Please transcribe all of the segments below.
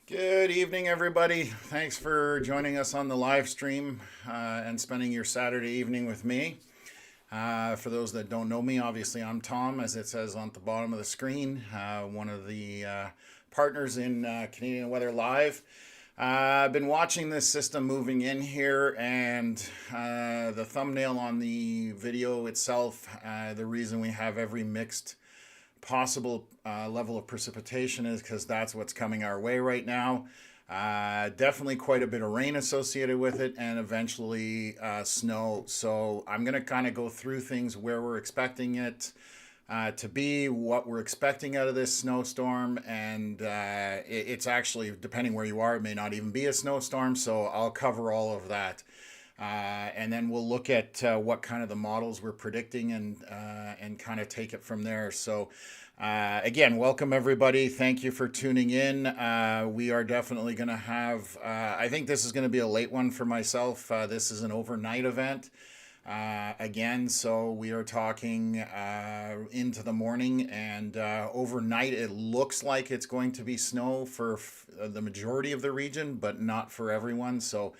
Good evening, everybody. Thanks for joining us on the live stream and spending your Saturday evening with me. For those that don't know me, obviously I'm Tom, as it says on the bottom of the screen, one of the partners in Canadian Weather Live. I've been watching this system moving in here, and the thumbnail on the video itself, the reason we have every mixed possible level of precipitation is because that's what's coming our way right now. Definitely quite a bit of rain associated with it, and eventually snow. So I'm going to kind of go through things where we're expecting it to be, what we're expecting out of this snowstorm, and it's actually, depending where you are, it may not even be a snowstorm. So I'll cover all of that. And then we'll look at what kind of the models we're predicting and kind of take it from there. So again, welcome everybody. Thank you for tuning in. We are definitely going to have. I think this is going to be a late one for myself. This is an overnight event. Again, so we are talking into the morning, and overnight it looks like it's going to be snow for the majority of the region, but not for everyone. So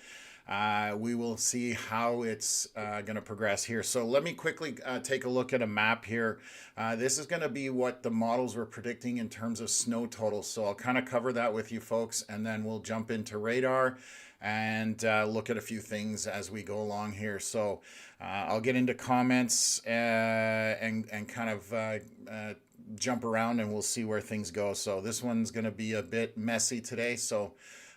we will see how it's going to progress here. So let me quickly take a look at a map here. This is going to be what the models were predicting in terms of snow totals. So I'll kind of cover that with you folks, and then we'll jump into radar and look at a few things as we go along here. So I'll get into comments and kind of jump around, and we'll see where things go. So this one's going to be a bit messy today. So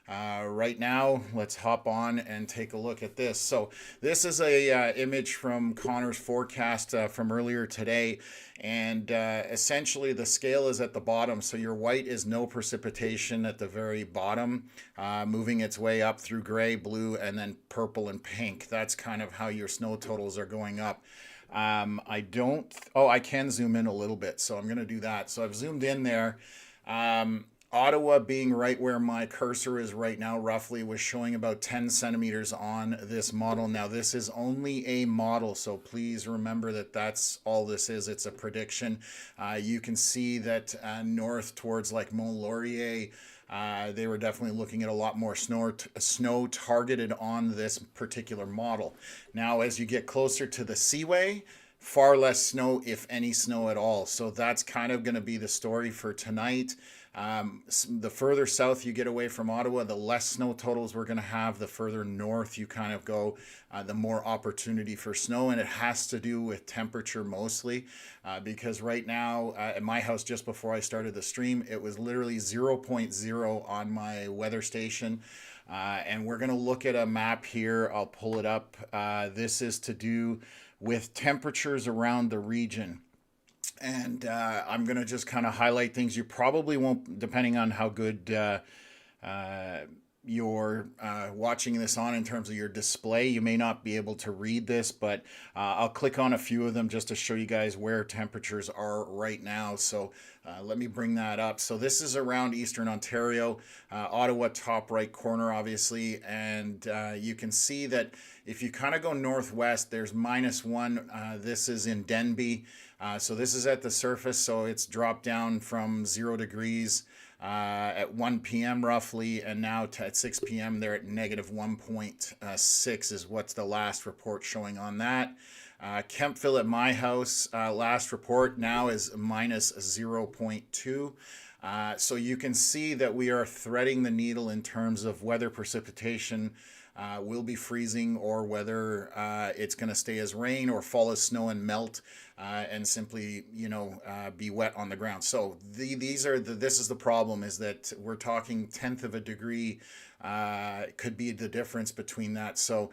right now, let's hop on and take a look at this. So this is a image from Connor's forecast from earlier today, and essentially the scale is at the bottom. So your white is no precipitation at the very bottom, moving its way up through gray, blue, and then purple and pink. That's kind of how your snow totals are going up. I don't, oh, I can zoom in a little bit, so I'm going to do that. So I've zoomed in there. Ottawa, being right where my cursor is right now, roughly was showing about 10 centimeters on this model. Now, this is only a model, so please remember that that's all this is. It's a prediction. You can see that north towards like Mont Laurier, they were definitely looking at a lot more snow targeted on this particular model. Now, as you get closer to the Seaway, far less snow, if any snow at all. So that's kind of going to be the story for tonight. The further south you get away from Ottawa, the less snow totals we're going to have. The further north you kind of go, the more opportunity for snow. And it has to do with temperature mostly, because right now at my house, just before I started the stream, it was literally zero point 0 on my weather station. And we're going to look at a map here. I'll pull it up. This is to do with temperatures around the region. And I'm going to just kind of highlight things you probably won't, depending on how good uh, you're watching this on in terms of your display. You may not be able to read this, but I'll click on a few of them just to show you guys where temperatures are right now. So let me bring that up. So this is around Eastern Ontario, Ottawa, top right corner, obviously. And you can see that if you kind of go northwest, there's -1. This is in Denby. So this is at the surface, so it's dropped down from 0 degrees at 1 p.m. roughly, and now at 6 p.m. they're at -1.6 is what's the last report showing on that. Kemptville at my house, last report now is -0.2. So you can see that we are threading the needle in terms of whether precipitation will be freezing or whether it's going to stay as rain or fall as snow and melt and simply, be wet on the ground. So this is the problem, is that we're talking tenth of a degree could be the difference between that. So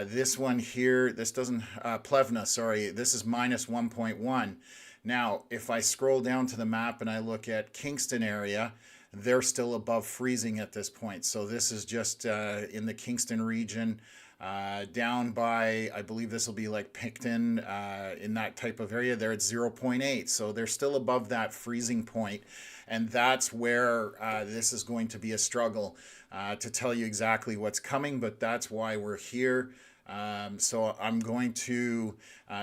this one here, this doesn't, Plevna, sorry, this is -1.1. Now, if I scroll down to the map and I look at Kingston area, they're still above freezing at this point. So this is just in the Kingston region, down by, I believe this will be like Picton, in that type of area. They're at 0.8. So they're still above that freezing point. And that's where this is going to be a struggle to tell you exactly what's coming, but that's why we're here. So I'm going to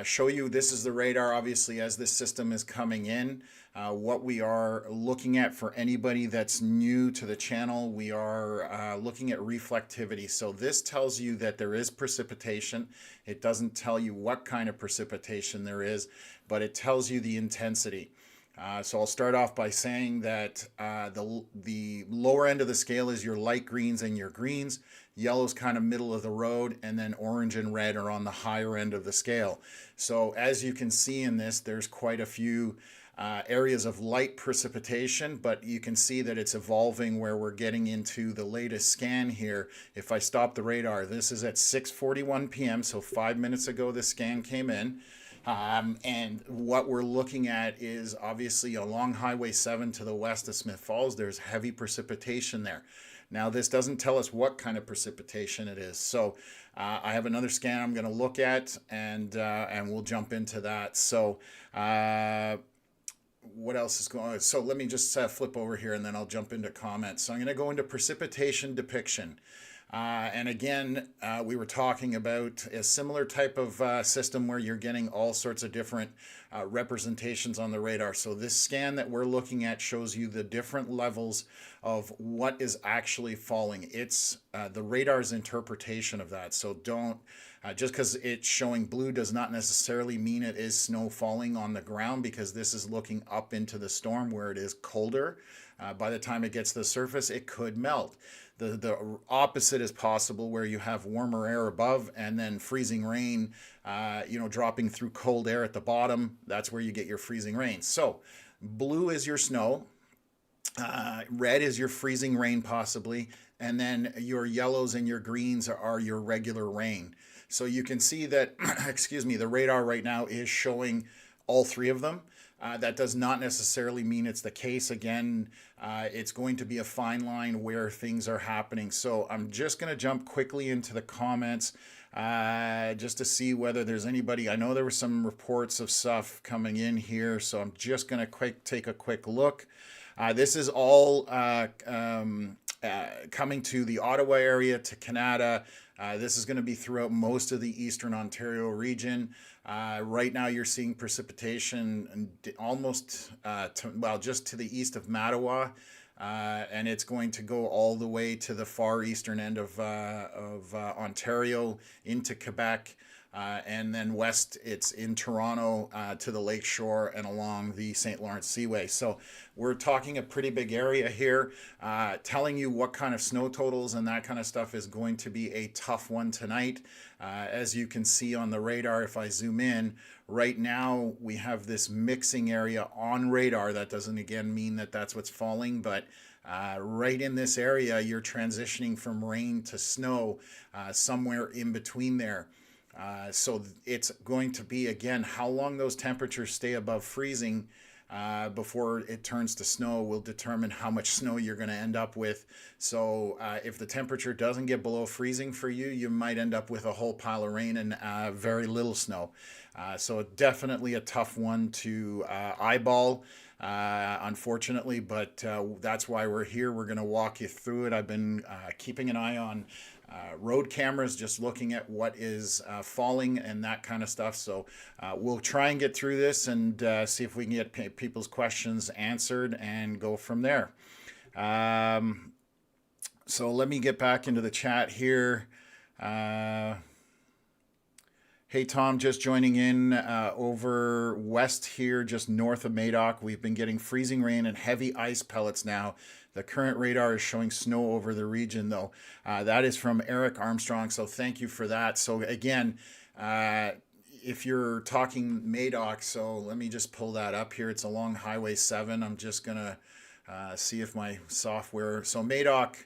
show you, this is the radar, obviously, as this system is coming in. What we are looking at for anybody that's new to the channel, we are looking at reflectivity. So this tells you that there is precipitation. It doesn't tell you what kind of precipitation there is, but it tells you the intensity. So I'll start off by saying that the lower end of the scale is your light greens and your greens. Yellow's kind of middle of the road, and then orange and red are on the higher end of the scale. So as you can see in this, there's quite a few areas of light precipitation, but you can see that it's evolving where we're getting into the latest scan here. If I stop the radar, this is at 6:41 p.m., so 5 minutes ago the scan came in. And what we're looking at is obviously along Highway 7 to the west of Smith Falls, there's heavy precipitation there. Now, this doesn't tell us what kind of precipitation it is. So I have another scan I'm going to look at, and we'll jump into that. So what else is going on? So let me just flip over here, and then I'll jump into comments. So I'm going to go into precipitation depiction. And again, we were talking about a similar type of system where you're getting all sorts of different representations on the radar. So this scan that we're looking at shows you the different levels of what is actually falling. It's the radar's interpretation of that. So don't, just because it's showing blue does not necessarily mean it is snow falling on the ground, because this is looking up into the storm where it is colder. By the time it gets to the surface, it could melt. The opposite is possible, where you have warmer air above and then freezing rain, dropping through cold air at the bottom. That's where you get your freezing rain. So blue is your snow, red is your freezing rain possibly, and then your yellows and your greens are your regular rain. So you can see that, excuse me, the radar right now is showing all three of them. That does not necessarily mean it's the case. Again, it's going to be a fine line where things are happening. So I'm just going to jump quickly into the comments just to see whether there's anybody. I know there were some reports of stuff coming in here, so I'm just going to take a quick look. This is all coming to the Ottawa area, to Canada. This is going to be throughout most of the Eastern Ontario region. Right now you're seeing precipitation almost, just to the east of Mattawa, and it's going to go all the way to the far eastern end of Ontario into Quebec. And then west, it's in Toronto to the Lake Shore and along the St. Lawrence Seaway. So we're talking a pretty big area here. Telling you what kind of snow totals and that kind of stuff is going to be a tough one tonight. As you can see on the radar, if I zoom in, right now we have this mixing area on radar. That doesn't again mean that that's what's falling, but right in this area, you're transitioning from rain to snow, somewhere in between there. So it's going to be, again, how long those temperatures stay above freezing before it turns to snow will determine how much snow you're going to end up with. So if the temperature doesn't get below freezing for you, you might end up with a whole pile of rain and very little snow. So definitely a tough one to eyeball, unfortunately, but that's why we're here. We're going to walk you through it. I've been keeping an eye on road cameras, just looking at what is falling and that kind of stuff. So we'll try and get through this and see if we can get people's questions answered and go from there. So let me get back into the chat here. Hey, Tom, just joining in over west here, just north of Madoc. We've been getting freezing rain and heavy ice pellets now. The current radar is showing snow over the region, though. That is from Eric Armstrong, so thank you for that. So again, if you're talking Madoc, so let me just pull that up here. It's along Highway 7. I'm just going to see if my software... So Madoc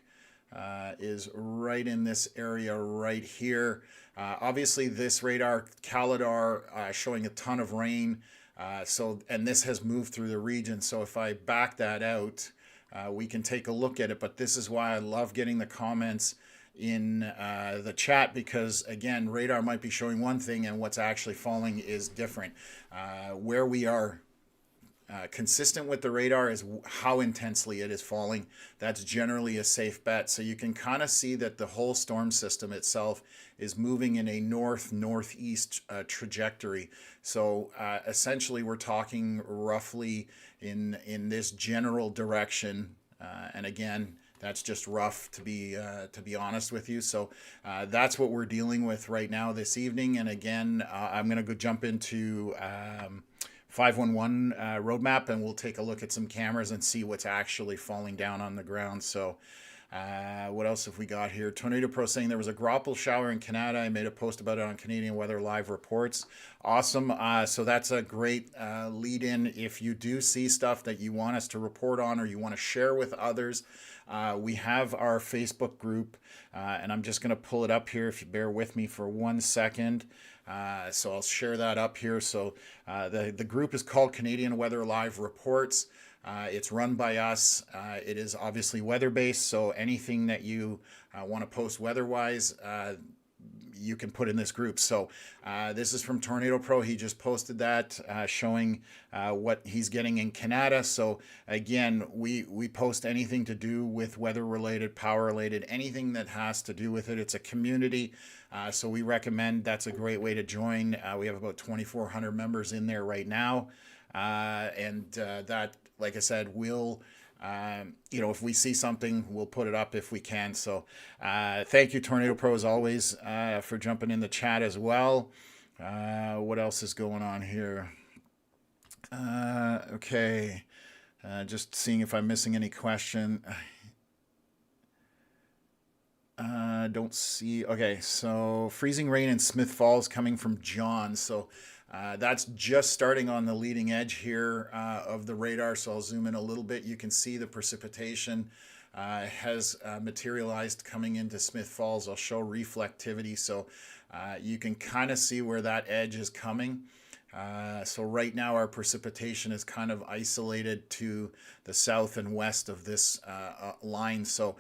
is right in this area right here. Obviously, this radar, Calidar, showing a ton of rain. And this has moved through the region. So if I back that out... we can take a look at it, but this is why I love getting the comments in the chat, because again, radar might be showing one thing and what's actually falling is different. Where we are consistent with the radar is how intensely it is falling. That's generally a safe bet. So you can kind of see that the whole storm system itself is moving in a northeast trajectory. So essentially, we're talking roughly in this general direction. And again, that's just rough to be honest with you. So that's what we're dealing with right now this evening. And again, I'm going to go jump into 511 roadmap, and we'll take a look at some cameras and see what's actually falling down on the ground. So what else have we got here? Tornado Pro saying there was a grapple shower in Canada. I made a post about it on Canadian Weather Live Reports. Awesome. So that's a great lead in. If you do see stuff that you want us to report on or you want to share with others, we have our Facebook group, and I'm just going to pull it up here if you bear with me for 1 second. So I'll share that up here. So the group is called Canadian Weather Live Reports. It's run by us. It is obviously weather-based, so anything that you want to post weather-wise, you can put in this group. So this is from Tornado Pro. He just posted that showing what he's getting in Canada. So again, we post anything to do with weather-related, power-related, anything that has to do with it. It's a community, so we recommend that's a great way to join. We have about 2,400 members in there right now, and that, like I said, we'll if we see something, we'll put it up if we can. So thank you, Tornado Pro, as always, for jumping in the chat as well. What else is going on here? Okay. Just seeing if I'm missing any question. Don't see. Okay, so freezing rain in Smith Falls coming from John. So that's just starting on the leading edge here of the radar. So I'll zoom in a little bit. You can see the precipitation has materialized coming into Smith Falls. I'll show reflectivity. So you can kind of see where that edge is coming. So right now our precipitation is kind of isolated to the south and west of this line. So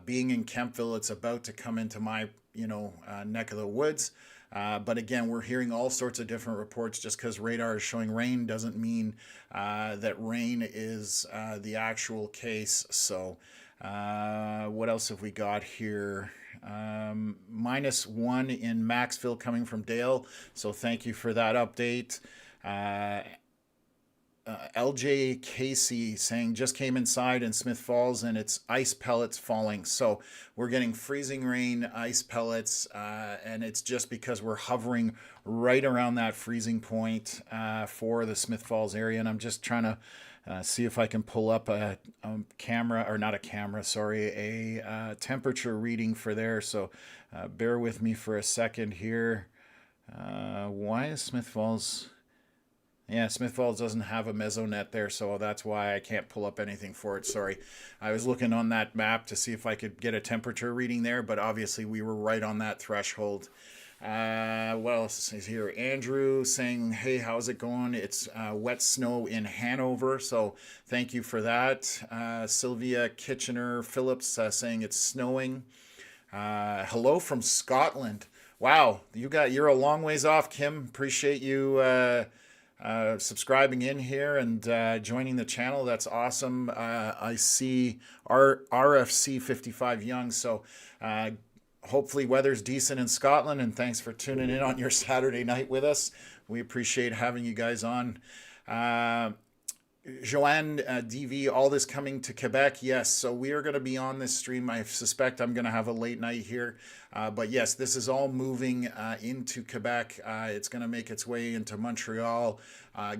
being in Kemptville, it's about to come into my neck of the woods. But again, we're hearing all sorts of different reports. Just because radar is showing rain doesn't mean that rain is the actual case. So what else have we got here? -1 in Maxville coming from Dale. So thank you for that update. LJ Casey saying just came inside in Smith Falls and it's ice pellets falling. So we're getting freezing rain, ice pellets, and it's just because we're hovering right around that freezing point for the Smith Falls area. And I'm just trying to see if I can pull up a camera, or not a camera, sorry, a temperature reading for there. So bear with me for a second here. Why is Smith Falls... Yeah, Smith Falls doesn't have a mesonet there, so that's why I can't pull up anything for it. Sorry. I was looking on that map to see if I could get a temperature reading there, but obviously we were right on that threshold. What else is here? Andrew saying, hey, how's it going? It's wet snow in Hanover, so thank you for that. Sylvia Kitchener Phillips saying it's snowing. Hello from Scotland. Wow, you're a long ways off, Kim. Appreciate you subscribing in here and joining the channel. That's awesome. I see RFC 55 Young. So hopefully weather's decent in Scotland, and thanks for tuning in on your Saturday night with us. We appreciate having you guys on. Joanne DV, all this coming to Quebec. Yes, so we are going to be on this stream. I suspect I'm going to have a late night here. But yes, this is all moving into Quebec. It's going to make its way into Montreal,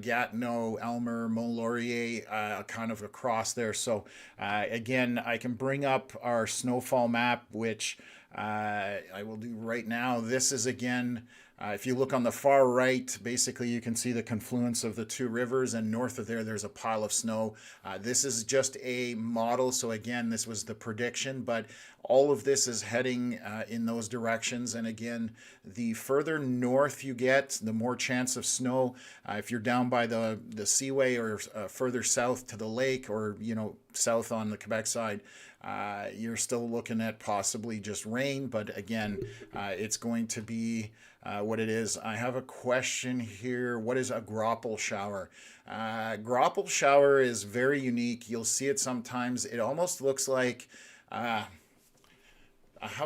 Gatineau, Elmer, Mont-Laurier, kind of across there. So again, I can bring up our snowfall map, which I will do right now. This is again... if you look on the far right, basically you can see the confluence of the two rivers, and north of there, there's a pile of snow. This is just a model, so again, this was the prediction, but all of this is heading in those directions. And again, the further north you get, the more chance of snow. If you're down by the seaway or further south to the lake, or south on the Quebec side, you're still looking at possibly just rain, but again, it's going to be what it is. I have a question here. What is a grapple shower? Grapple shower is very unique. You'll see it sometimes. It almost looks like how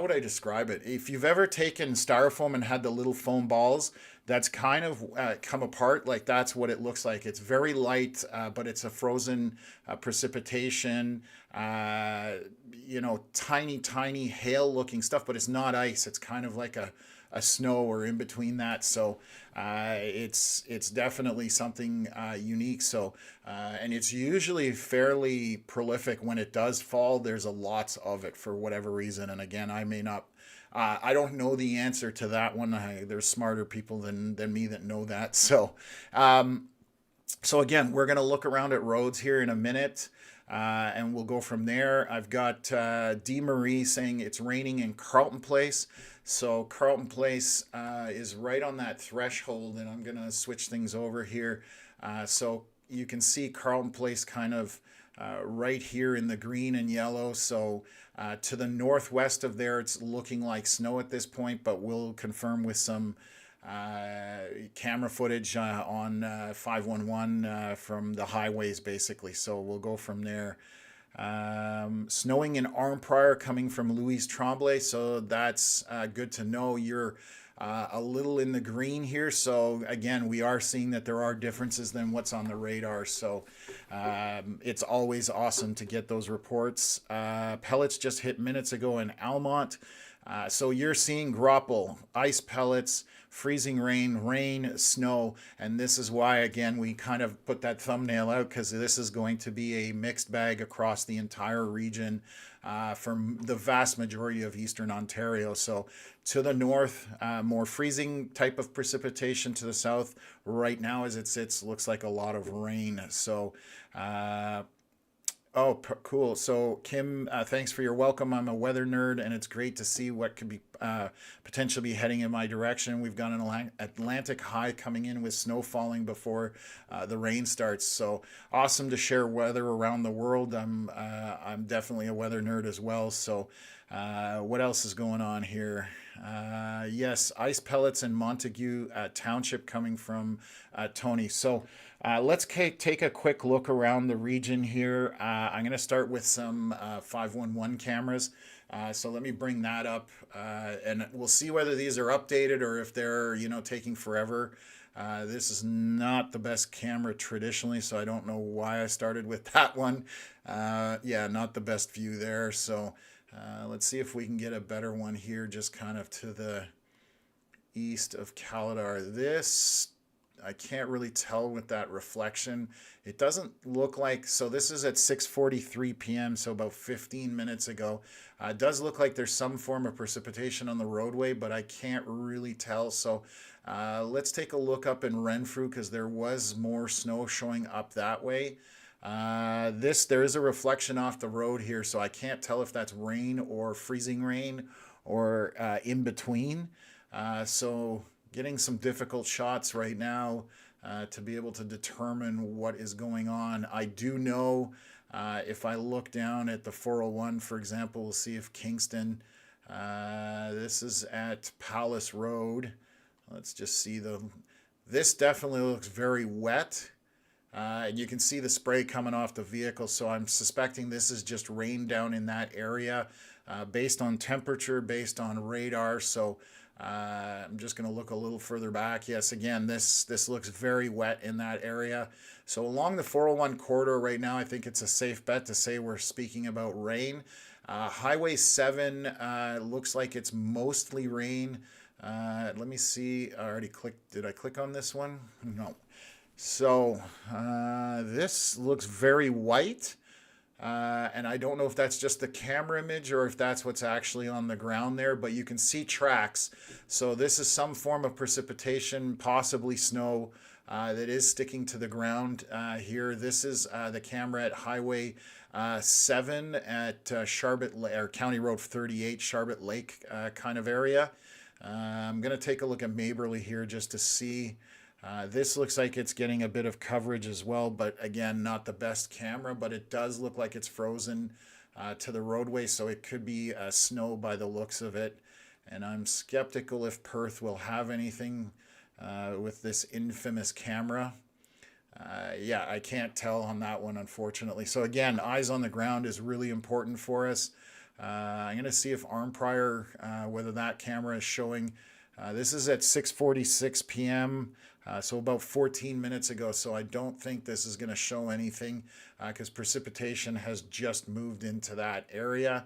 would I describe it? If you've ever taken styrofoam and had the little foam balls, that's kind of come apart. Like that's what it looks like. It's very light, but it's a frozen precipitation. Tiny, tiny hail-looking stuff, but it's not ice. It's kind of like a snow or in between that. So it's definitely something unique. So and it's usually fairly prolific when it does fall. There's a lots of it for whatever reason. And again, I may not. I don't know the answer to that one. There's smarter people than me that know that. So again, we're going to look around at roads here in a minute, and we'll go from there. I've got D. Marie saying it's raining in Carleton Place. So Carleton Place is right on that threshold, and I'm going to switch things over here. So you can see Carleton Place kind of right here in the green and yellow. So to the northwest of there, it's looking like snow at this point, but we'll confirm with some camera footage on 511 from the highways, basically. So we'll go from there. Snowing in Arnprior coming from Louise Tremblay, so that's good to know. You're a little in the green here, so again, we are seeing that there are differences than what's on the radar. So it's always awesome to get those reports. Pellets just hit minutes ago in Almont. So you're seeing grapple, ice pellets, freezing rain, snow, and this is why, again, we kind of put that thumbnail out, because this is going to be a mixed bag across the entire region from the vast majority of Eastern Ontario. So to the north, more freezing type of precipitation. To the south, right now as it sits, looks like a lot of rain. So cool. So, Kim, thanks for your welcome. I'm a weather nerd, and it's great to see what could be potentially be heading in my direction. We've got an Atlantic high coming in with snow falling before the rain starts. So, awesome to share weather around the world. I'm definitely a weather nerd as well. So, what else is going on here? Yes, ice pellets in Montague Township coming from Tony. So let's take a quick look around the region here. I'm going to start with some 511 cameras. So let me bring that up, and we'll see whether these are updated or if they're taking forever. This is not the best camera traditionally, so I don't know why I started with that one. Yeah, not the best view there. So let's see if we can get a better one here, just kind of to the east of Caladar. This, I can't really tell with that reflection. It doesn't look like, so this is at 6:43 p.m., so about 15 minutes ago. It does look like there's some form of precipitation on the roadway, but I can't really tell. So let's take a look up in Renfrew, because there was more snow showing up that way. There is a reflection off the road here, so I can't tell if that's rain or freezing rain or in between. So getting some difficult shots right now to be able to determine what is going on. I do know if I look down at the 401, for example, we'll see if Kingston, this is at Palace Road. Let's just see this definitely looks very wet. And you can see the spray coming off the vehicle, so I'm suspecting this is just rain down in that area based on temperature, based on radar. So I'm just going to look a little further back. Yes, again, this looks very wet in that area. So along the 401 corridor right now, I think it's a safe bet to say we're speaking about rain. Highway 7 looks like it's mostly rain. Let me see. I already clicked. Did I click on this one? No. So this looks very white, and I don't know if that's just the camera image or if that's what's actually on the ground there, but you can see tracks. So this is some form of precipitation, possibly snow, that is sticking to the ground here. This is the camera at Highway 7 at Sharbot, or County Road 38, Sharbot Lake kind of area. I'm going to take a look at Maberly here just to see. This looks like it's getting a bit of coverage as well, but again, not the best camera, but it does look like it's frozen to the roadway, so it could be snow by the looks of it. And I'm skeptical if Perth will have anything with this infamous camera. Yeah, I can't tell on that one, unfortunately. So again, eyes on the ground is really important for us. I'm going to see if Armprior, whether that camera is showing. This is at 6:46 p.m., so about 14 minutes ago. So I don't think this is going to show anything because precipitation has just moved into that area.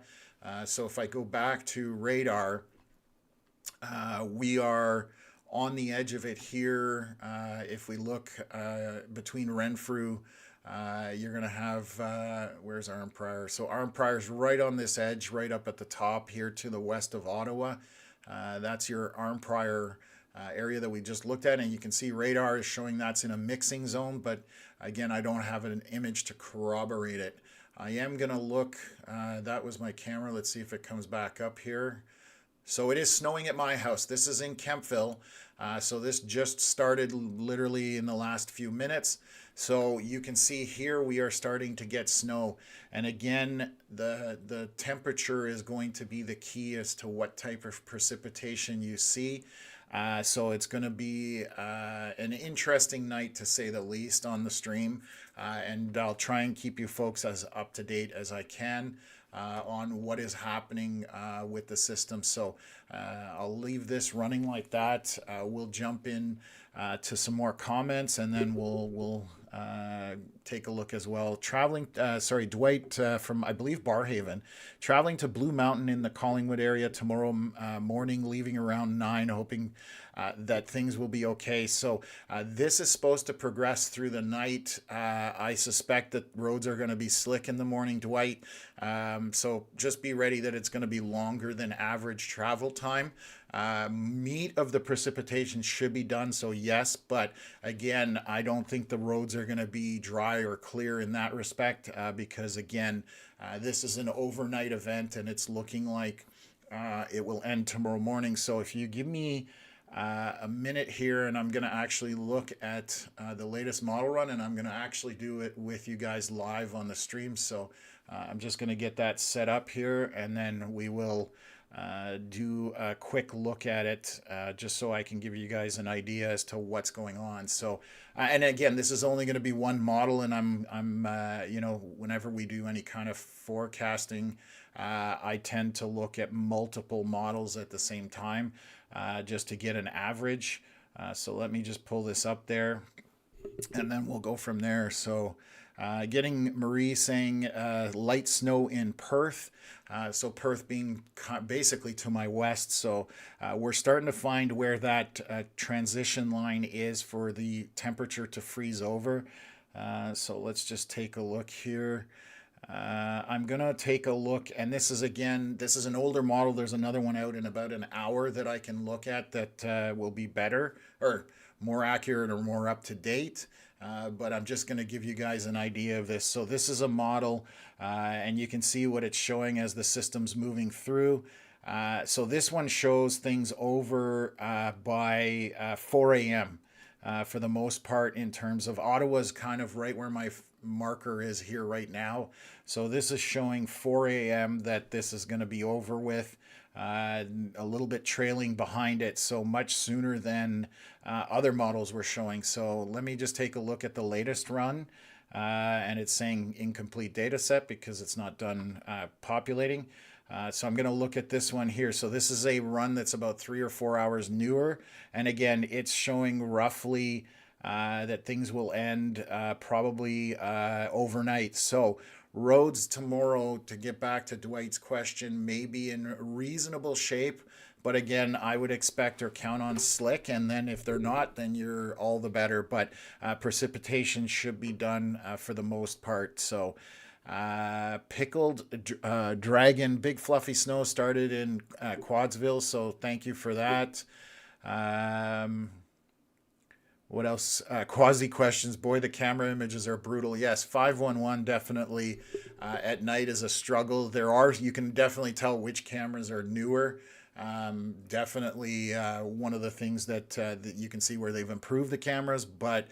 So if I go back to radar, we are on the edge of it here. If we look between Renfrew, you're going to have, where's Armprior? So Armprior's right on this edge, right up at the top here to the west of Ottawa. That's your Armprior area that we just looked at, and you can see radar is showing that's in a mixing zone, but again, I don't have an image to corroborate it. I am going to look, that was my camera. Let's see if it comes back up here. So it is snowing at my house. This is in Kemptville. So this just started literally in the last few minutes. So you can see here we are starting to get snow. And again, the temperature is going to be the key as to what type of precipitation you see. So it's going to be an interesting night, to say the least, on the stream. And I'll try and keep you folks as up to date as I can on what is happening with the system. So I'll leave this running like that. We'll jump in to some more comments, and then we'll take a look as well. Dwight from, I believe, Barhaven, traveling to Blue Mountain in the Collingwood area tomorrow morning, leaving around 9, hoping that things will be okay. So this is supposed to progress through the night. I suspect that roads are going to be slick in the morning, Dwight. So just be ready that it's going to be longer than average travel time. Meat of the precipitation should be done, so yes, but again, I don't think the roads are going to be dry or clear in that respect, because again, this is an overnight event and it's looking like it will end tomorrow morning. So if you give me a minute here, and I'm going to actually look at the latest model run, and I'm going to actually do it with you guys live on the stream. So I'm just going to get that set up here, and then we will do a quick look at it, just so I can give you guys an idea as to what's going on. So, and again, this is only going to be one model, and I'm you know, whenever we do any kind of forecasting, I tend to look at multiple models at the same time, just to get an average. So let me just pull this up there, and then we'll go from there. So getting Marie saying light snow in Perth. So Perth being basically to my west. So we're starting to find where that transition line is for the temperature to freeze over. So let's just take a look here. I'm going to take a look, and this is an older model. There's another one out in about an hour that I can look at that will be better or more accurate or more up to date. But I'm just going to give you guys an idea of this. So this is a model, and you can see what it's showing as the system's moving through. So this one shows things over by 4 a.m. For the most part, in terms of Ottawa's kind of right where my marker is here right now. So this is showing 4 a.m. that this is going to be over with. A little bit trailing behind it, so much sooner than other models were showing. So let me just take a look at the latest run, and it's saying incomplete data set because it's not done populating. So I'm going to look at this one here. So this is a run that's about 3 or 4 hours newer, and again, it's showing roughly that things will end probably overnight. So roads tomorrow, to get back to Dwight's question, may be in reasonable shape, but again, I would expect or count on slick, and then if they're not, then you're all the better. But precipitation should be done for the most part. So pickled dragon, big fluffy snow started in Quadsville, so thank you for that. What else? Quasi questions. Boy, the camera images are brutal. Yes, 511 definitely at night is a struggle. You can definitely tell which cameras are newer. Definitely one of the things that you can see where they've improved the cameras, but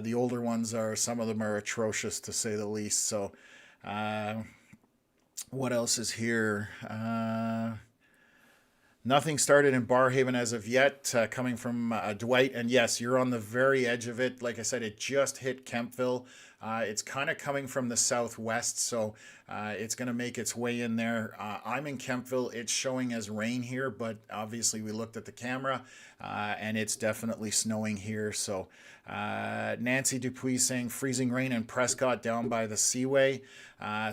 the older ones some of them are atrocious, to say the least. So What else is here? Nothing started in Barhaven as of yet, coming from Dwight. And yes, you're on the very edge of it. Like I said, it just hit Kempville. It's kind of coming from the southwest, so it's going to make its way in there. I'm in Kempville. It's showing as rain here, but obviously we looked at the camera, and it's definitely snowing here. So Nancy Dupuis saying freezing rain in Prescott down by the Seaway.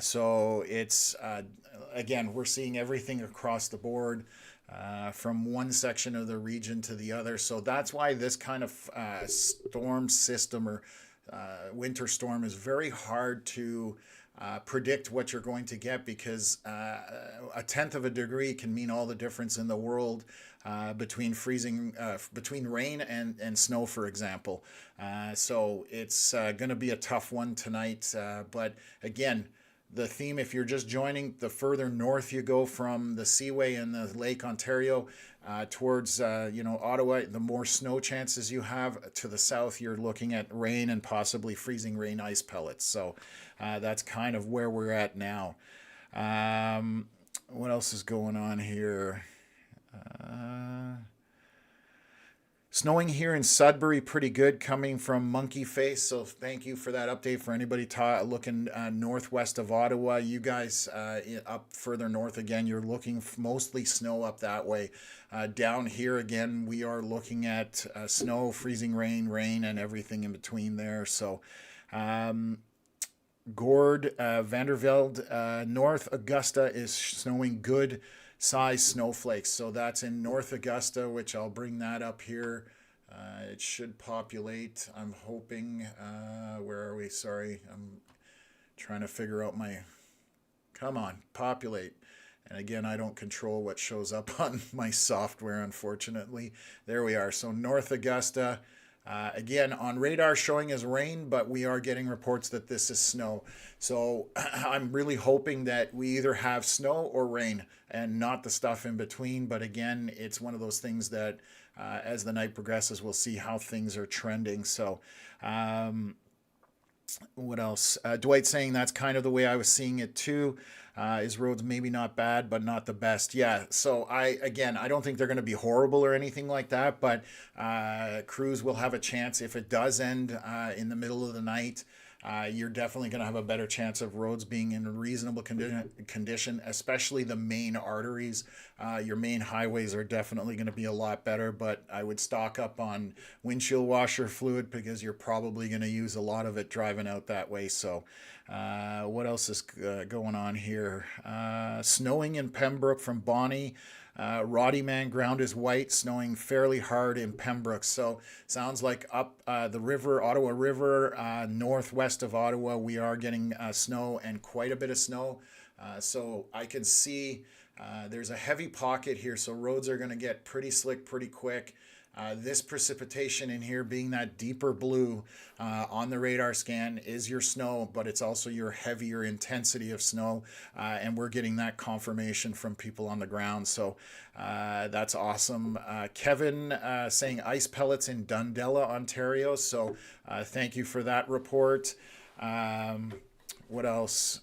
So it's, again, we're seeing everything across the board. From one section of the region to the other. So that's why this kind of storm system or winter storm is very hard to predict what you're going to get, because a tenth of a degree can mean all the difference in the world between between rain and snow, for example. So it's going to be a tough one tonight. But again, the theme, if you're just joining, the further north you go from the Seaway and the Lake Ontario towards Ottawa, the more snow chances you have. To the south, you're looking at rain and possibly freezing rain ice pellets. So that's kind of where we're at now. What else is going on here? Snowing here in Sudbury, pretty good, coming from Monkey Face. So thank you for that update. For anybody looking northwest of Ottawa, you guys up further north again, you're looking mostly snow up that way. Down here again, we are looking at snow, freezing rain, and everything in between there. So Gord, Vandervelde, North Augusta is snowing good size snowflakes. So that's in North Augusta, which I'll bring that up here. It should populate. I'm hoping. Where are we? Sorry, I'm trying to figure out my. Come on, populate. And again, I don't control what shows up on my software, unfortunately. There we are. So North Augusta. Again, on radar showing as rain, but we are getting reports that this is snow. So I'm really hoping that we either have snow or rain and not the stuff in between. But again, it's one of those things that as the night progresses, we'll see how things are trending. So what else? Dwight saying that's kind of the way I was seeing it too. His roads maybe not bad, but not the best. Yeah. So I don't think they're going to be horrible or anything like that, but crews will have a chance if it does end in the middle of the night. You're definitely going to have a better chance of roads being in reasonable condition, especially the main arteries. Your main highways are definitely going to be a lot better, but I would stock up on windshield washer fluid because you're probably going to use a lot of it driving out that way. So what else is going on here? Snowing in Pembroke from Bonnie. Roddy Man, ground is white, snowing fairly hard in Pembroke. So sounds like up the river, Ottawa River, northwest of Ottawa, we are getting snow and quite a bit of snow. So I can see there's a heavy pocket here, so roads are going to get pretty slick pretty quick. This precipitation in here being that deeper blue on the radar scan is your snow, but it's also your heavier intensity of snow. And we're getting that confirmation from people on the ground. So that's awesome. Kevin saying ice pellets in Dundela, Ontario. So thank you for that report. What else?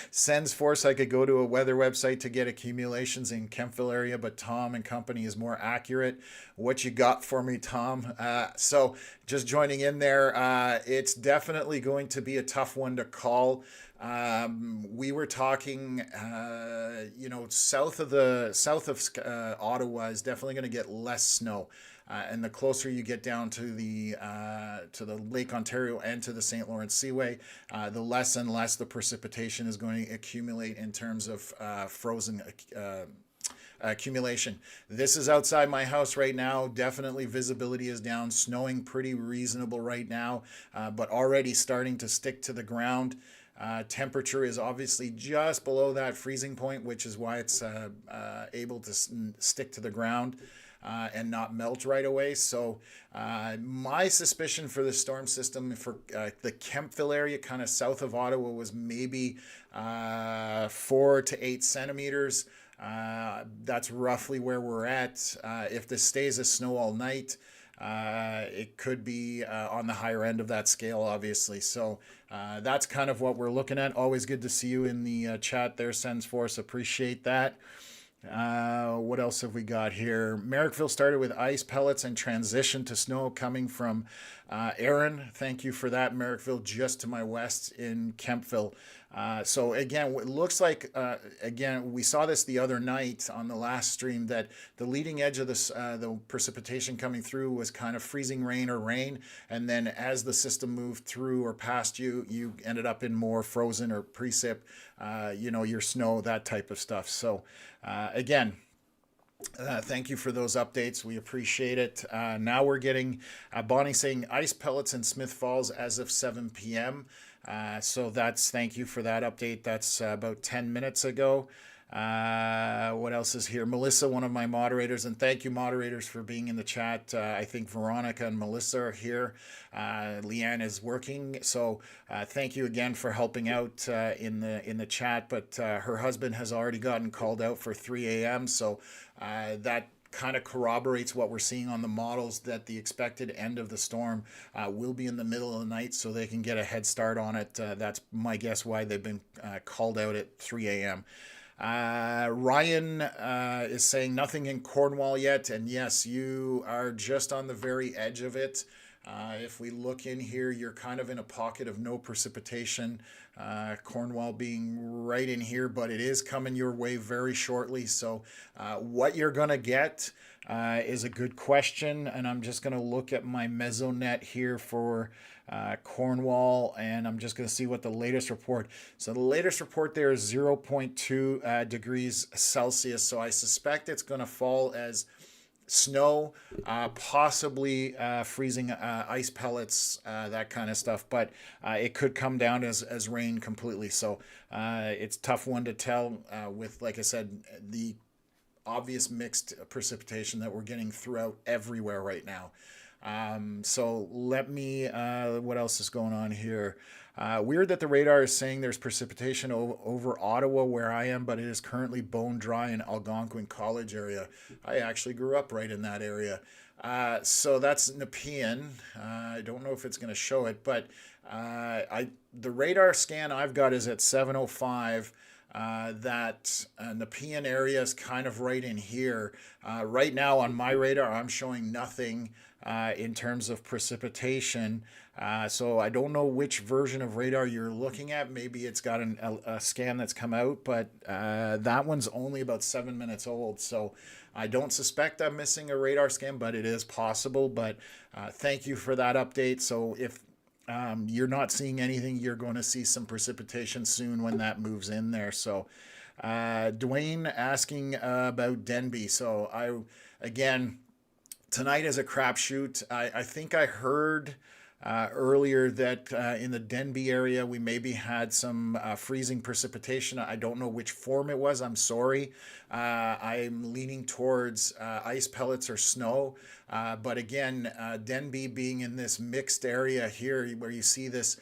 Sends force I could go to a weather website to get accumulations in Kempville area, but Tom and company is more accurate. What you got for me, Tom? So just joining in there, it's definitely going to be a tough one to call. We were talking, south of Ottawa is definitely going to get less snow. And the closer you get down to the Lake Ontario and to the St. Lawrence Seaway, the less and less the precipitation is going to accumulate in terms of frozen accumulation. This is outside my house right now. Definitely visibility is down, snowing pretty reasonable right now, but already starting to stick to the ground. Temperature is obviously just below that freezing point, which is why it's able to stick to the ground. And not melt right away. So my suspicion for the storm system for the Kempville area, kind of south of Ottawa, was maybe 4 to 8 centimeters. That's roughly where we're at. If this stays as snow all night, it could be on the higher end of that scale, obviously. So that's kind of what we're looking at. Always good to see you in the chat there, Sens Force. Appreciate that. What else have we got here? Merrickville started with ice pellets and transitioned to snow, coming from Aaron. Thank you for that. Merrickville, just to my west in Kempville. So again, it looks like, again, we saw this the other night on the last stream, that the leading edge of this, the precipitation coming through was kind of freezing rain or rain. And then as the system moved through or past you, you ended up in more frozen or precip, your snow, that type of stuff. So again, thank you for those updates. We appreciate it. Now we're getting Bonnie saying ice pellets in Smith Falls as of 7 p.m. So thank you for that update. That's about 10 minutes ago. What else is here? Melissa, one of my moderators, and thank you, moderators, for being in the chat. I think Veronica and Melissa are here. Leanne is working, so thank you again for helping out in the chat. But her husband has already gotten called out for 3 a.m., so that kind of corroborates what we're seeing on the models, that the expected end of the storm will be in the middle of the night, so they can get a head start on it. That's my guess why they've been called out at 3 a.m. Ryan is saying nothing in Cornwall yet, and yes, you are just on the very edge of it. If we look in here, you're kind of in a pocket of no precipitation. Cornwall being right in here, but it is coming your way very shortly. So what you're going to get is a good question, and I'm just going to look at my Mesonet here for Cornwall, and I'm just going to see what the latest report. So the latest report there is 0.2 degrees Celsius. So I suspect it's going to fall as snow, possibly freezing ice pellets, that kind of stuff. But it could come down as rain completely. So it's a tough one to tell with, like I said, the obvious mixed precipitation that we're getting throughout everywhere right now. So let me, what else is going on here? Weird that the radar is saying there's precipitation over Ottawa where I am, but it is currently bone dry in Algonquin College area. I actually grew up right in that area. So that's Nepean. I don't know if it's going to show it, but the radar scan I've got is at 7:05. That Nepean area is kind of right in here. Right now on my radar, I'm showing nothing in terms of precipitation. So I don't know which version of radar you're looking at. Maybe it's got a scan that's come out, but that one's only about 7 minutes old. So I don't suspect I'm missing a radar scan, but it is possible. But thank you for that update. So if you're not seeing anything, you're going to see some precipitation soon when that moves in there. So Dwayne asking about Denby. So again, tonight is a crapshoot. I think I heard earlier that in the Denby area we maybe had some freezing precipitation. I don't know which form it was. I'm sorry. I'm leaning towards ice pellets or snow. But again, Denby being in this mixed area here where you see this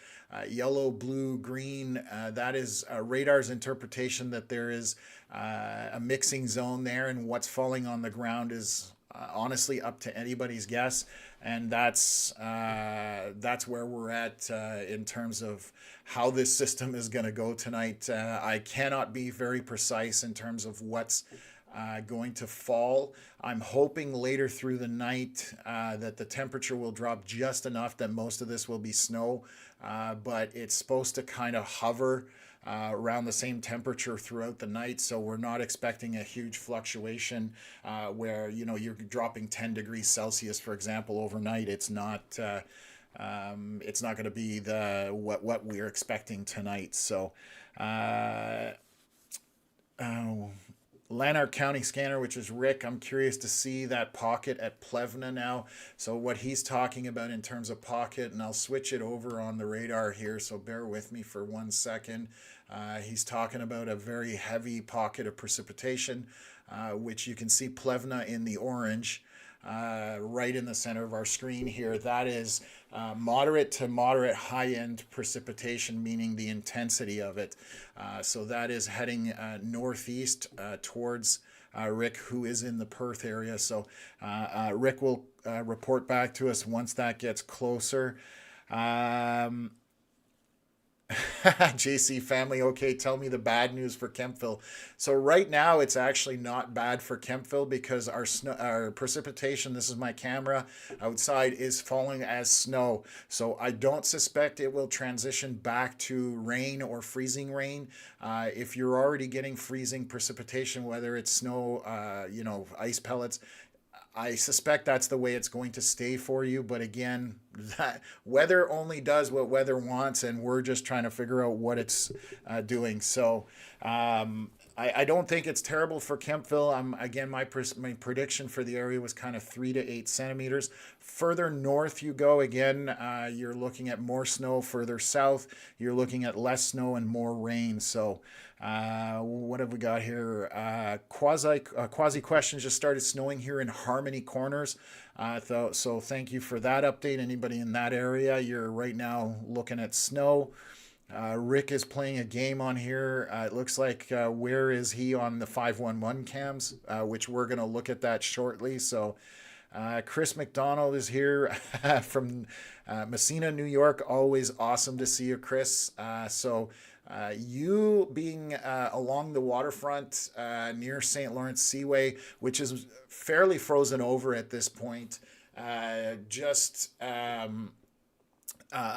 yellow, blue, green, that is radar's interpretation that there is a mixing zone there, and what's falling on the ground is honestly up to anybody's guess. And that's where we're at in terms of how this system is going to go tonight. I cannot be very precise in terms of what's going to fall. I'm hoping later through the night that the temperature will drop just enough that most of this will be snow, but it's supposed to kind of hover around the same temperature throughout the night, so we're not expecting a huge fluctuation where you're dropping 10 degrees Celsius, for example, overnight. It's not going to be what we're expecting tonight. So Lanark County Scanner, which is Rick, I'm curious to see that pocket at Plevna now. So what he's talking about in terms of pocket, and I'll switch it over on the radar here, so bear with me for 1 second. He's talking about a very heavy pocket of precipitation, which you can see Plevna in the orange. Right in the center of our screen here. That is moderate to moderate high-end precipitation, meaning the intensity of it. So that is heading northeast towards Rick, who is in the Perth area. So Rick will report back to us once that gets closer. JC family, okay, tell me the bad news for Kemptville. So right now it's actually not bad for Kemptville because our precipitation, this is my camera outside, is falling as snow. So I don't suspect it will transition back to rain or freezing rain. If you're already getting freezing precipitation, whether it's snow, ice pellets, I suspect that's the way it's going to stay for you. But again, that weather only does what weather wants, and we're just trying to figure out what it's doing. So I don't think it's terrible for Kemptville. Again, my prediction for the area was kind of 3 to 8 centimeters. Further north you go, again, you're looking at more snow. Further south, you're looking at less snow and more rain. So what have we got here? Quasi questions just started snowing here in Harmony Corners. So thank you for that update. Anybody in that area, you're right now looking at snow. Rick is playing a game on here. It looks like where is he on the 511 cams, which we're going to look at that shortly. So Chris McDonald is here from Messina, New York. Always awesome to see you, Chris. You being along the waterfront near St. Lawrence Seaway, which is fairly frozen over at this point, I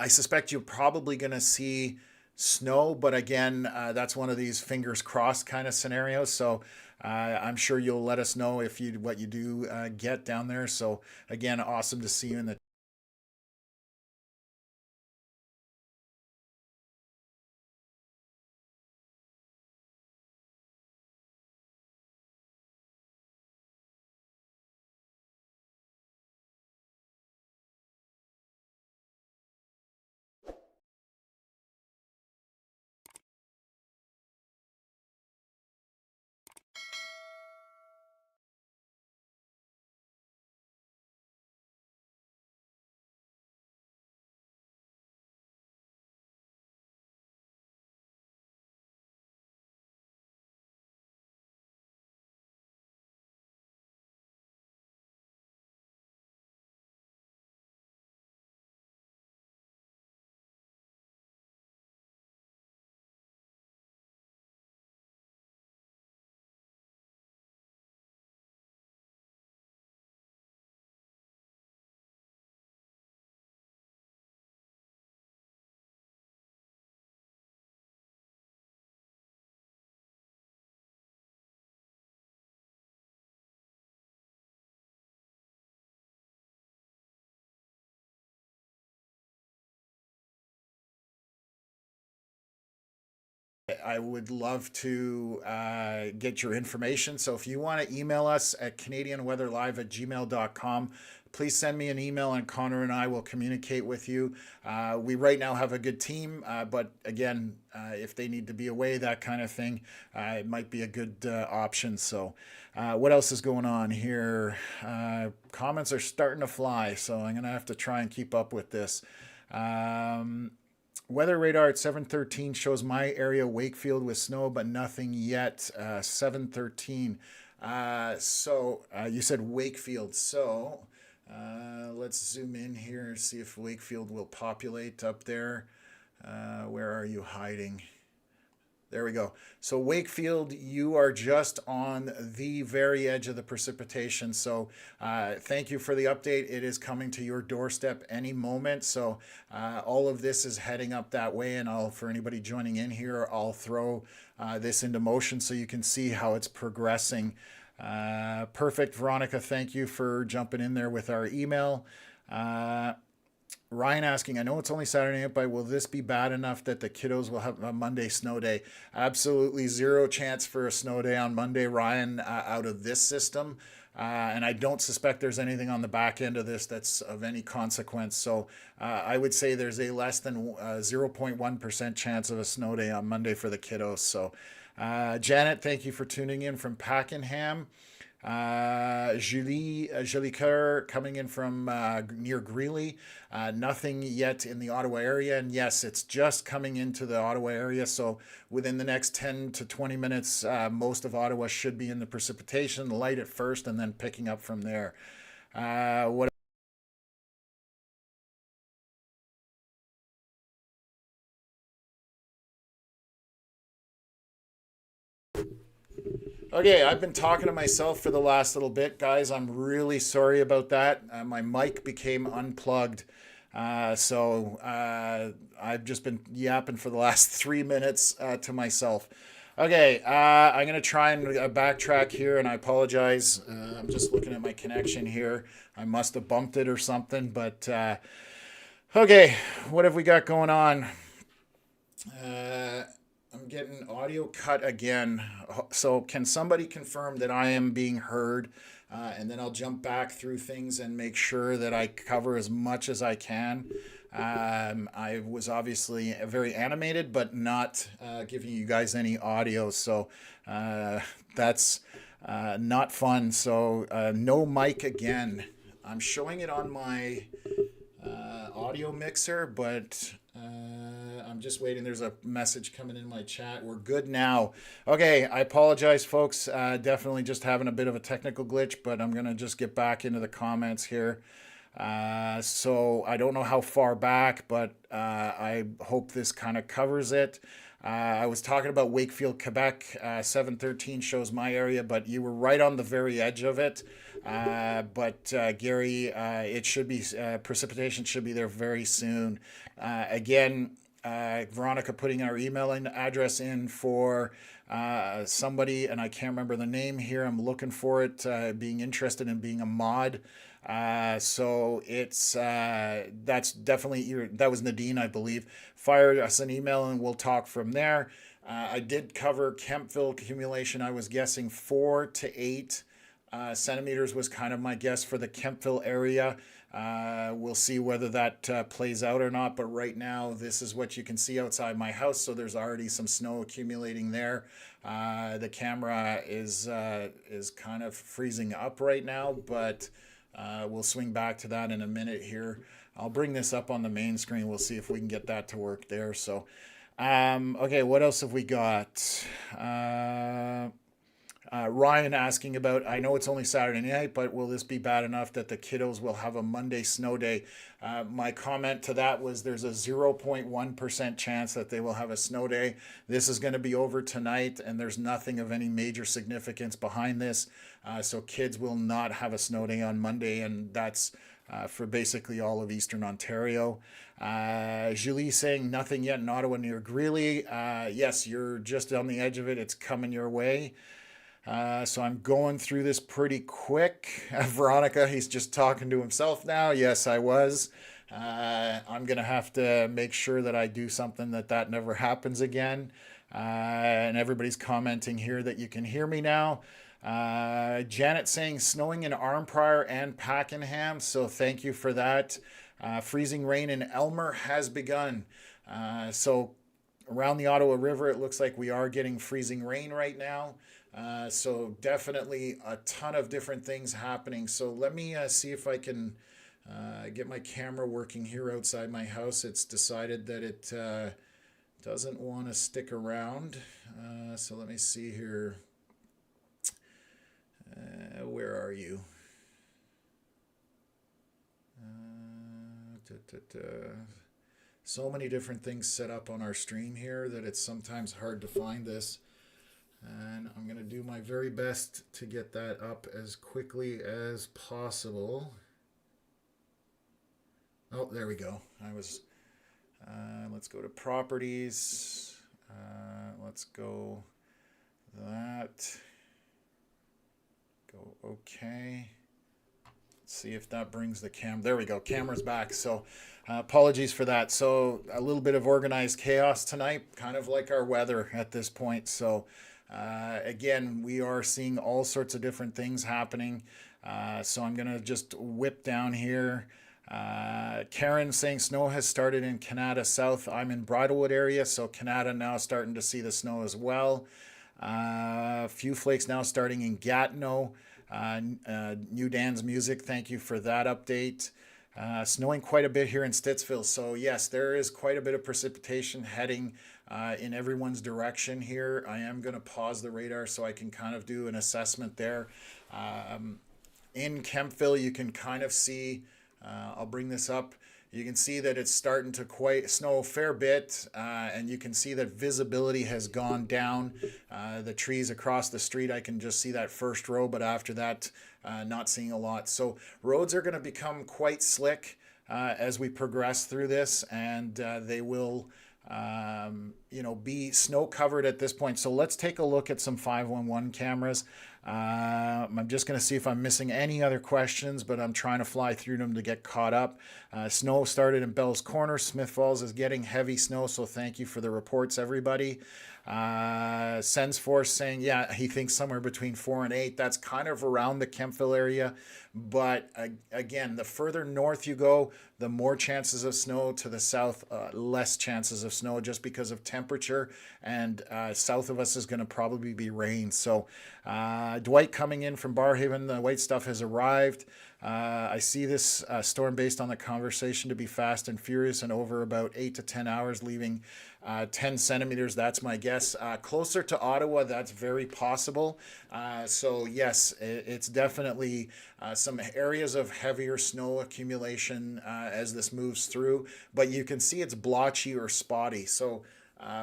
suspect you're probably going to see snow, but again, that's one of these fingers crossed kind of scenarios. So I'm sure you'll let us know if what you do get down there. So again, awesome to see you in the I would love to get your information. So if you want to email us at canadianweatherlive@gmail.com, please send me an email and Connor and I will communicate with you. We right now have a good team, but again, if they need to be away, that kind of thing, it might be a good option. So what else is going on here? Comments are starting to fly, so I'm going to have to try and keep up with this. Weather radar at 7:13 shows my area Wakefield with snow, but nothing yet. 7:13. You said Wakefield. So let's zoom in here and see if Wakefield will populate up there. Where are you hiding? There we go. So Wakefield, you are just on the very edge of the precipitation. So thank you for the update. It is coming to your doorstep any moment. So all of this is heading up that way. And for anybody joining in here, I'll throw this into motion so you can see how it's progressing. Perfect. Veronica, thank you for jumping in there with our email. Ryan asking, I know it's only Saturday night, but will this be bad enough that the kiddos will have a Monday snow day? Absolutely zero chance for a snow day on Monday, Ryan, out of this system. And I don't suspect there's anything on the back end of this that's of any consequence. So I would say there's a less than 0.1% chance of a snow day on Monday for the kiddos. So Janet, thank you for tuning in from Pakenham. Julie Kerr coming in from near Greeley. Nothing yet in the Ottawa area. And yes, it's just coming into the Ottawa area. So within the next 10 to 20 minutes, most of Ottawa should be in the precipitation, light at first, and then picking up from there. What Okay, I've been talking to myself for the last little bit, guys. I'm really sorry about that. My mic became unplugged. I've just been yapping for the last 3 minutes to myself. Okay, I'm going to try and backtrack here, and I apologize. I'm just looking at my connection here. I must have bumped it or something, but okay, what have we got going on? Uh, I'm getting audio cut again. So, can somebody confirm that I am being heard? And then I'll jump back through things and make sure that I cover as much as I can. I was obviously very animated, but not giving you guys any audio. So, that's not fun. So, no mic again. I'm showing it on my audio mixer, but I'm just waiting. There's a message coming in my chat. We're good now. Okay, I apologize, folks. Definitely just having a bit of a technical glitch, but I'm going to just get back into the comments here. So I don't know how far back, but I hope this kind of covers it. I was talking about Wakefield, Quebec. 713 shows my area, but you were right on the very edge of it. But Gary, it should be precipitation should be there very soon. Again, Veronica putting our email address in for somebody, and I can't remember the name here. I'm looking for it. Being interested in being a mod. So it's that's definitely that was Nadine, I believe. Fire us an email and we'll talk from there. I did cover Kempville accumulation. I was guessing 4 to 8 centimeters was kind of my guess for the Kempville area. We'll see whether that plays out or not. But right now, this is what you can see outside my house. So there's already some snow accumulating there. The camera is kind of freezing up right now, but we'll swing back to that in a minute here. I'll bring this up on the main screen. We'll see if we can get that to work there. So, okay, what else have we got? Ryan asking about, I know it's only Saturday night, but will this be bad enough that the kiddos will have a Monday snow day? My comment to that was there's a 0.1% chance that they will have a snow day. This is going to be over tonight, and there's nothing of any major significance behind this. So kids will not have a snow day on Monday, and that's for basically all of Eastern Ontario. Julie saying nothing yet in Ottawa near Greeley. Yes, you're just on the edge of it. It's coming your way. So I'm going through this pretty quick. Veronica, he's just talking to himself now. Yes, I was. I'm going to have to make sure that I do something that never happens again. And everybody's commenting here that you can hear me now. Janet saying snowing in Arnprior and Pakenham. So thank you for that. Freezing rain in Elmer has begun. So around the Ottawa River, it looks like we are getting freezing rain right now. So definitely a ton of different things happening. So let me see if I can get my camera working here outside my house. It's decided that it doesn't want to stick around. So let me see here. Where are you? So many different things set up on our stream here that it's sometimes hard to find this. And I'm going to do my very best to get that up as quickly as possible. Oh, there we go. Let's go to properties. Let's go that. Go okay. Let's see if that brings the cam. There we go. Camera's back. So apologies for that. So a little bit of organized chaos tonight, kind of like our weather at this point. So again, we are seeing all sorts of different things happening. So I'm going to just whip down here. Karen saying snow has started in Canada South. I'm in Bridlewood area, so Canada now starting to see the snow as well. A few flakes now starting in Gatineau. New Dan's Music, thank you for that update. Snowing quite a bit here in Stittsville. So, yes, there is quite a bit of precipitation heading in everyone's direction here. I am going to pause the radar so I can kind of do an assessment there. In Kemptville, you can kind of see, I'll bring this up. You can see that it's starting to quite snow a fair bit, and you can see that visibility has gone down. The trees across the street, I can just see that first row, but after that, not seeing a lot. So roads are going to become quite slick as we progress through this, and they will be snow covered at this point. So let's take a look at some 511 cameras. I'm just going to see if I'm missing any other questions, but I'm trying to fly through them to get caught up. Snow started in Bell's Corner. Smith Falls is getting heavy snow, so thank you for the reports, everybody. Sensforce saying, yeah, he thinks somewhere between 4 and 8. That's kind of around the Kemptville area. But again, the further north you go, the more chances of snow. To the south, less chances of snow just because of temperature. And south of us is going to probably be rain. So Dwight coming in from Barrhaven, the white stuff has arrived. I see this storm based on the conversation to be fast and furious and over about 8 to 10 hours, leaving 10 centimeters. That's my guess. Closer to Ottawa, that's very possible. So yes, it's definitely some areas of heavier snow accumulation as this moves through, but you can see it's blotchy or spotty. So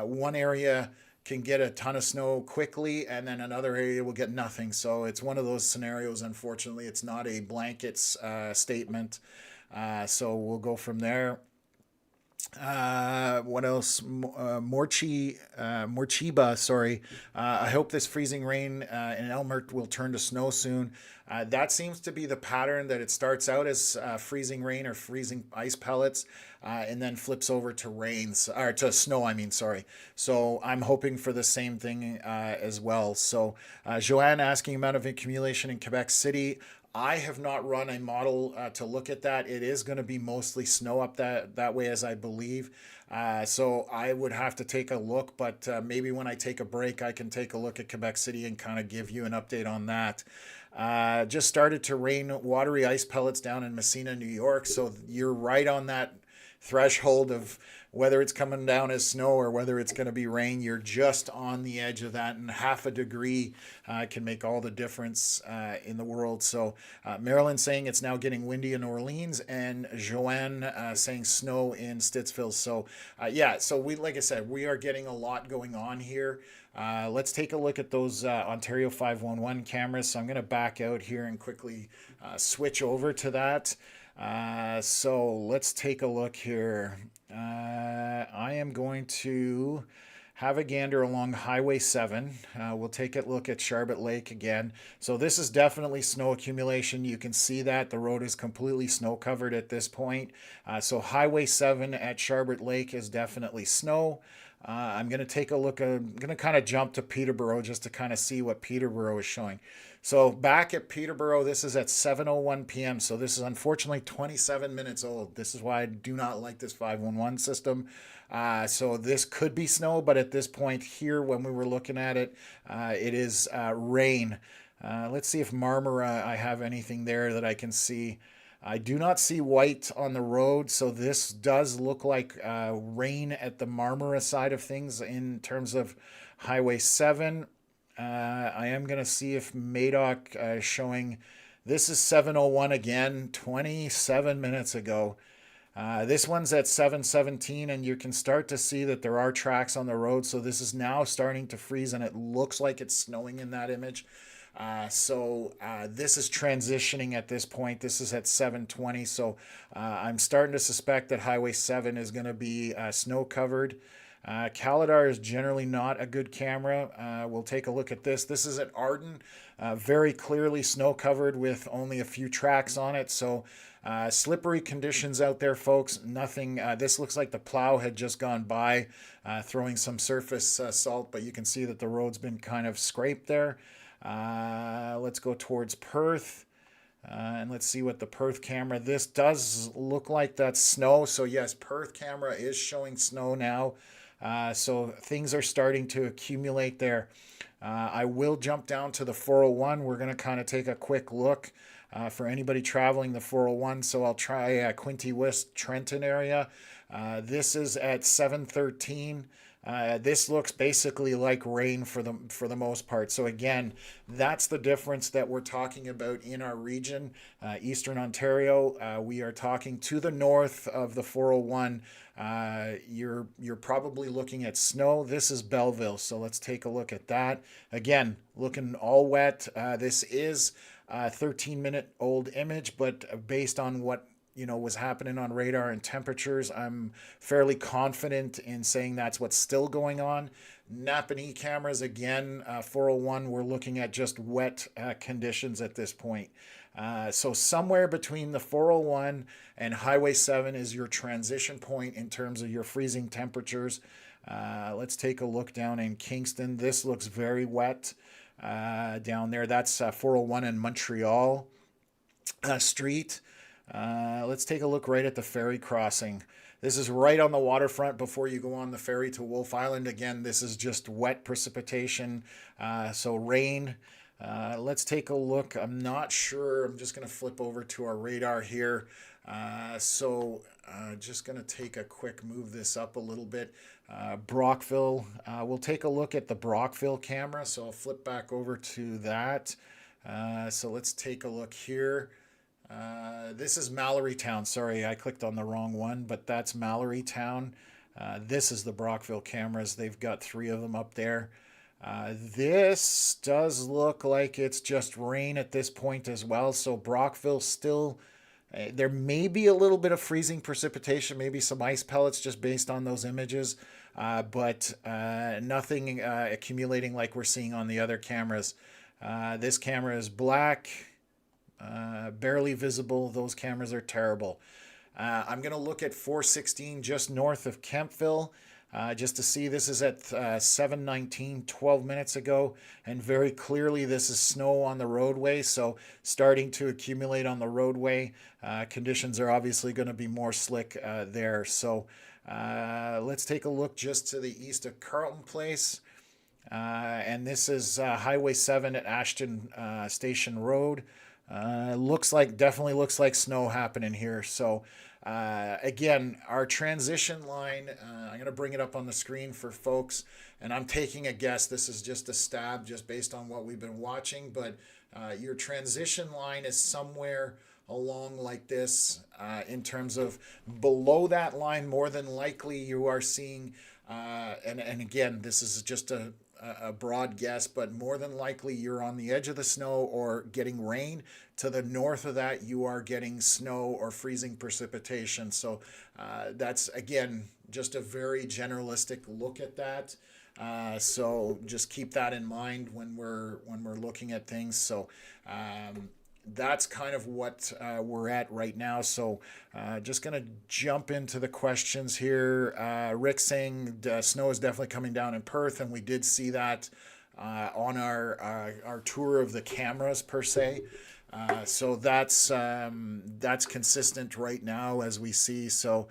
one area can get a ton of snow quickly, and then another area will get nothing. So it's one of those scenarios. Unfortunately, it's not a blankets statement. So we'll go from there. What else? Morchiba, sorry. I hope this freezing rain in Elmert will turn to snow soon. That seems to be the pattern, that it starts out as freezing rain or freezing ice pellets, and then flips over to rains, or to snow, I mean, sorry. So I'm hoping for the same thing as well. So Joanne asking amount of accumulation in Quebec City. I have not run a model to look at that. It is going to be mostly snow up that way, as I believe. So I would have to take a look, but maybe when I take a break, I can take a look at Quebec City and kind of give you an update on that. Just started to rain watery ice pellets down in Messina, New York. So you're right on that threshold of whether it's coming down as snow or whether it's going to be rain. You're just on the edge of that, and half a degree can make all the difference in the world. So Marilyn saying it's now getting windy in New Orleans, and Joanne saying snow in Stittsville. So yeah, so like I said, we are getting a lot going on here. Let's take a look at those Ontario 511 cameras. So I'm going to back out here and quickly switch over to that. So let's take a look here. I am going to have a gander along Highway 7. We'll take a look at Charbot Lake again. So this is definitely snow accumulation. You can see that the road is completely snow covered at this point. So Highway 7 at Charbot Lake is definitely snow. I'm going to take a look. I'm going to kind of jump to Peterborough just to kind of see what Peterborough is showing. So back at Peterborough, this is at 7:01 p.m. So this is unfortunately 27 minutes old. This is why I do not like this 511 system. So this could be snow, but at this point here, when we were looking at it, it is rain. Let's see if Marmora, I have anything there that I can see. I do not see white on the road, so this does look like rain at the Marmora side of things in terms of Highway 7. I am going to see if Madoc is showing. This is 7:01 again, 27 minutes ago. This one's at 7:17, and you can start to see that there are tracks on the road. So this is now starting to freeze, and it looks like it's snowing in that image. So this is transitioning at this point. This is at 7:20. So I'm starting to suspect that Highway 7 is going to be snow covered. Caladar is generally not a good camera. We'll take a look at this. This is at Arden, very clearly snow covered with only a few tracks on it. So slippery conditions out there, folks. Nothing. This looks like the plow had just gone by, throwing some surface salt, but you can see that the road's been kind of scraped there. Let's go towards Perth. And let's see what the Perth camera. This does look like that's snow. So yes, Perth camera is showing snow now. So things are starting to accumulate there. I will jump down to the 401. We're going to kind of take a quick look for anybody traveling the 401. So I'll try Quinte West Trenton area. This is at 7:13. This looks basically like rain for the most part. So again, that's the difference that we're talking about in our region, Eastern Ontario. We are talking to the north of the 401. You're probably looking at snow. This is Belleville, so let's take a look at that. Again, looking all wet. This is a 13-minute old image, but based on what was happening on radar and temperatures, I'm fairly confident in saying that's what's still going on. Napanee cameras, again, 401, we're looking at just wet conditions at this point. So somewhere between the 401 and Highway 7 is your transition point in terms of your freezing temperatures. Let's take a look down in Kingston. This looks very wet down there. That's 401 in Montreal Street. Let's take a look right at the ferry crossing. This is right on the waterfront before you go on the ferry to Wolfe Island. Again, this is just wet precipitation, so rain. Let's take a look. I'm not sure. I'm just going to flip over to our radar here. Just going to take a quick move this up a little bit. Brockville. We'll take a look at the Brockville camera. So I'll flip back over to that. So let's take a look here. This is Mallorytown. Sorry, I clicked on the wrong one, but that's Mallorytown. This is the Brockville cameras. They've got 3 of them up there. This does look like it's just rain at this point as well. So Brockville still, there may be a little bit of freezing precipitation, maybe some ice pellets just based on those images, but nothing accumulating like we're seeing on the other cameras. This camera is black. Barely visible. Those cameras are terrible. I'm going to look at 416 just north of Kempville just to see. This is at 7:19, 12 minutes ago, and very clearly this is snow on the roadway, so starting to accumulate on the roadway. Conditions are obviously going to be more slick there. So let's take a look just to the east of Carleton Place. And this is Highway 7 at Ashton Station Road. Definitely looks like snow happening here. So again, our transition line, I'm going to bring it up on the screen for folks, and I'm taking a guess. This is just a stab just based on what we've been watching, but your transition line is somewhere along like this in terms of below that line. More than likely you are seeing, and again, this is just a broad guess, but more than likely you're on the edge of the snow or getting rain. To the north of that, you are getting snow or freezing precipitation. So that's, again, just a very generalistic look at that. So just keep that in mind when we're looking at things. So that's kind of what we're at right now. So just going to jump into the questions here. Rick saying snow is definitely coming down in Perth, and we did see that on our tour of the cameras per se. So that's consistent right now as we see. So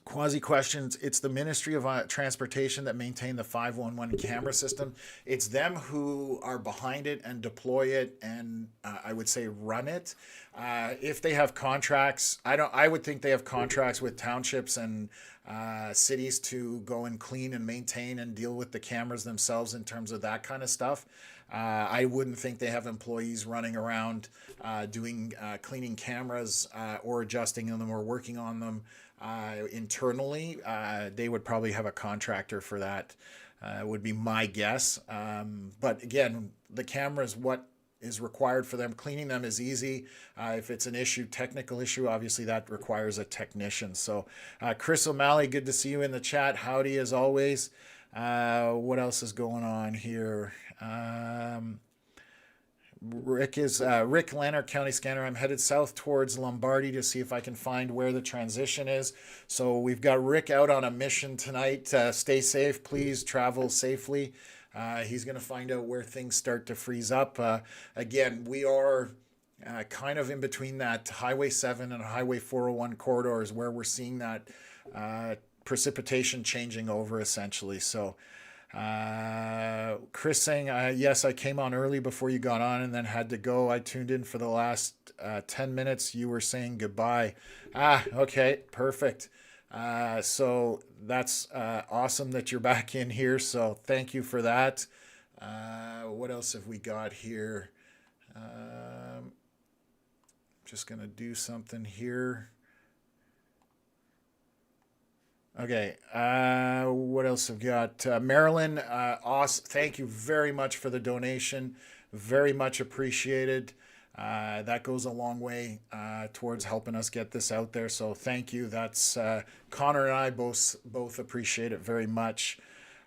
Quasi questions, it's the Ministry of Transportation that maintain the 511 camera system. It's them who are behind it and deploy it and I would say run it. If they have contracts, I would think they have contracts with townships and cities to go and clean and maintain and deal with the cameras themselves in terms of that kind of stuff. I wouldn't think they have employees running around doing cleaning cameras or adjusting them or working on them internally. They would probably have a contractor for that, would be my guess. But again, the camera is what is required for them. Cleaning them is easy. If it's an issue, technical issue, obviously that requires a technician. So Chris O'Malley, good to see you in the chat. Howdy as always. What else is going on here? Rick Lanark, County Scanner. I'm headed south towards Lombardy to see if I can find where the transition is. So we've got Rick out on a mission tonight. Stay safe, please travel safely. He's going to find out where things start to freeze up. Again, we are kind of in between that Highway 7 and Highway 401 corridors where we're seeing that precipitation changing over essentially. So Chris saying, yes, I came on early before you got on and then had to go. I tuned in for the last 10 minutes. You were saying goodbye. Okay, perfect. So that's awesome that you're back in here. So thank you for that. What else have we got here? Just going to do something here. Okay. What else have we got? Marilyn, awesome. Thank you very much for the donation. Very much appreciated. That goes a long way towards helping us get this out there. So thank you. That's Connor and I both appreciate it very much.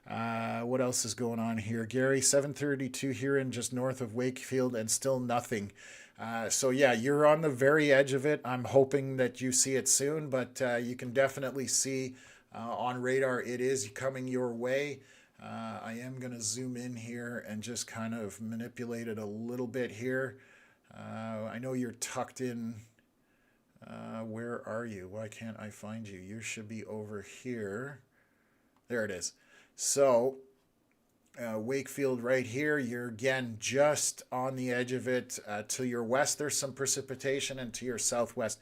What else is going on here? Gary, 7:32 here in just north of Wakefield and still nothing. So yeah, you're on the very edge of it. I'm hoping that you see it soon, but you can definitely see on radar it is coming your way. I am going to zoom in here and just kind of manipulate it a little bit here. I know you're tucked in. Where are you? Why can't I find you? You should be over here. There it is. So Wakefield right here, you're again just on the edge of it. To your west there's some precipitation, and to your southwest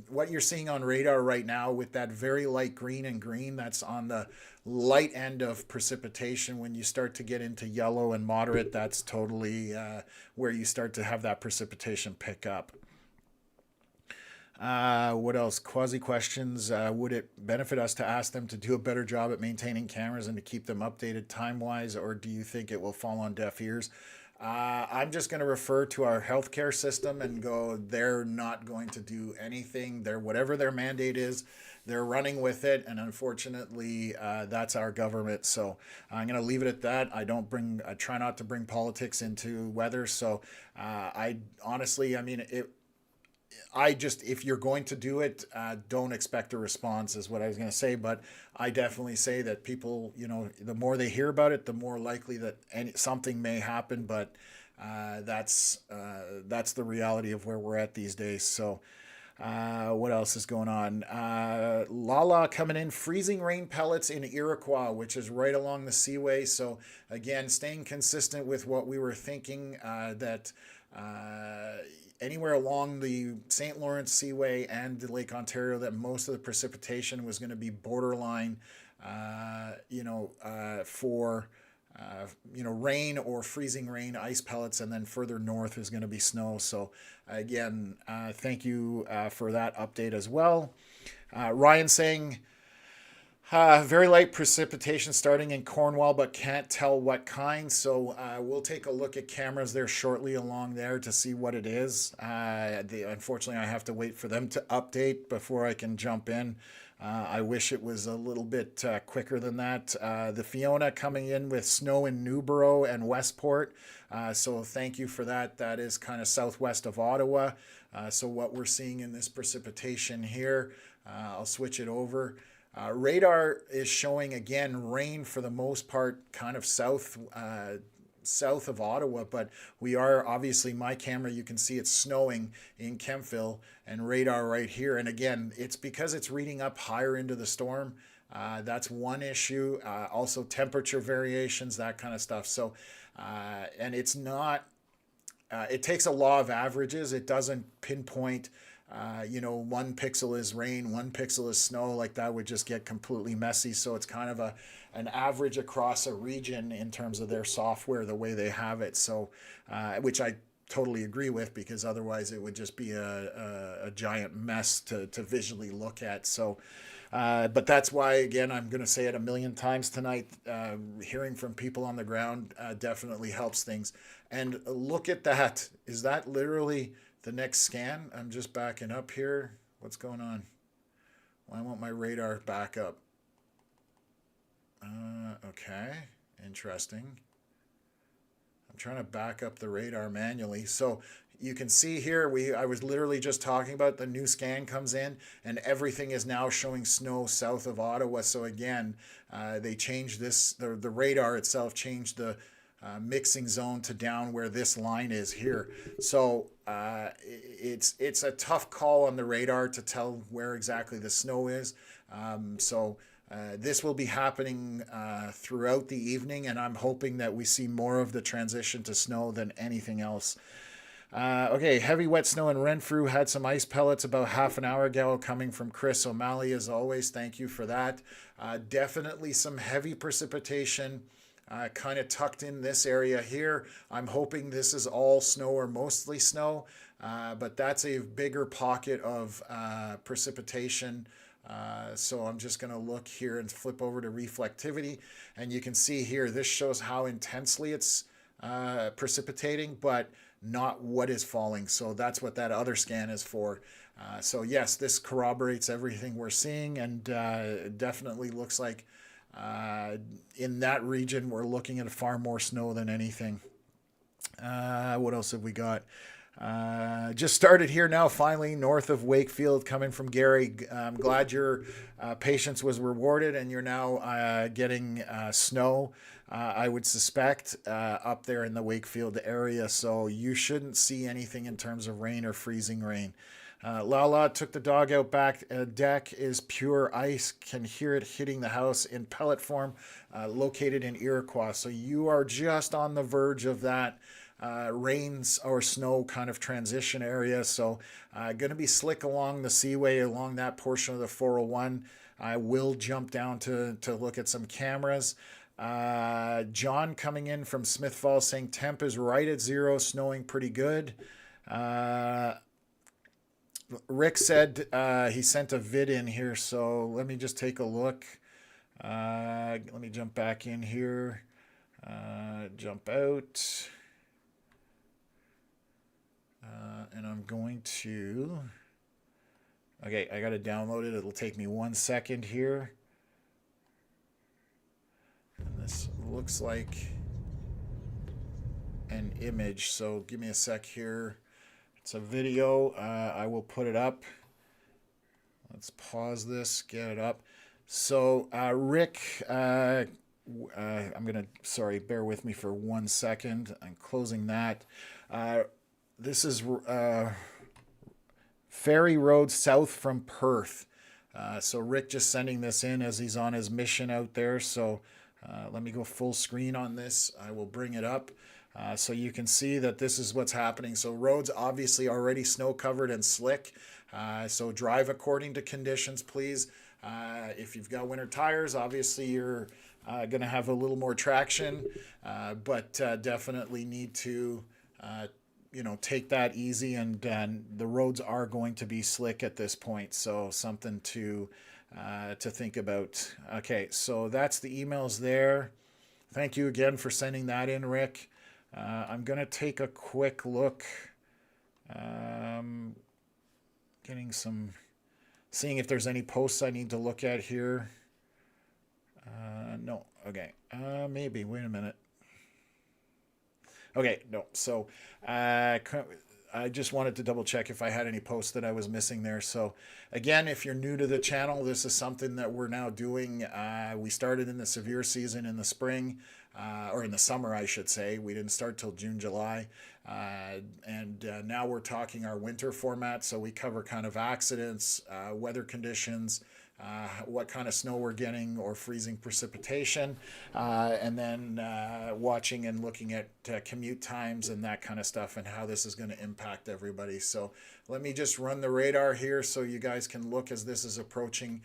what you're seeing on radar right now with that very light green and green, that's on the light end of precipitation. When you start to get into yellow and moderate, that's totally where you start to have that precipitation pick up. What else? Quasi questions. Would it benefit us to ask them to do a better job at maintaining cameras and to keep them updated time-wise, or do you think it will fall on deaf ears? I'm just going to refer to our healthcare system and go, they're not going to do anything. Whatever their mandate is, they're running with it, and unfortunately, that's our government. So I'm going to leave it at that. I try not to bring politics into weather. So I honestly, I mean, if you're going to do it, don't expect a response is what I was going to say. But I definitely say that people, the more they hear about it, the more likely that something may happen. But that's the reality of where we're at these days. So what else is going on? Lala coming in, freezing rain pellets in Iroquois, which is right along the Seaway. So again, staying consistent with what we were thinking, that anywhere along the St. Lawrence Seaway and the Lake Ontario, that most of the precipitation was going to be borderline, for rain or freezing rain, ice pellets, and then further north is going to be snow. So again, thank you for that update as well. Ryan saying, very light precipitation starting in Cornwall, but can't tell what kind. So we'll take a look at cameras there shortly along there to see what it is. Unfortunately, I have to wait for them to update before I can jump in. I wish it was a little bit quicker than that. The Fiona coming in with snow in Newborough and Westport. So thank you for that. That is kind of southwest of Ottawa. So what we're seeing in this precipitation here, I'll switch it over. Radar is showing again rain for the most part kind of south of Ottawa, but we are obviously, my camera, you can see it's snowing in Kemptville, and radar right here. And again, it's because it's reading up higher into the storm. That's one issue. Also temperature variations, that kind of stuff. So and it's not, it takes a law of averages. It doesn't pinpoint 1 pixel is rain, 1 pixel is snow. Like that would just get completely messy. So it's kind of an average across a region in terms of their software, the way they have it. So, which I totally agree with, because otherwise it would just be a giant mess to visually look at. So, but that's why, again, I'm going to say it a million times tonight. Hearing from people on the ground definitely helps things. And look at that. Is that literally the next scan? I'm just backing up here. What's going on? Why won't my radar back up? Okay, interesting. I'm trying to back up the radar manually. So you can see here, I was literally just talking about the new scan comes in and everything is now showing snow south of Ottawa. So again, they changed this, the radar itself changed the mixing zone to down where this line is here. So it's a tough call on the radar to tell where exactly the snow is. So This will be happening throughout the evening, and I'm hoping that we see more of the transition to snow than anything else. Okay, heavy wet snow in Renfrew. Had some ice pellets about half an hour ago coming from Chris O'Malley, as always. Thank you for that. Definitely some heavy precipitation kind of tucked in this area here. I'm hoping this is all snow or mostly snow, but that's a bigger pocket of precipitation. So I'm just going to look here and flip over to reflectivity, and you can see here this shows how intensely it's precipitating, but not what is falling. So that's what that other scan is for. So yes, this corroborates everything we're seeing, and it definitely looks like in that region we're looking at far more snow than anything. What else have we got? Just started here now, finally, north of Wakefield, coming from Gary. I'm glad your patience was rewarded and you're now getting snow, I would suspect, up there in the Wakefield area. So you shouldn't see anything in terms of rain or freezing rain. Lala took the dog out back. Deck is pure ice. Can hear it hitting the house in pellet form, located in Iroquois. So you are just on the verge of that rains or snow kind of transition area. So going to be slick along the Seaway, along that portion of the 401. I will jump down to look at some cameras. John coming in from Smith Falls saying temp is right at 0, snowing pretty good. Rick said he sent a vid in here, so let me just take a look. Let me jump back in here. Jump out. And I'm going to... Okay, I got to download it. It'll take me 1 second here. And this looks like an image, so give me a sec here. It's a video. I will put it up. Let's pause this, get it up. So, Rick, I'm going to, sorry, bear with me for 1 second. I'm closing that. This is Ferry Road south from Perth. So Rick just sending this in as he's on his mission out there. So let me go full screen on this. I will bring it up so you can see that this is what's happening. So roads obviously already snow covered and slick. So drive according to conditions, please. If you've got winter tires, obviously you're going to have a little more traction, but definitely need to take that easy, and the roads are going to be slick at this point, so something to think about. Okay, so that's the emails there. Thank you again for sending that in, Rick. I'm going to take a quick look, seeing if there's any posts I need to look at here. No, okay, maybe, wait a minute. Okay, no. So I just wanted to double check if I had any posts that I was missing there. So again, if you're new to the channel, this is something that we're now doing. We started in the severe season in the spring, or in the summer, I should say. We didn't start till June, July. And now we're talking our winter format. So we cover kind of accidents, weather conditions, what kind of snow we're getting or freezing precipitation, and then watching and looking at commute times and that kind of stuff and how this is going to impact everybody. So let me just run the radar here so you guys can look as this is approaching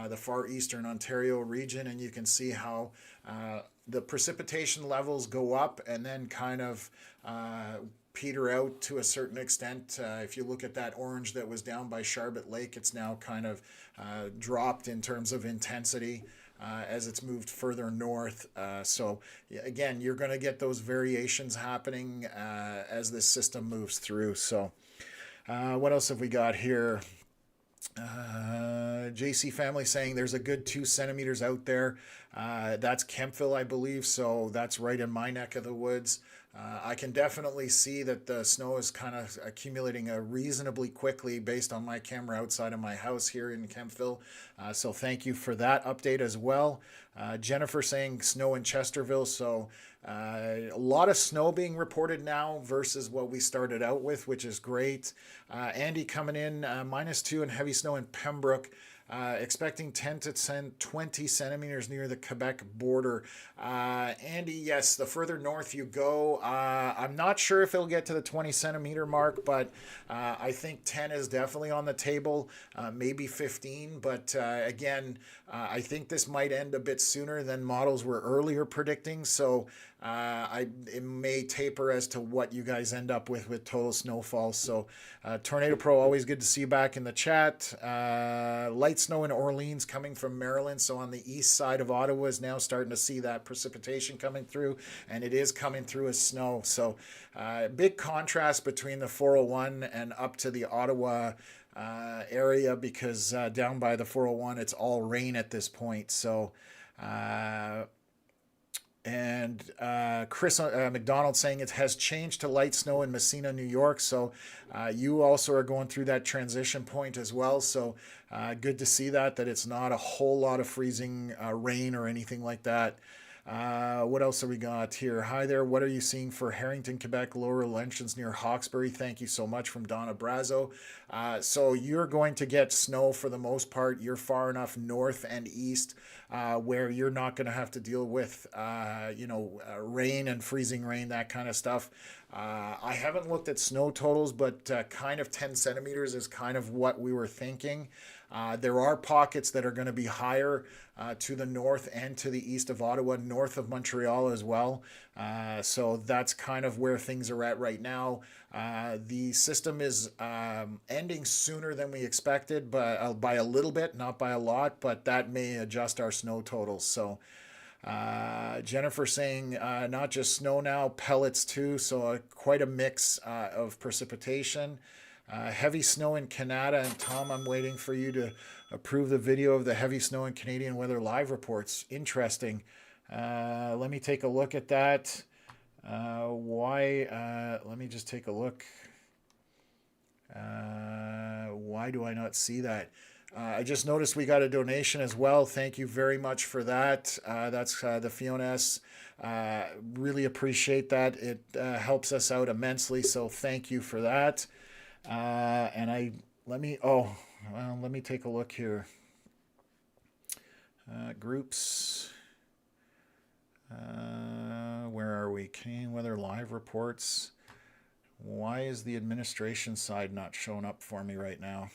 the far eastern Ontario region, and you can see how the precipitation levels go up and then kind of peter out to a certain extent. If you look at that orange that was down by Sharbet Lake, it's now kind of dropped in terms of intensity as it's moved further north. So again, you're going to get those variations happening as this system moves through. So what else have we got here? JC family saying there's a good 2 centimeters out there. That's Kempville, I believe. So that's right in my neck of the woods. I can definitely see that the snow is kind of accumulating reasonably quickly based on my camera outside of my house here in Kempville. So thank you for that update as well. Jennifer saying snow in Chesterville. So a lot of snow being reported now versus what we started out with, which is great. Andy coming in, -2 and heavy snow in Pembroke. expecting 10 to 20 centimeters near the Quebec border. Andy, yes, the further north you go, I'm not sure if it'll get to the 20 centimeter mark, but I think 10 is definitely on the table, maybe 15. But again, I think this might end a bit sooner than models were earlier predicting. So it may taper as to what you guys end up with total snowfall. So Tornado Pro, always good to see you back in the chat. Light snow in Orleans coming from Maryland. So on the east side of Ottawa is now starting to see that precipitation coming through, and it is coming through as snow. So big contrast between the 401 and up to the Ottawa area, because down by the 401 it's all rain at this point. So Chris McDonald saying it has changed to light snow in Messina, New York. So you also are going through that transition point as well. So good to see that it's not a whole lot of freezing rain or anything like that. What else have we got here? Hi there. What are you seeing for Harrington, Quebec, lower elevation near Hawkesbury? Thank you so much, from Donna Brazo. So you're going to get snow for the most part. You're far enough north and east where you're not going to have to deal with, rain and freezing rain, that kind of stuff. I haven't looked at snow totals, but kind of 10 centimeters is kind of what we were thinking. There are pockets that are going to be higher to the north and to the east of Ottawa, north of Montreal as well. So that's kind of where things are at right now. The system is ending sooner than we expected, but by a little bit, not by a lot, but that may adjust our snow totals. So Jennifer saying not just snow now, pellets too. So quite a mix of precipitation. Heavy snow in Canada. And Tom, I'm waiting for you to approve the video of the heavy snow in Canadian weather live reports. Interesting. Let me take a look at that. Let me just take a look. Why do I not see that? I just noticed we got a donation as well. Thank you very much for that. That's the Fiona S. Really appreciate that. It helps us out immensely. So thank you for that. Let me take a look here. Groups. Where are we? Canadian Weather Live Reports. Why is the administration side not showing up for me right now?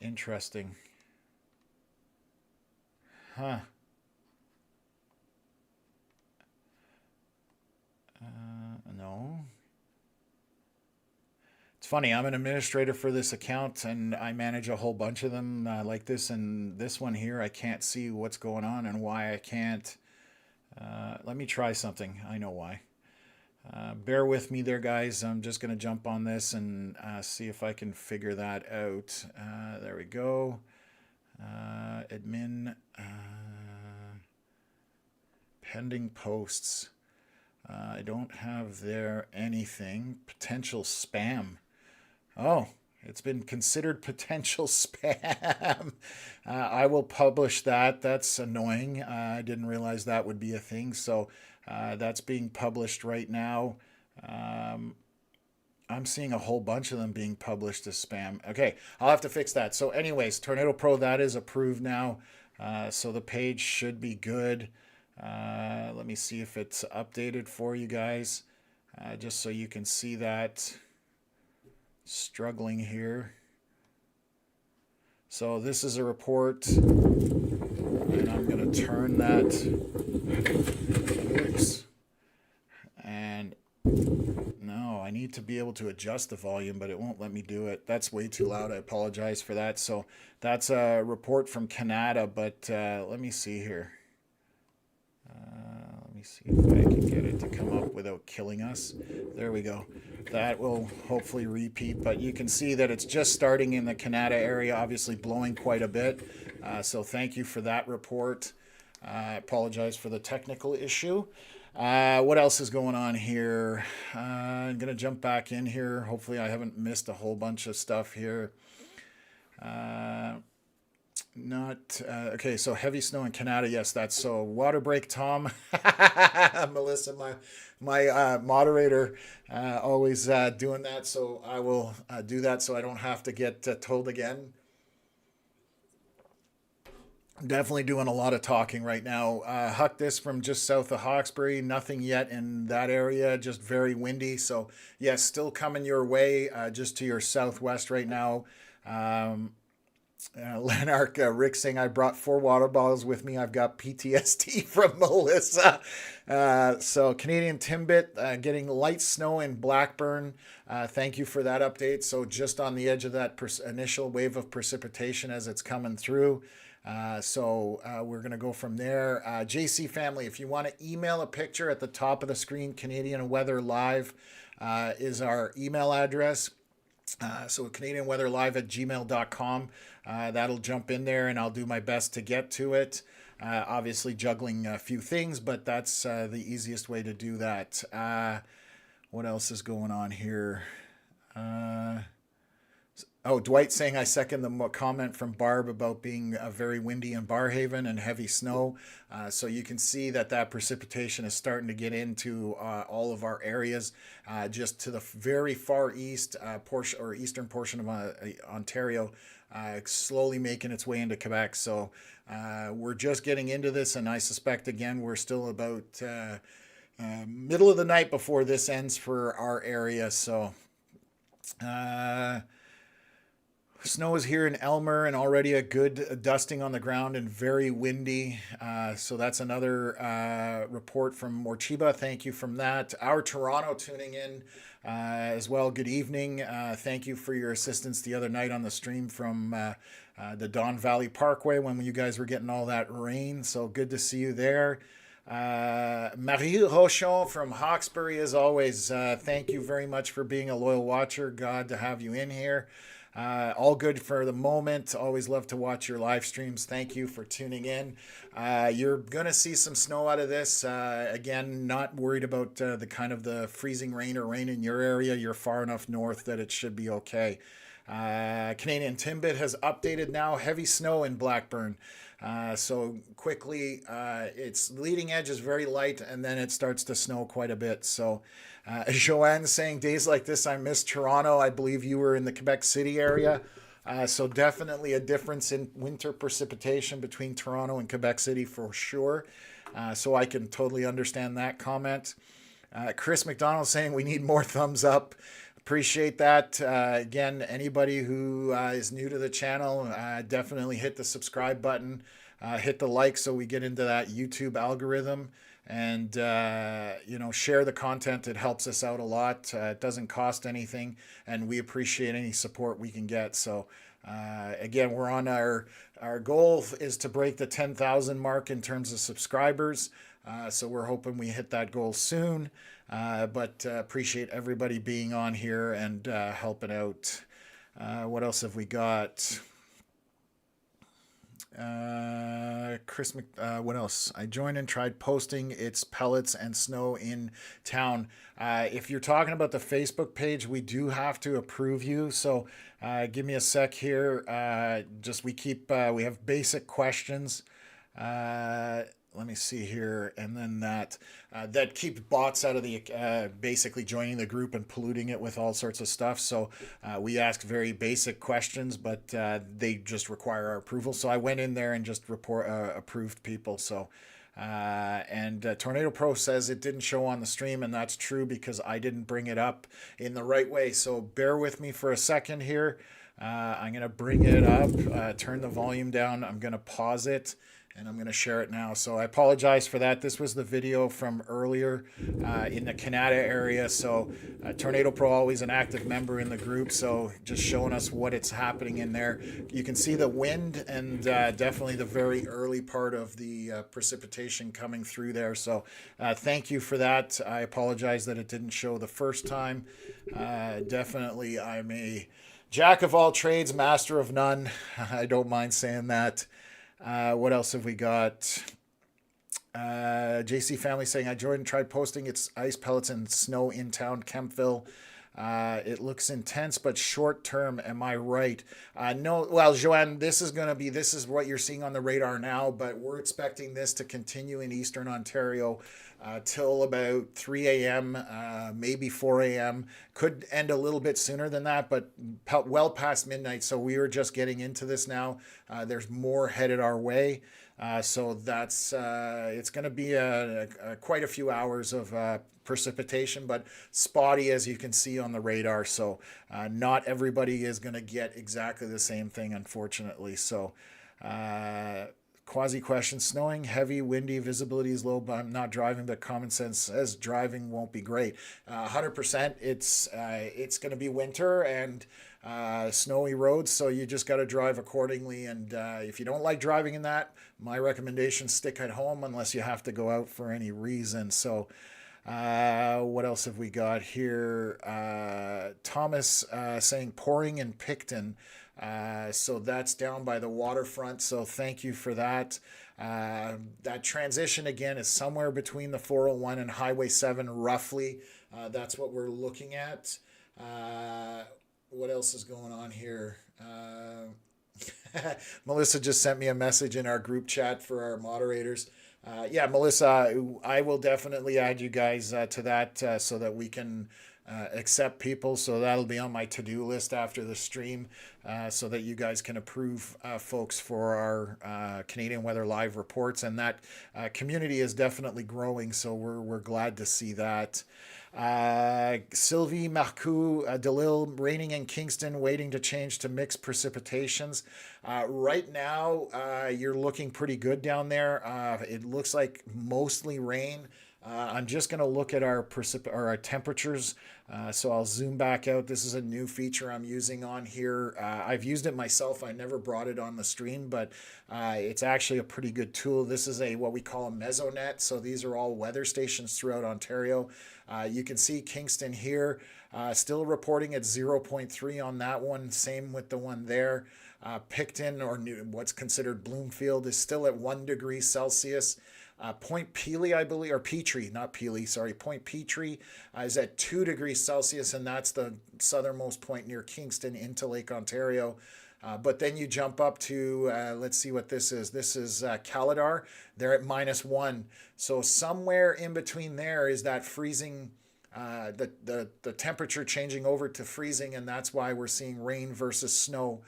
Interesting. Huh. No. It's funny, I'm an administrator for this account and I manage a whole bunch of them like this, and this one here, I can't see what's going on and why I can't. Let me try something. I know why. Bear with me there, guys. I'm just going to jump on this and see if I can figure that out. There we go. Admin. Pending posts. I don't have there anything. Potential spam. Oh, it's been considered potential spam. I will publish that. That's annoying. I didn't realize that would be a thing. So that's being published right now. I'm seeing a whole bunch of them being published as spam. Okay, I'll have to fix that. So anyways, Tornado Pro, that is approved now. So the page should be good. Let me see if it's updated for you guys, just so you can see that. Struggling here. So this is a report, and I'm going to turn that. Oops. And no, I need to be able to adjust the volume, but it won't let me do it. That's way too loud. I apologize for that. So that's a report from Canada, but let me see here. Let me see if I can get it to come up without killing us. There we go. That will hopefully repeat, but you can see that it's just starting in the Canada area, obviously blowing quite a bit. So thank you for that report. I apologize for the technical issue. What else is going on here? I'm going to jump back in here. Hopefully I haven't missed a whole bunch of stuff here. Okay, so heavy snow in Canada. Yes, that's so. Water break, Tom. Melissa, my moderator, always doing that. So I will do that so I don't have to get told again. Definitely doing a lot of talking right now. Huck this from just south of Hawkesbury. Nothing yet in that area, just very windy. So, yes, still coming your way, just to your southwest right now. Um, Lanark, Rick saying, I brought 4 water bottles with me. I've got PTSD from Melissa. So, Canadian Timbit getting light snow in Blackburn. Thank you for that update. So, just on the edge of that initial wave of precipitation as it's coming through. We're going to go from there. JC family, if you want to email a picture at the top of the screen, Canadian Weather Live is our email address. CanadianWeatherLive@gmail.com. That'll jump in there and I'll do my best to get to it. Obviously juggling a few things, but that's the easiest way to do that. What else is going on here? Dwight saying I second the comment from Barb about being very windy in Barrhaven and heavy snow. So you can see that precipitation is starting to get into all of our areas, just to the very far east portion or eastern portion of Ontario, slowly making its way into Quebec. So we're just getting into this, and I suspect again we're still about middle of the night before this ends for our area. So. Snow is here in Elmer and already a good dusting on the ground and very windy. So that's another report from Morchiba. Thank you from that. Our Toronto tuning in as well. Good evening. Thank you for your assistance the other night on the stream from the Don Valley Parkway when you guys were getting all that rain. So good to see you there. Marie Rochon from Hawkesbury, as always. Thank you very much for being a loyal watcher. Glad to have you in here. All good for the moment. Always love to watch your live streams. Thank you for tuning in. You're going to see some snow out of this. Again, not worried about the freezing rain or rain in your area. You're far enough north that it should be okay. Canadian Timbit has updated now. Heavy snow in Blackburn. So quickly, its leading edge is very light and then it starts to snow quite a bit. So Joanne saying, days like this, I miss Toronto. I believe you were in the Quebec City area. So definitely a difference in winter precipitation between Toronto and Quebec City for sure. So I can totally understand that comment. Chris McDonald saying we need more thumbs up. Appreciate that. Again, anybody who is new to the channel, definitely hit the subscribe button. Hit the like so we get into that YouTube algorithm. And, share the content. It helps us out a lot. It doesn't cost anything. And we appreciate any support we can get. So, again, we're on our goal is to break the 10,000 mark in terms of subscribers. So we're hoping we hit that goal soon. But appreciate everybody being on here and helping out. What else have we got? What else? I joined and tried posting its pellets and snow in town. If you're talking about the Facebook page, we do have to approve you. So give me a sec here. We have basic questions. Let me see here, and then that keep bots out of the basically joining the group and polluting it with all sorts of stuff. So we ask very basic questions, but they just require our approval. So I went in there and just approved people. So Tornado Pro says it didn't show on the stream, and that's true because I didn't bring it up in the right way. So bear with me for a second here. I'm gonna bring it up, turn the volume down. I'm gonna pause it. And I'm going to share it now. So I apologize for that. This was the video from earlier in the Canada area. So Tornado Pro, always an active member in the group. So just showing us what it's happening in there. You can see the wind and definitely the very early part of the precipitation coming through there. So thank you for that. I apologize that it didn't show the first time. Definitely, I'm a jack of all trades, master of none. I don't mind saying that. What else have we got? JC family saying I joined and tried posting its ice pellets and snow in town, Kempville. It looks intense, but short term. Am I right? No. Well, Joanne, this is what you're seeing on the radar now, but we're expecting this to continue in Eastern Ontario till about 3 a.m., maybe 4 a.m. Could end a little bit sooner than that, but well past midnight. So we are just getting into this now. There's more headed our way. So that's it's going to be quite a few hours of precipitation, but spotty as you can see on the radar. So not everybody is going to get exactly the same thing, unfortunately. So quasi question: snowing, heavy, windy, visibility is low, but I'm not driving. But common sense says driving won't be great. 100%. It's going to be winter and snowy roads, so you just got to drive accordingly. And if you don't like driving in that, my recommendation: stick at home unless you have to go out for any reason. So what else have we got here? Thomas saying pouring in Picton. So that's down by the waterfront. So thank you for that. That transition again is somewhere between the 401 and Highway 7, roughly. That's what we're looking at. What else is going on here? Melissa just sent me a message in our group chat for our moderators. Yeah, Melissa, I will definitely add you guys to that so that we can accept people. So that'll be on my to-do list after the stream so that you guys can approve folks for our Canadian Weather Live reports. And that community is definitely growing, so we're glad to see that. Sylvie Marcoux, DeLille, raining in Kingston, waiting to change to mixed precipitations. Right now, you're looking pretty good down there. It looks like mostly rain. I'm just going to look at our temperatures. So I'll zoom back out. This is a new feature I'm using on here. I've used it myself. I never brought it on the stream, but it's actually a pretty good tool. This is what we call a Mesonet. So these are all weather stations throughout Ontario. You can see Kingston here, still reporting at 0.3 on that one. Same with the one there. Picton, or what's considered Bloomfield, is still at 1 degree Celsius. Point Pelee, I believe, or Petrie, not Pelee, sorry. Point Petrie is at 2 degrees Celsius, and that's the southernmost point near Kingston into Lake Ontario. But then you jump up to, let's see what this is. This is Caladar. They're at -1. So somewhere in between there is that freezing, the temperature changing over to freezing, and that's why we're seeing rain versus snow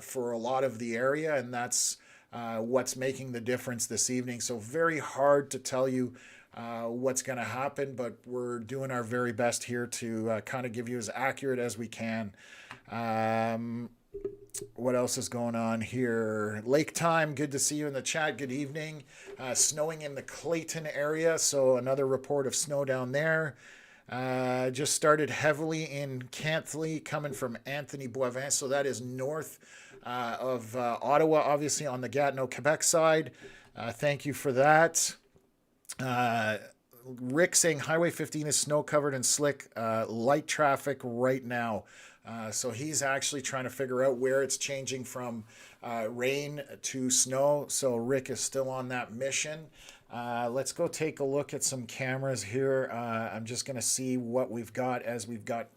for a lot of the area, and that's what's making the difference this evening. So very hard to tell you what's going to happen, but we're doing our very best here to kind of give you as accurate as we can. What else is going on here? Lake Time, good to see you in the chat. Good evening. Snowing in the Clayton area, so another report of snow down there. Just started heavily in Cantley, coming from Anthony Boivin, so that is north of Ottawa, obviously on the Gatineau, Quebec side. Thank you for that. Rick saying Highway 15 is snow covered and slick, light traffic right now. So he's actually trying to figure out where it's changing from rain to snow. So Rick is still on that mission. Let's go take a look at some cameras here. I'm just going to see what we've got as we've got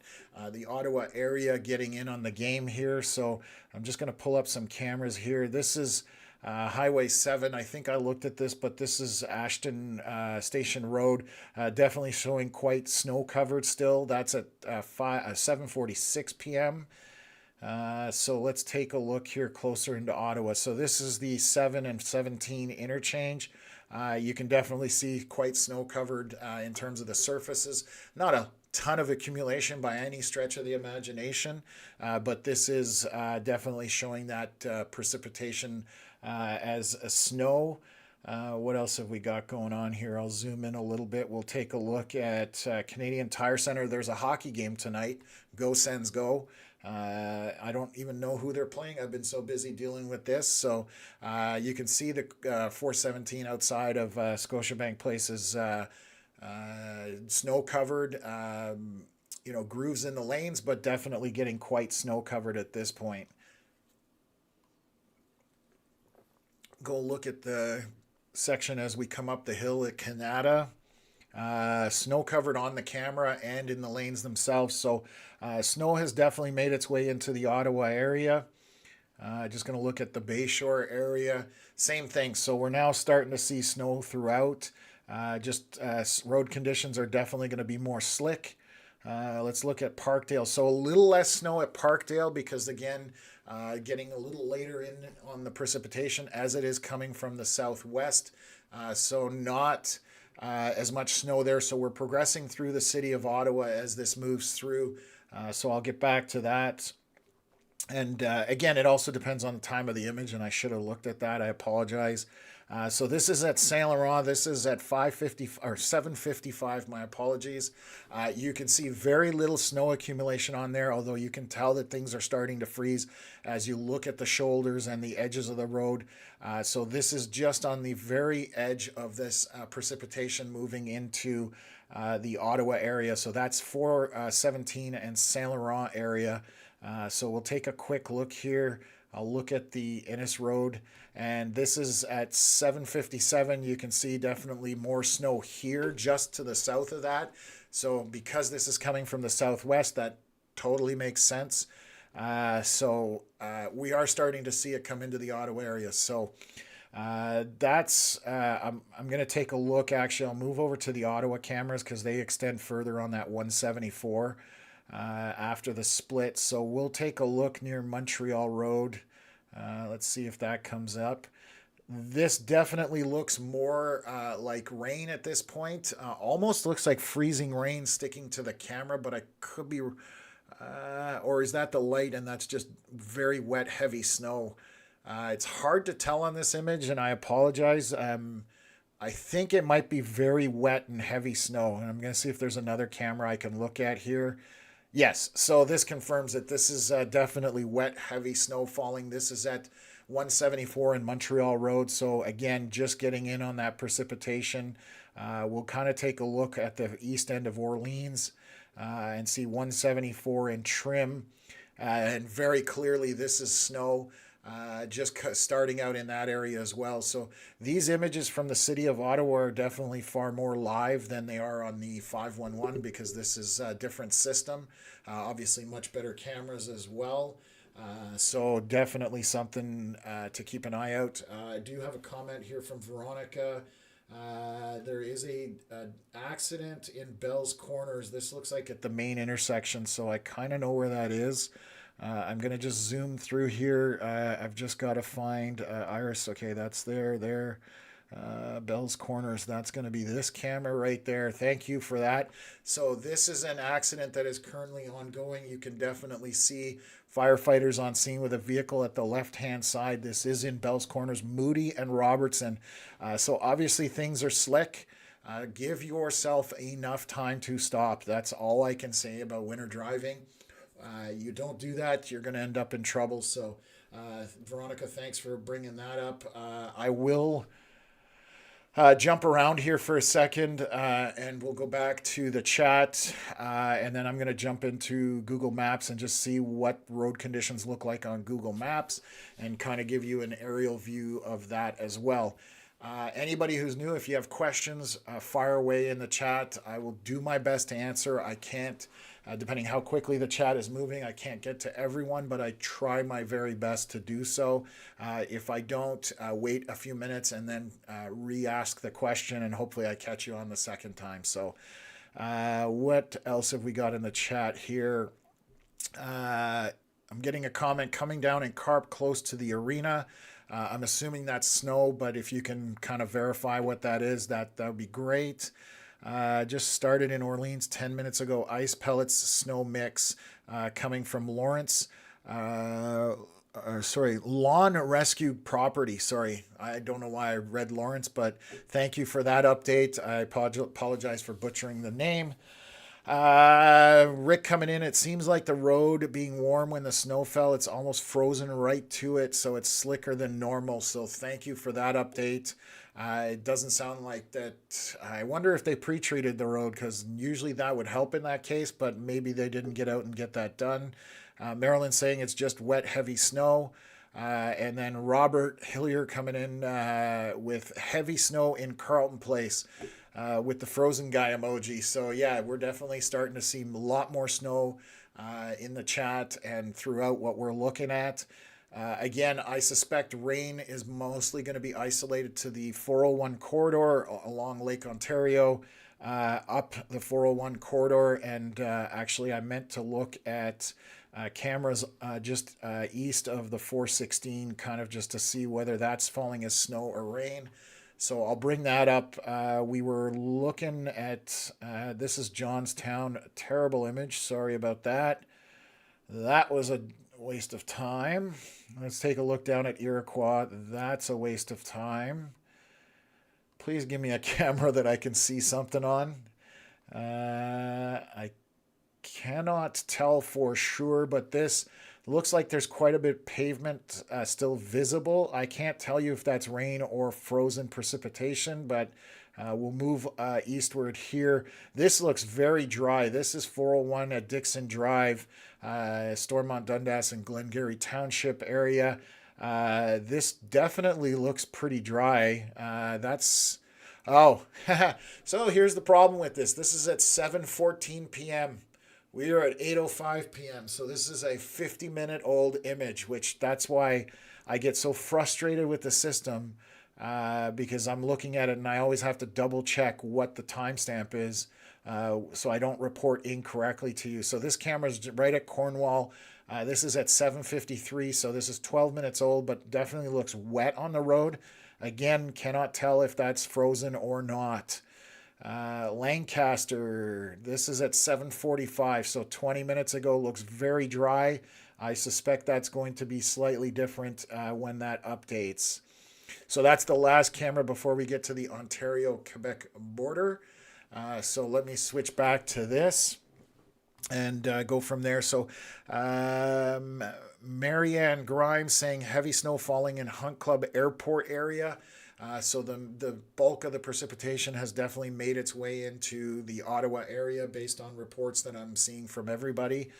the Ottawa area getting in on the game here. So I'm just going to pull up some cameras here. This is Highway 7. I think I looked at this, but this is Ashton Station Road. Definitely showing quite snow covered still. That's at 7:46 p.m. So let's take a look here closer into Ottawa. So this is the 7 and 17 interchange. You can definitely see quite snow covered in terms of the surfaces. Not a ton of accumulation by any stretch of the imagination, but this is definitely showing that precipitation as a snow. What else have we got going on here? I'll zoom in a little bit. We'll take a look at Canadian Tire Center. There's a hockey game tonight. Go Sens Go. I don't even know who they're playing. I've been so busy dealing with this. So you can see the 417 outside of Scotiabank Place is snow covered. Grooves in the lanes, but definitely getting quite snow covered at this point. Go look at the section as we come up the hill at Canada. snow covered on the camera and in the lanes themselves. So snow has definitely made its way into the Ottawa area. Just going to look at the Bayshore area. Same thing. So we're now starting to see snow throughout. Road conditions are definitely going to be more slick. Let's look at Parkdale. So a little less snow at Parkdale because, again, getting a little later in on the precipitation as it is coming from the southwest. So not as much snow there. So we're progressing through the city of Ottawa as this moves through. So I'll get back to that. And again, it also depends on the time of the image, and I should have looked at that. I apologize. So this is at Saint Laurent. This is at 5:50 or 7:55. My apologies. You can see very little snow accumulation on there, although you can tell that things are starting to freeze as you look at the shoulders and the edges of the road. So this is just on the very edge of this precipitation moving into the Ottawa area. So that's 417 and Saint Laurent area. So we'll take a quick look here. I'll look at the Innes Road, and this is at 7:57. You can see definitely more snow here just to the south of that. So because this is coming from the southwest, that totally makes sense. We are starting to see it come into the Ottawa area. So I'm going to take a look. Actually, I'll move over to the Ottawa cameras because they extend further on that 174. After the split. So we'll take a look near Montreal Road. Let's see if that comes up. This definitely looks more like rain at this point. Almost looks like freezing rain sticking to the camera, but I could be... or is that the light and that's just very wet, heavy snow? It's hard to tell on this image, and I apologize. I think it might be very wet and heavy snow. And I'm going to see if there's another camera I can look at here. Yes, so this confirms that this is definitely wet, heavy snow falling. This is at 174 in Montreal Road. So again, just getting in on that precipitation. We'll kind of take a look at the east end of Orleans and see 174 in Trim. And very clearly this is snow. Starting out in that area as well. So these images from the city of Ottawa are definitely far more live than they are on the 511 because this is a different system. Obviously much better cameras as well. So definitely something to keep an eye out. I do have a comment here from Veronica. There is a accident in Bell's Corners. This looks like at the main intersection, so I kind of know where that is. I'm going to just zoom through here. I've just got to find Iris. Okay, that's there. Bell's Corners, that's going to be this camera right there. Thank you for that. So this is an accident that is currently ongoing. You can definitely see firefighters on scene with a vehicle at the left-hand side. This is in Bell's Corners, Moody and Robertson. So obviously things are slick. Give yourself enough time to stop. That's all I can say about winter driving. You don't do that, you're going to end up in trouble. So, Veronica, thanks for bringing that up. I will jump around here for a second and we'll go back to the chat. And then I'm going to jump into Google Maps and just see what road conditions look like on Google Maps and kind of give you an aerial view of that as well. Anybody who's new, if you have questions, fire away in the chat. I will do my best to answer. I can't, depending how quickly the chat is moving, I can't get to everyone, but I try my very best to do so. If I don't, wait a few minutes and then re-ask the question, and hopefully I catch you on the second time. So what else have we got in the chat here? I'm getting a comment coming down in Carp close to the arena. I'm assuming that's snow, but if you can kind of verify what that is, that would be great. Just started in Orleans 10 minutes ago. Ice pellets, snow mix coming from Lawrence. Lawn Rescue Property. Sorry, I don't know why I read Lawrence, but thank you for that update. I apologize for butchering the name. Rick coming in. It seems like the road being warm when the snow fell, it's almost frozen right to it, so it's slicker than normal. So thank you for that update. It doesn't sound like that. I wonder if they pre-treated the road, because usually that would help in that case, but maybe they didn't get out and get that done. Marilyn saying it's just wet, heavy snow. And then Robert Hillier coming in with heavy snow in Carleton Place. with the frozen guy emoji. So yeah, we're definitely starting to see a lot more snow in the chat and throughout what we're looking at. Again, I suspect rain is mostly going to be isolated to the 401 corridor along Lake Ontario, up the 401 corridor. And actually, I meant to look at cameras just east of the 416, kind of just to see whether that's falling as snow or rain. So I'll bring that up. We were looking at this is Johnstown. Terrible image. Sorry about that. That was a waste of time. Let's take a look down at Iroquois. That's a waste of time. Please give me a camera that I can see something on. I cannot tell for sure, but this looks like there's quite a bit of pavement still visible. I can't tell you if that's rain or frozen precipitation, but we'll move eastward here. This looks very dry. This is 401 at Dixon Drive, Stormont, Dundas, and Glengarry Township area. This definitely looks pretty dry. Oh, so here's the problem with this. This is at 7:14 p.m. We are at 8:05 p.m. So this is a 50-minute old image, which that's why I get so frustrated with the system because I'm looking at it and I always have to double check what the timestamp is so I don't report incorrectly to you. So this camera is right at Cornwall. This is at 7:53, so this is 12 minutes old, but definitely looks wet on the road. Again, cannot tell if that's frozen or not. Lancaster, this is at 7:45, so 20 minutes ago, looks very dry. I suspect that's going to be slightly different when that updates. So that's the last camera before we get to the Ontario-Quebec border. So let me switch back to this and go from there. So Marianne Grimes saying heavy snow falling in Hunt Club Airport area. So the bulk of the precipitation has definitely made its way into the Ottawa area based on reports that I'm seeing from everybody.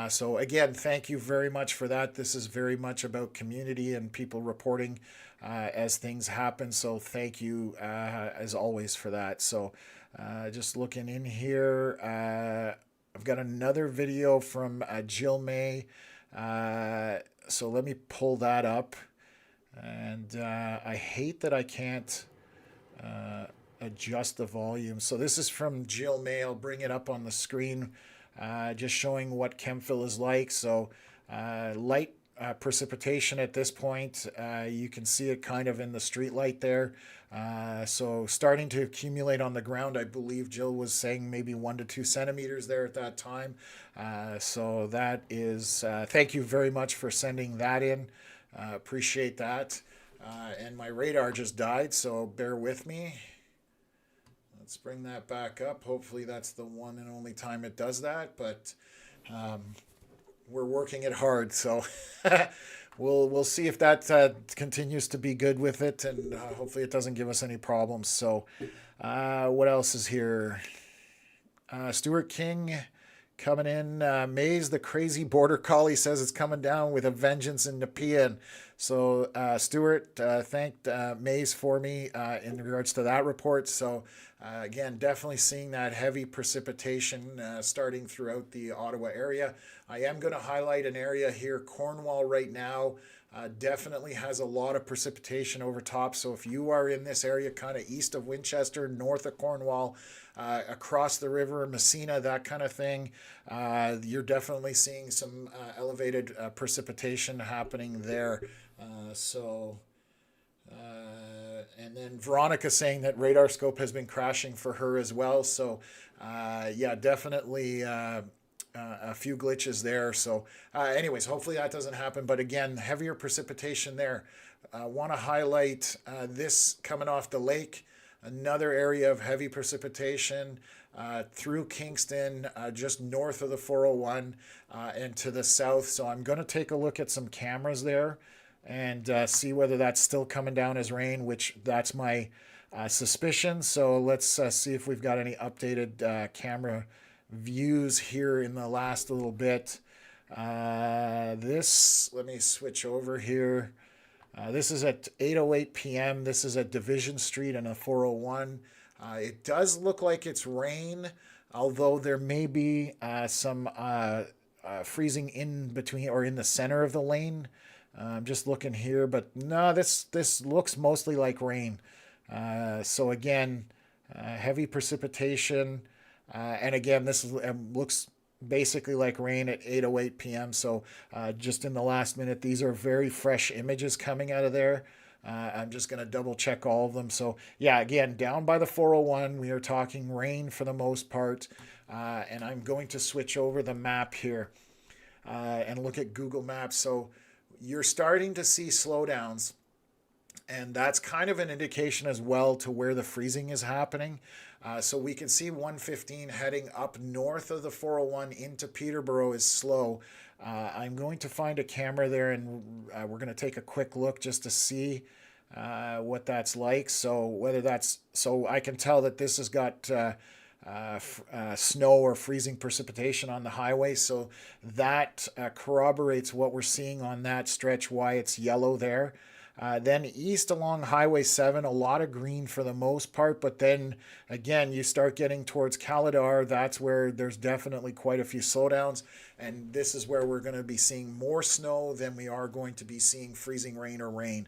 So again, thank you very much for that. This is very much about community and people reporting as things happen. So thank you as always for that. So just looking in here, I've got another video from Jill May. So let me pull that up. And I hate that I can't adjust the volume. So this is from Jill May. I'll bring it up on the screen, just showing what Kemptville is like. So light precipitation at this point. You can see it kind of in the street light there. So starting to accumulate on the ground. I believe Jill was saying maybe 1 to 2 centimeters there at that time. So that is, thank you very much for sending that in. Appreciate that. And my radar just died, so bear with me. Let's bring that back up. Hopefully that's the one and only time it does that, but we're working it hard, so we'll see if that continues to be good with it, and hopefully it doesn't give us any problems. So what else is here? Stuart King coming in. Maze, the crazy border collie, says it's coming down with a vengeance in Nepean. So Stuart thanked Maze for me in regards to that report. So again, definitely seeing that heavy precipitation starting throughout the Ottawa area. I am going to highlight an area here, Cornwall right now. Definitely has a lot of precipitation over top. So if you are in this area, kind of east of Winchester, north of Cornwall, across the river, Messina, that kind of thing, you're definitely seeing some elevated precipitation happening there. And then Veronica saying that Radar Scope has been crashing for her as well. So yeah, definitely a few glitches there. So anyways, hopefully that doesn't happen. But again, heavier precipitation there. Want to highlight this coming off the lake. Another area of heavy precipitation through Kingston, just north of the 401 and to the south. So I'm going to take a look at some cameras there and see whether that's still coming down as rain, which that's my suspicion. So let's see if we've got any updated camera views here in the last little bit. Let me switch over here. This is at 8:08 p.m. This is at Division Street and a 401. It does look like it's rain, although there may be some freezing in between or in the center of the lane. I'm just looking here, but no, this looks mostly like rain. So again, heavy precipitation, and again, looks basically like rain at 8:08 p.m. So just in the last minute, these are very fresh images coming out of there. I'm just going to double check all of them. So yeah, again, down by the 401, we are talking rain for the most part. And I'm going to switch over the map here and look at Google Maps. So you're starting to see slowdowns. And that's kind of an indication as well to where the freezing is happening. So we can see 115 heading up north of the 401 into Peterborough is slow. I'm going to find a camera there, and we're going to take a quick look just to see what that's like. So I can tell that this has got snow or freezing precipitation on the highway. So that corroborates what we're seeing on that stretch, why it's yellow there. Then east along Highway 7, a lot of green for the most part, but then again, you start getting towards Caladar, that's where there's definitely quite a few slowdowns, and this is where we're going to be seeing more snow than we are going to be seeing freezing rain or rain.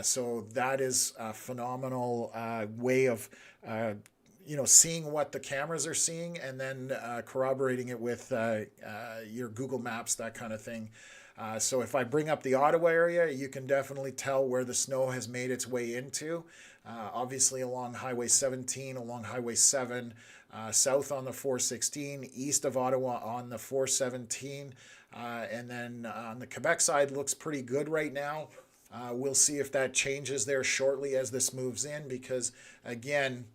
So that is a phenomenal way of seeing what the cameras are seeing and then corroborating it with your Google Maps, that kind of thing. So if I bring up the Ottawa area, you can definitely tell where the snow has made its way into. Obviously along Highway 17, along Highway 7, south on the 416, east of Ottawa on the 417. And then on the Quebec side looks pretty good right now. We'll see if that changes there shortly as this moves in, because again,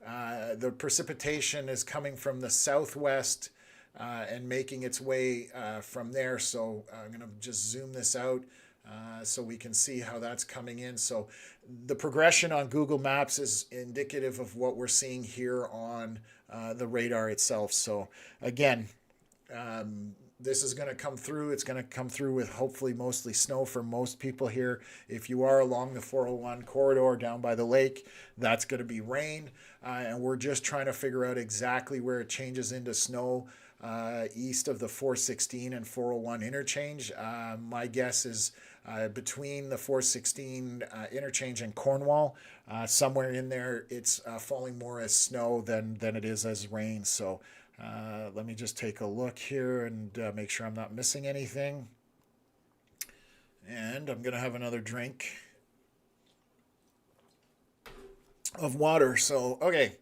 the precipitation is coming from the southwest and making its way from there. So I'm going to just zoom this out so we can see how that's coming in. So the progression on Google Maps is indicative of what we're seeing here on the radar itself. So again, this is going to come through. It's going to come through with hopefully mostly snow for most people here. If you are along the 401 corridor down by the lake, that's going to be rain. And we're just trying to figure out exactly where it changes into snow east of the 416 and 401 interchange. My guess is between the 416 interchange and Cornwall, somewhere in there, it's falling more as snow than it is as rain. So let me just take a look here and make sure I'm not missing anything. And I'm going to have another drink of water. So, okay.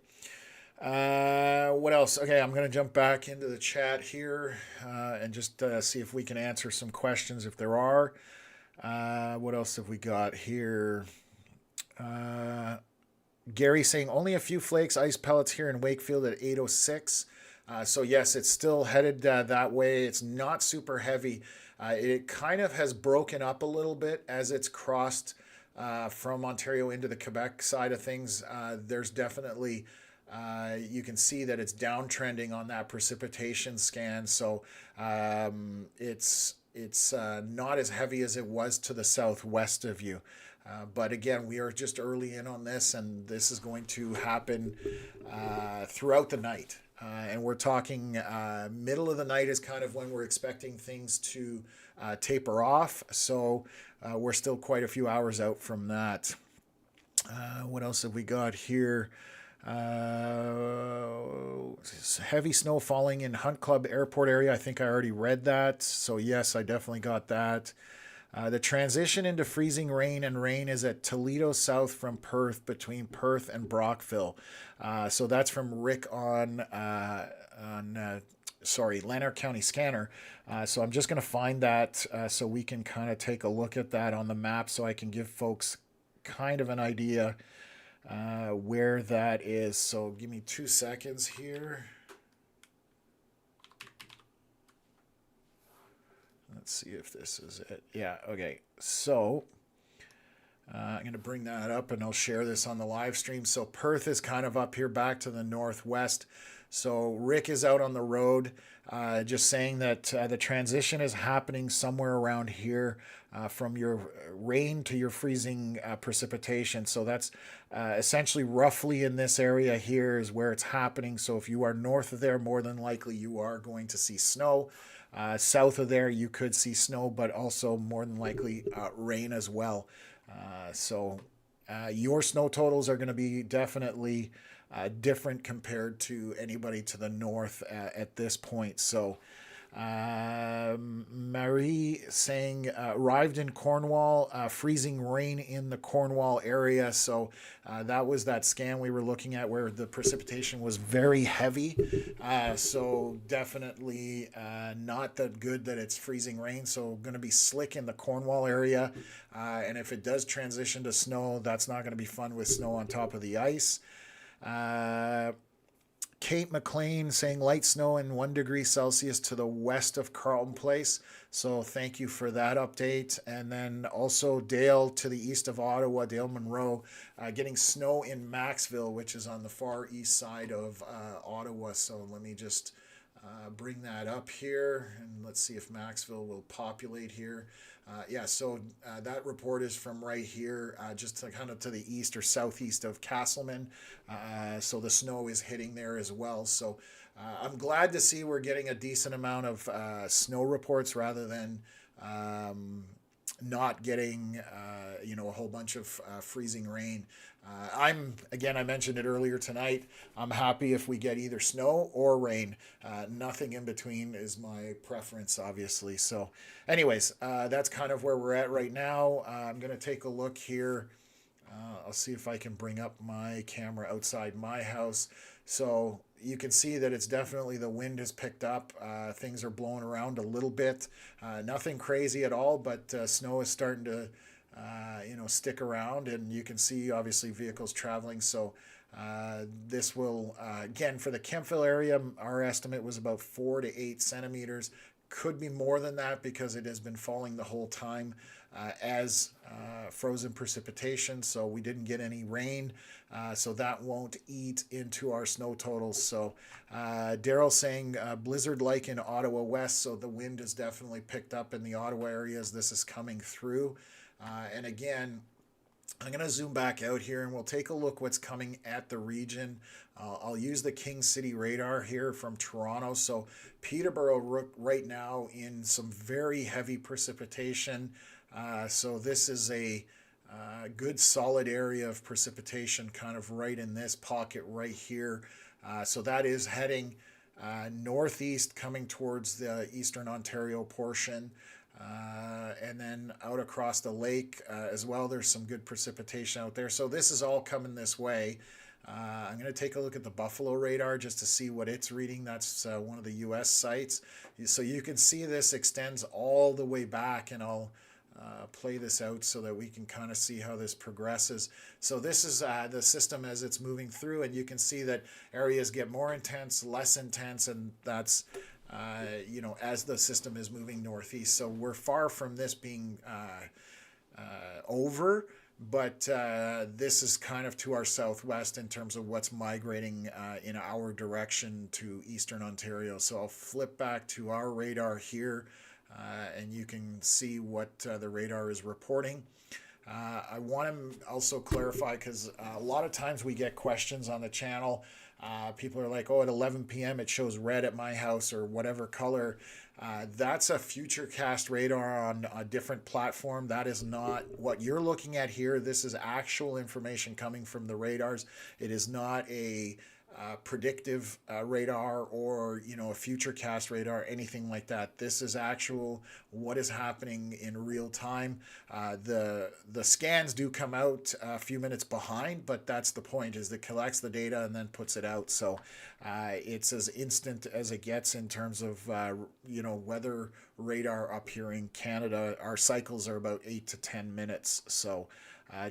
What else? Okay, I'm going to jump back into the chat here and just see if we can answer some questions if there are. What else have we got here? Gary saying only a few flakes, ice pellets here in Wakefield at 8:06. So yes, it's still headed that way. It's not super heavy. It kind of has broken up a little bit as it's crossed from Ontario into the Quebec side of things. There's definitely, you can see that it's downtrending on that precipitation scan. So it's not as heavy as it was to the southwest of you. But again, we are just early in on this, and this is going to happen throughout the night. And we're talking middle of the night is kind of when we're expecting things to taper off. So we're still quite a few hours out from that. What else have we got here? Heavy snow falling in Hunt Club Airport area. I think I already read that. So yes, I definitely got that. The transition into freezing rain and rain is at Toledo south from Perth, between Perth and Brockville. So that's from Rick on Lanark County Scanner. So I'm just going to find that so we can kind of take a look at that on the map so I can give folks kind of an idea where that is. So give me 2 seconds here. Let's see if this is it. Yeah, okay. So I'm going to bring that up and I'll share this on the live stream. So Perth is kind of up here back to the northwest. So Rick is out on the road, just saying that the transition is happening somewhere around here from your rain to your freezing precipitation. So that's essentially roughly in this area here is where it's happening. So if you are north of there, more than likely you are going to see snow. South of there, you could see snow, but also more than likely rain as well. So your snow totals are going to be definitely different compared to anybody to the north at this point. So Marie saying arrived in Cornwall, freezing rain in the Cornwall area. So that was that scan we were looking at where the precipitation was very heavy. So definitely not that good that it's freezing rain. So going to be slick in the Cornwall area. And if it does transition to snow, that's not going to be fun with snow on top of the ice. Kate McLean saying light snow and 1 degree Celsius to the west of Carleton Place. So thank you for that update. And then also Dale to the east of Ottawa, Dale Monroe, getting snow in Maxville, which is on the far east side of Ottawa. So let me just bring that up here and let's see if Maxville will populate here. So that report is from right here, just to kind of to the east or southeast of Castleman. So the snow is hitting there as well. So I'm glad to see we're getting a decent amount of snow reports rather than not getting a whole bunch of freezing rain. I mentioned it earlier tonight, I'm happy if we get either snow or rain. Nothing in between is my preference, obviously. So anyways, that's kind of where we're at right now. I'm going to take a look here. I'll see if I can bring up my camera outside my house. So you can see that it's definitely the wind has picked up. Things are blowing around a little bit. Nothing crazy at all, but snow is starting to stick around, and you can see obviously vehicles traveling. So this will, again, for the Kemptville area, our estimate was about 4 to 8 centimeters. Could be more than that because it has been falling the whole time as frozen precipitation. So we didn't get any rain. So that won't eat into our snow totals. So Daryl saying blizzard-like in Ottawa West. So the wind is definitely picked up in the Ottawa area as this is coming through. And again, I'm going to zoom back out here and we'll take a look what's coming at the region. I'll use the King City radar here from Toronto. So Peterborough right now in some very heavy precipitation. So this is a good solid area of precipitation kind of right in this pocket right here. So that is heading northeast coming towards the eastern Ontario portion. And then out across the lake as well, there's some good precipitation out there. So this is all coming this way. I'm going to take a look at the Buffalo radar just to see what it's reading. That's one of the U.S. sites. So you can see this extends all the way back, and I'll play this out so that we can kind of see how this progresses. So this is the system as it's moving through, and you can see that areas get more intense, less intense, and that's as the system is moving northeast. So we're far from this being over, but this is kind of to our southwest in terms of what's migrating in our direction to eastern Ontario. So I'll flip back to our radar here, and you can see what the radar is reporting. I want to also clarify because a lot of times we get questions on the channel. People are like, oh, at 11 p.m. it shows red at my house or whatever color. That's a Futurecast radar on a different platform. That is not what you're looking at here. This is actual information coming from the radars. It is not a predictive radar or a Futurecast radar, anything like that. This is actual what is happening in real time. The scans do come out a few minutes behind, but that's the point, is it collects the data and then puts it out. So it's as instant as it gets in terms of weather radar up here in Canada. Our cycles are about 8 to 10 minutes. So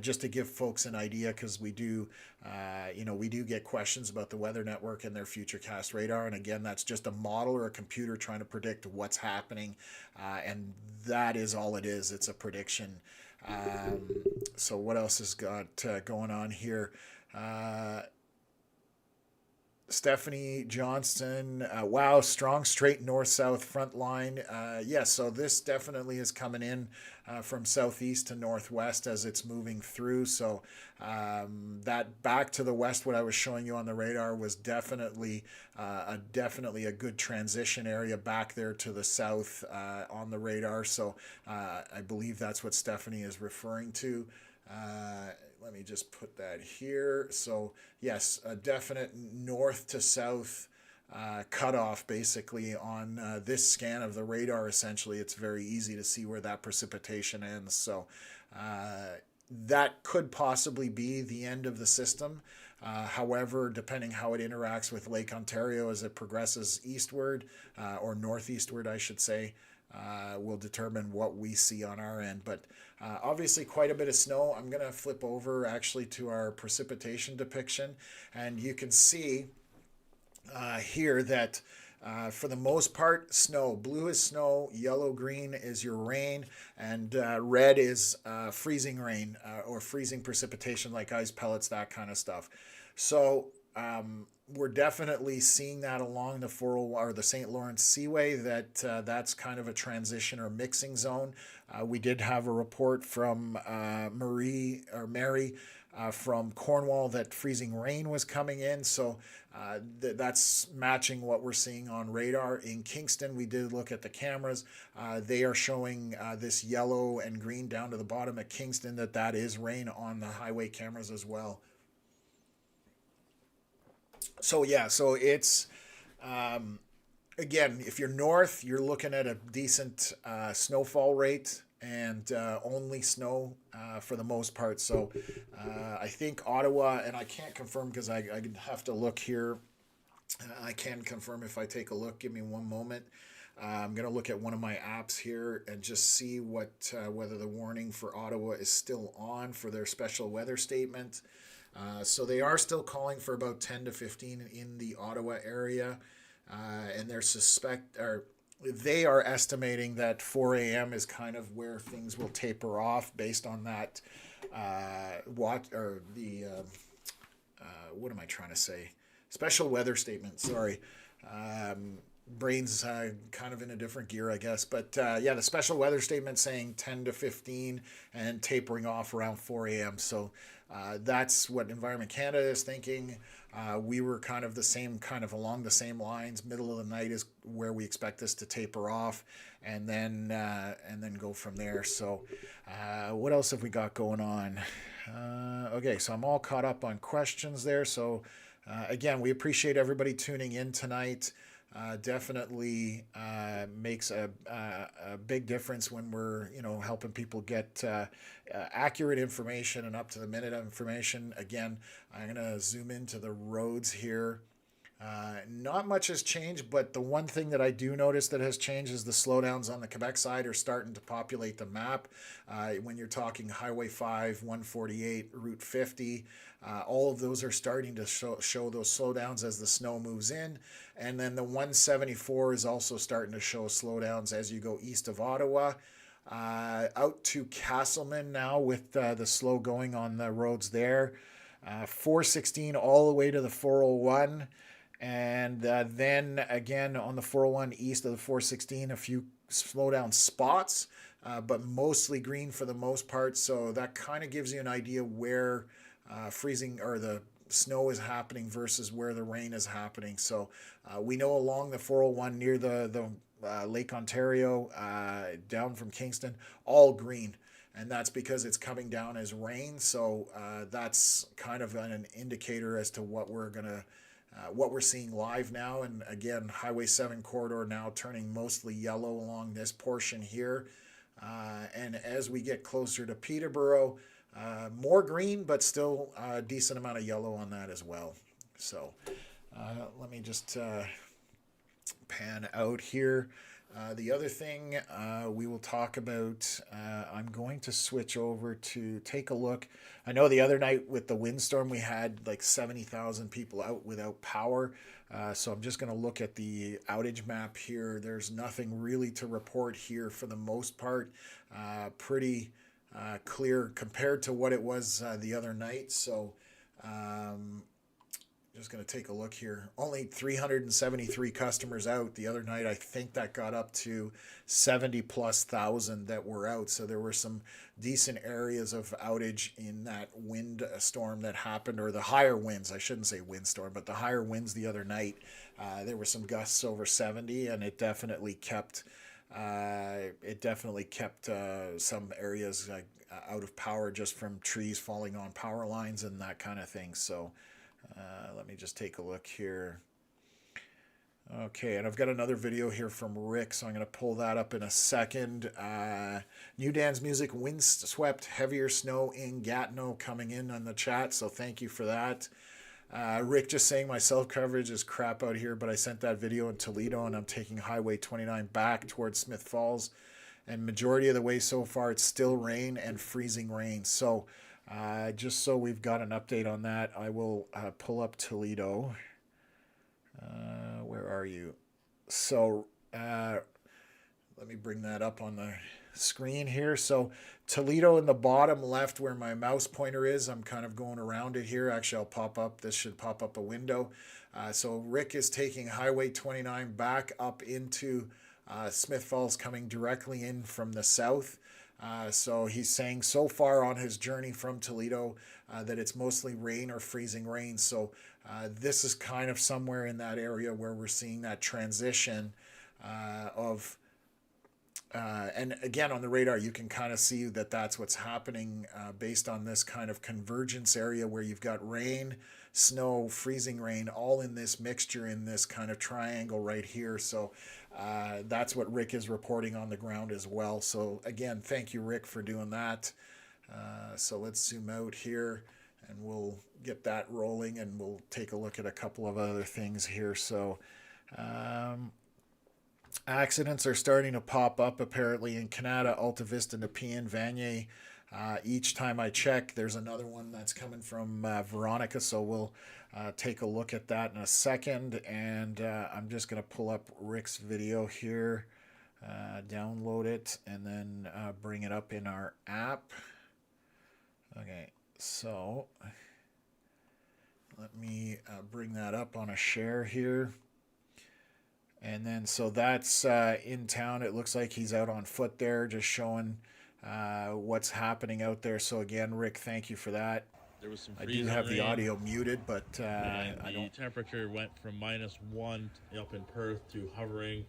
just to give folks an idea, because we do get questions about the Weather Network and their Futurecast radar. And again, that's just a model or a computer trying to predict what's happening. And that is all it is. It's a prediction. So what else has got going on here? Uh, Stephanie Johnston, wow, strong straight north south front line. So this definitely is coming in from southeast to northwest as it's moving through. So that back to the west, what I was showing you on the radar was definitely a good transition area back there to the south on the radar. So I believe that's what Stephanie is referring to. Let me just put that here. So yes, a definite north to south cutoff basically on this scan of the radar. Essentially, it's very easy to see where that precipitation ends. So that could possibly be the end of the system. However, depending how it interacts with Lake Ontario as it progresses eastward or northeastward, I should say, will determine what we see on our end. But obviously quite a bit of snow. I'm going to flip over actually to our precipitation depiction, and you can see here that for the most part, snow. Blue is snow, yellow, green is your rain, and red is freezing rain or freezing precipitation like ice pellets, that kind of stuff. So we're definitely seeing that along the 401 or the St. Lawrence Seaway, that's kind of a transition or mixing zone. We did have a report from Mary from Cornwall that freezing rain was coming in. So that's matching what we're seeing on radar. In Kingston, we did look at the cameras. They are showing this yellow and green down to the bottom at Kingston, that is rain on the highway cameras as well. So it's again, if you're north, you're looking at a decent snowfall rate and only snow for the most part. So I think Ottawa, and I can't confirm because I have to look here. I can confirm if I take a look. Give me one moment. I'm going to look at one of my apps here and just see whether the warning for Ottawa is still on for their special weather statement. So they are still calling for about 10 to 15 in the Ottawa area, and they are estimating that 4 a.m. is kind of where things will taper off based on that. What am I trying to say? Special weather statement. Sorry. Brain's kind of in a different gear, I guess. But the special weather statement saying 10 to 15 and tapering off around 4 a.m. So that's what Environment Canada is thinking. We were kind of along the same lines. Middle of the night is where we expect this to taper off, and then go from there. So what else have we got going on? Okay, so I'm all caught up on questions there. So again, we appreciate everybody tuning in tonight. Definitely makes a big difference when we're helping people get accurate information and up to the minute information. Again, I'm gonna zoom into the roads here. Not much has changed, but the one thing that I do notice that has changed is the slowdowns on the Quebec side are starting to populate the map. When you're talking Highway 5, 148, Route 50, all of those are starting to show those slowdowns as the snow moves in. And then the 174 is also starting to show slowdowns as you go east of Ottawa. Out to Castleman now with the slow going on the roads there. 416 all the way to the 401. And then again on the 401 east of the 416, a few slowdown spots, but mostly green for the most part. So that kind of gives you an idea where freezing or the snow is happening versus where the rain is happening. So we know along the 401 near the Lake Ontario down from Kingston, all green. And that's because it's coming down as rain. So that's kind of an indicator as to what we're seeing live now. And again, Highway 7 corridor now turning mostly yellow along this portion here. And as we get closer to Peterborough, more green, but still a decent amount of yellow on that as well. So let me just pan out here. The other thing we will talk about, I'm going to switch over to take a look. I know the other night with the windstorm, we had like 70,000 people out without power. So I'm just going to look at the outage map here. There's nothing really to report here for the most part. Pretty clear compared to what it was the other night. So just going to take a look here. Only 373 customers out. The other night, I think that got up to 70 plus thousand that were out. So there were some decent areas of outage in that wind storm that happened, or the higher winds. I shouldn't say windstorm, but the higher winds the other night. There were some gusts over 70, and it definitely kept some areas out of power just from trees falling on power lines and that kind of thing. So let me just take a look here. Okay, and I've got another video here from Rick, so I'm going to pull that up in a second. New Dan's Music, windswept heavier snow in Gatineau coming in on the chat, so thank you for that. Rick just saying my cell coverage is crap out here, but I sent that video in Toledo and I'm taking Highway 29 back towards Smith Falls. And majority of the way so far, it's still rain and freezing rain. So just so we've got an update on that, I will pull up Toledo. Where are you? So let me bring that up on the screen here. So Toledo in the bottom left where my mouse pointer is, I'm kind of going around it here. Actually, I'll pop up. This should pop up a window. So Rick is taking Highway 29 back up into Smith Falls, coming directly in from the south. So he's saying so far on his journey from Toledo that it's mostly rain or freezing rain. So this is kind of somewhere in that area where we're seeing that transition of and again, on the radar, you can kind of see that that's what's happening based on this kind of convergence area where you've got rain, snow, freezing rain, all in this mixture in this kind of triangle right here. So that's what Rick is reporting on the ground as well. So again, thank you, Rick, for doing that. So let's zoom out here and we'll get that rolling and we'll take a look at a couple of other things here. So accidents are starting to pop up apparently in Canada, Alta Vista, Nepean, Vanier. Each time I check, there's another one that's coming from Veronica, so we'll take a look at that in a second. And I'm just going to pull up Rick's video here, download it, and then bring it up in our app. Okay, so let me bring that up on a share here. And then, so that's in town. It looks like he's out on foot there, just showing what's happening out there. So again, Rick, thank you for that. There was some I do have the audio muted, but I don't. The temperature went from -1 up in Perth to hovering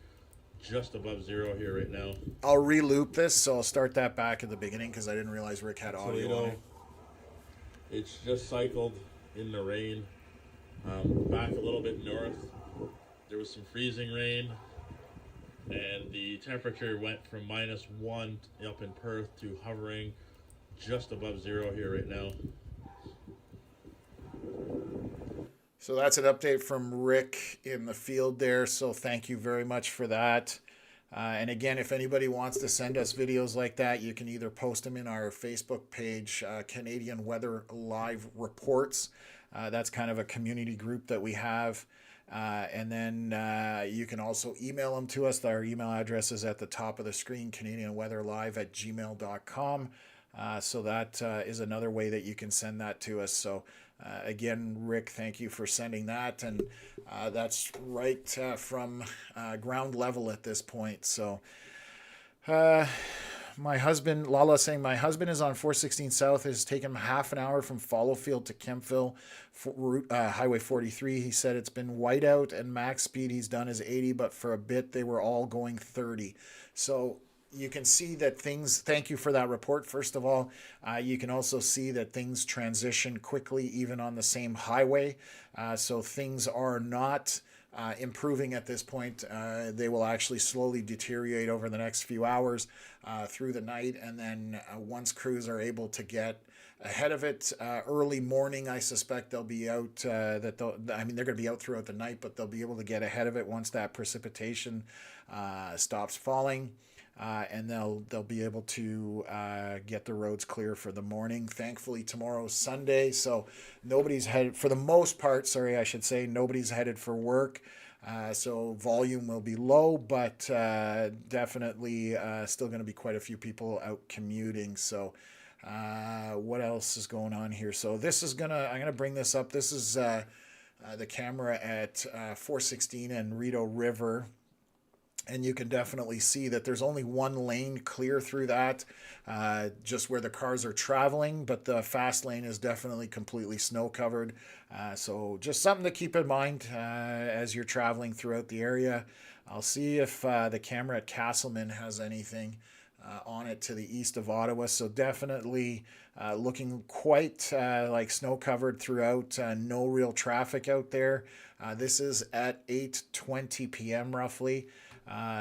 just above 0 here right now. I'll re-loop this, so I'll start that back at the beginning because I didn't realize Rick had audio on it. It's just cycled in the rain. Back a little bit north, there was some freezing rain, and the temperature went from -1 up in Perth to hovering just above 0 here right now. So that's an update from Rick in the field there. So thank you very much for that. And again, if anybody wants to send us videos like that, you can either post them in our Facebook page, Canadian Weather Live Reports. That's kind of a community group that we have. And then you can also email them to us. Our email address is at the top of the screen, canadianweatherlive@gmail.com. So that is another way that you can send that to us. So again, Rick, thank you for sending that. And that's right from ground level at this point. So my husband, Lala saying, my husband is on 416 South. It's taken him half an hour from Fallowfield to Kempville, Highway 43. He said it's been white out and max speed he's done is 80, but for a bit they were all going 30. So you can see that things, thank you for that report, first of all. You can also see that things transition quickly even on the same highway. So things are not improving at this point. They will actually slowly deteriorate over the next few hours through the night. And then once crews are able to get ahead of it, early morning, I suspect they'll be out, they're going to be out throughout the night, but they'll be able to get ahead of it once that precipitation stops falling. And they'll be able to get the roads clear for the morning. Thankfully, tomorrow's Sunday, so nobody's headed, for the most part, nobody's headed for work. So volume will be low, but definitely still going to be quite a few people out commuting. So What else is going on here? So this is I'm gonna bring this up. This is the camera at 416 and Rideau River. And you can definitely see that there's only one lane clear through that, just where the cars are traveling, but the fast lane is definitely completely snow covered. So just something to keep in mind as you're traveling throughout the area. I'll see if the camera at Castleman has anything on it to the east of Ottawa. So definitely looking quite like snow covered throughout. No real traffic out there. This is at 8:20 p.m. roughly.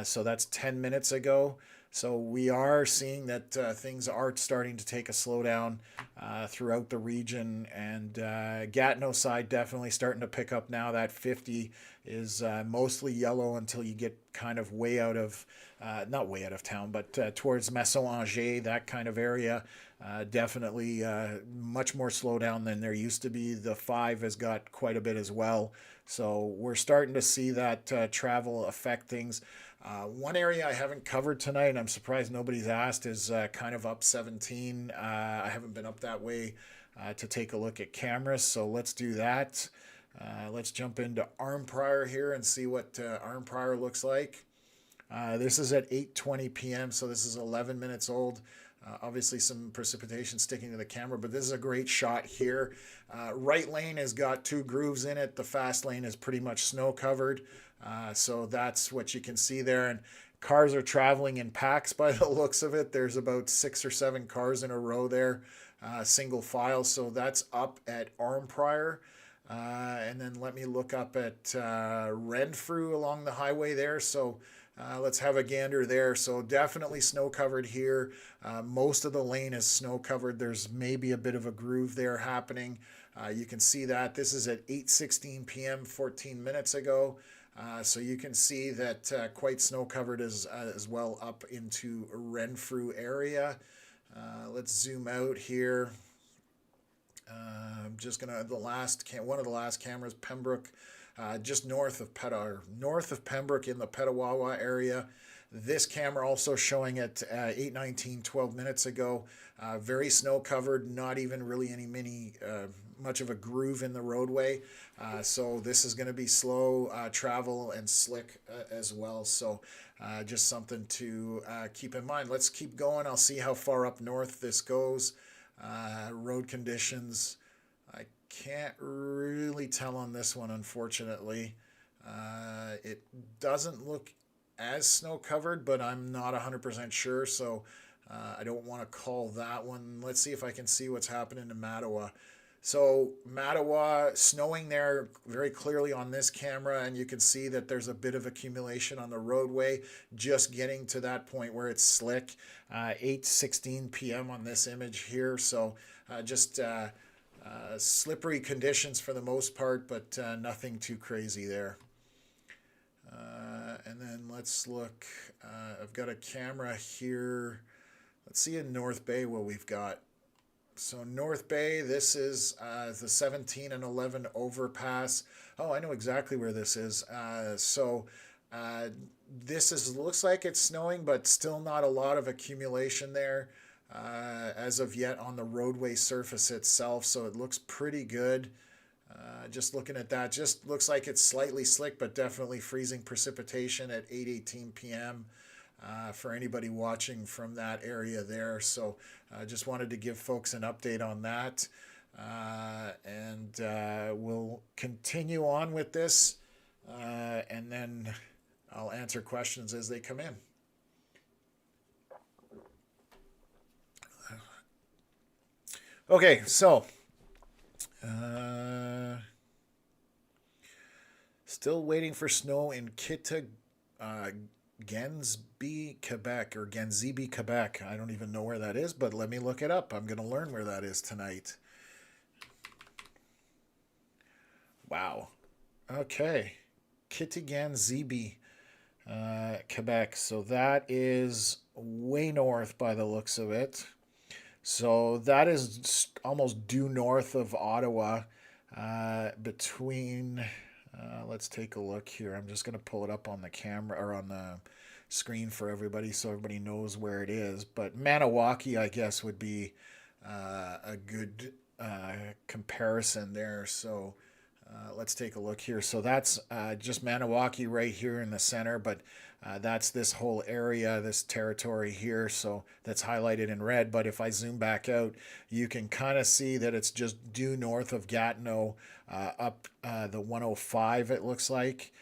So that's 10 minutes ago. So we are seeing that things are starting to take a slowdown throughout the region, and Gatineau side definitely starting to pick up now. That 50 is mostly yellow until you get kind of way out of, not way out of town, but towards Masson-Angers, that kind of area. Definitely much more slowdown than there used to be. The 5 has got quite a bit as well. So we're starting to see that travel affect things. One area I haven't covered tonight, and I'm surprised nobody's asked, is kind of up 17. I haven't been up that way to take a look at cameras, so let's do that. Let's jump into Arnprior here and see what Arnprior looks like. This is at 8:20 p.m., so this is 11 minutes old. Obviously some precipitation sticking to the camera, but this is a great shot here. Right lane has got 2 grooves in it. The fast lane is pretty much snow covered. So that's what you can see there. And cars are traveling in packs by the looks of it. There's about 6 or 7 cars in a row there, single file. So that's up at Arnprior. And then let me look up at Renfrew along the highway there. So let's have a gander there. So definitely snow covered here. Most of the lane is snow covered. There's maybe a bit of a groove there happening. You can see that. This is at 8:16 p.m. 14 minutes ago. So you can see that quite snow covered as well up into Renfrew area. Let's zoom out here. I'm just gonna one of the last cameras, Pembroke, just north of Pembroke in the Petawawa area. This camera also showing at 8:19, 12 minutes ago. Very snow covered, not even really much of a groove in the roadway. So this is going to be slow travel and slick as well. So just something to keep in mind. Let's keep going. I'll see how far up north this goes. Road conditions, I can't really tell on this one, unfortunately. It doesn't look as snow covered, but I'm not 100% sure, so I don't want to call that one. Let's see if I can see what's happening in Mattawa. So Mattawa, snowing there very clearly on this camera, and you can see that there's a bit of accumulation on the roadway, just getting to that point where it's slick. 8:16 p.m. on this image here, so just slippery conditions for the most part, but nothing too crazy there. And then let's look. I've got a camera here. Let's see in North Bay what we've got. So North Bay, this is the 17 and 11 overpass. Oh, I know exactly where this is. This looks like it's snowing, but still not a lot of accumulation there as of yet on the roadway surface itself. So it looks pretty good. Just looking at that, just looks like it's slightly slick, but definitely freezing precipitation at 8:18 p.m. For anybody watching from that area there. So I just wanted to give folks an update on that. And we'll continue on with this, and then I'll answer questions as they come in. Okay, so still waiting for snow in Gensby, Quebec, or Genzibi, Quebec. I don't even know where that is, but let me look it up. I'm going to learn where that is tonight. Wow. Okay. Kitigan-Zibi, Quebec. So that is way north by the looks of it. So that is almost due north of Ottawa, between... let's take a look here. I'm just going to pull it up on the camera or on the screen for everybody so everybody knows where it is. Maniwaki, I guess, would be a good comparison there. So let's take a look here. So that's just Maniwaki right here in the center, but that's this whole area, this territory here. So that's highlighted in red. But if I zoom back out, you can kind of see that it's just due north of Gatineau, up the 105, it looks like.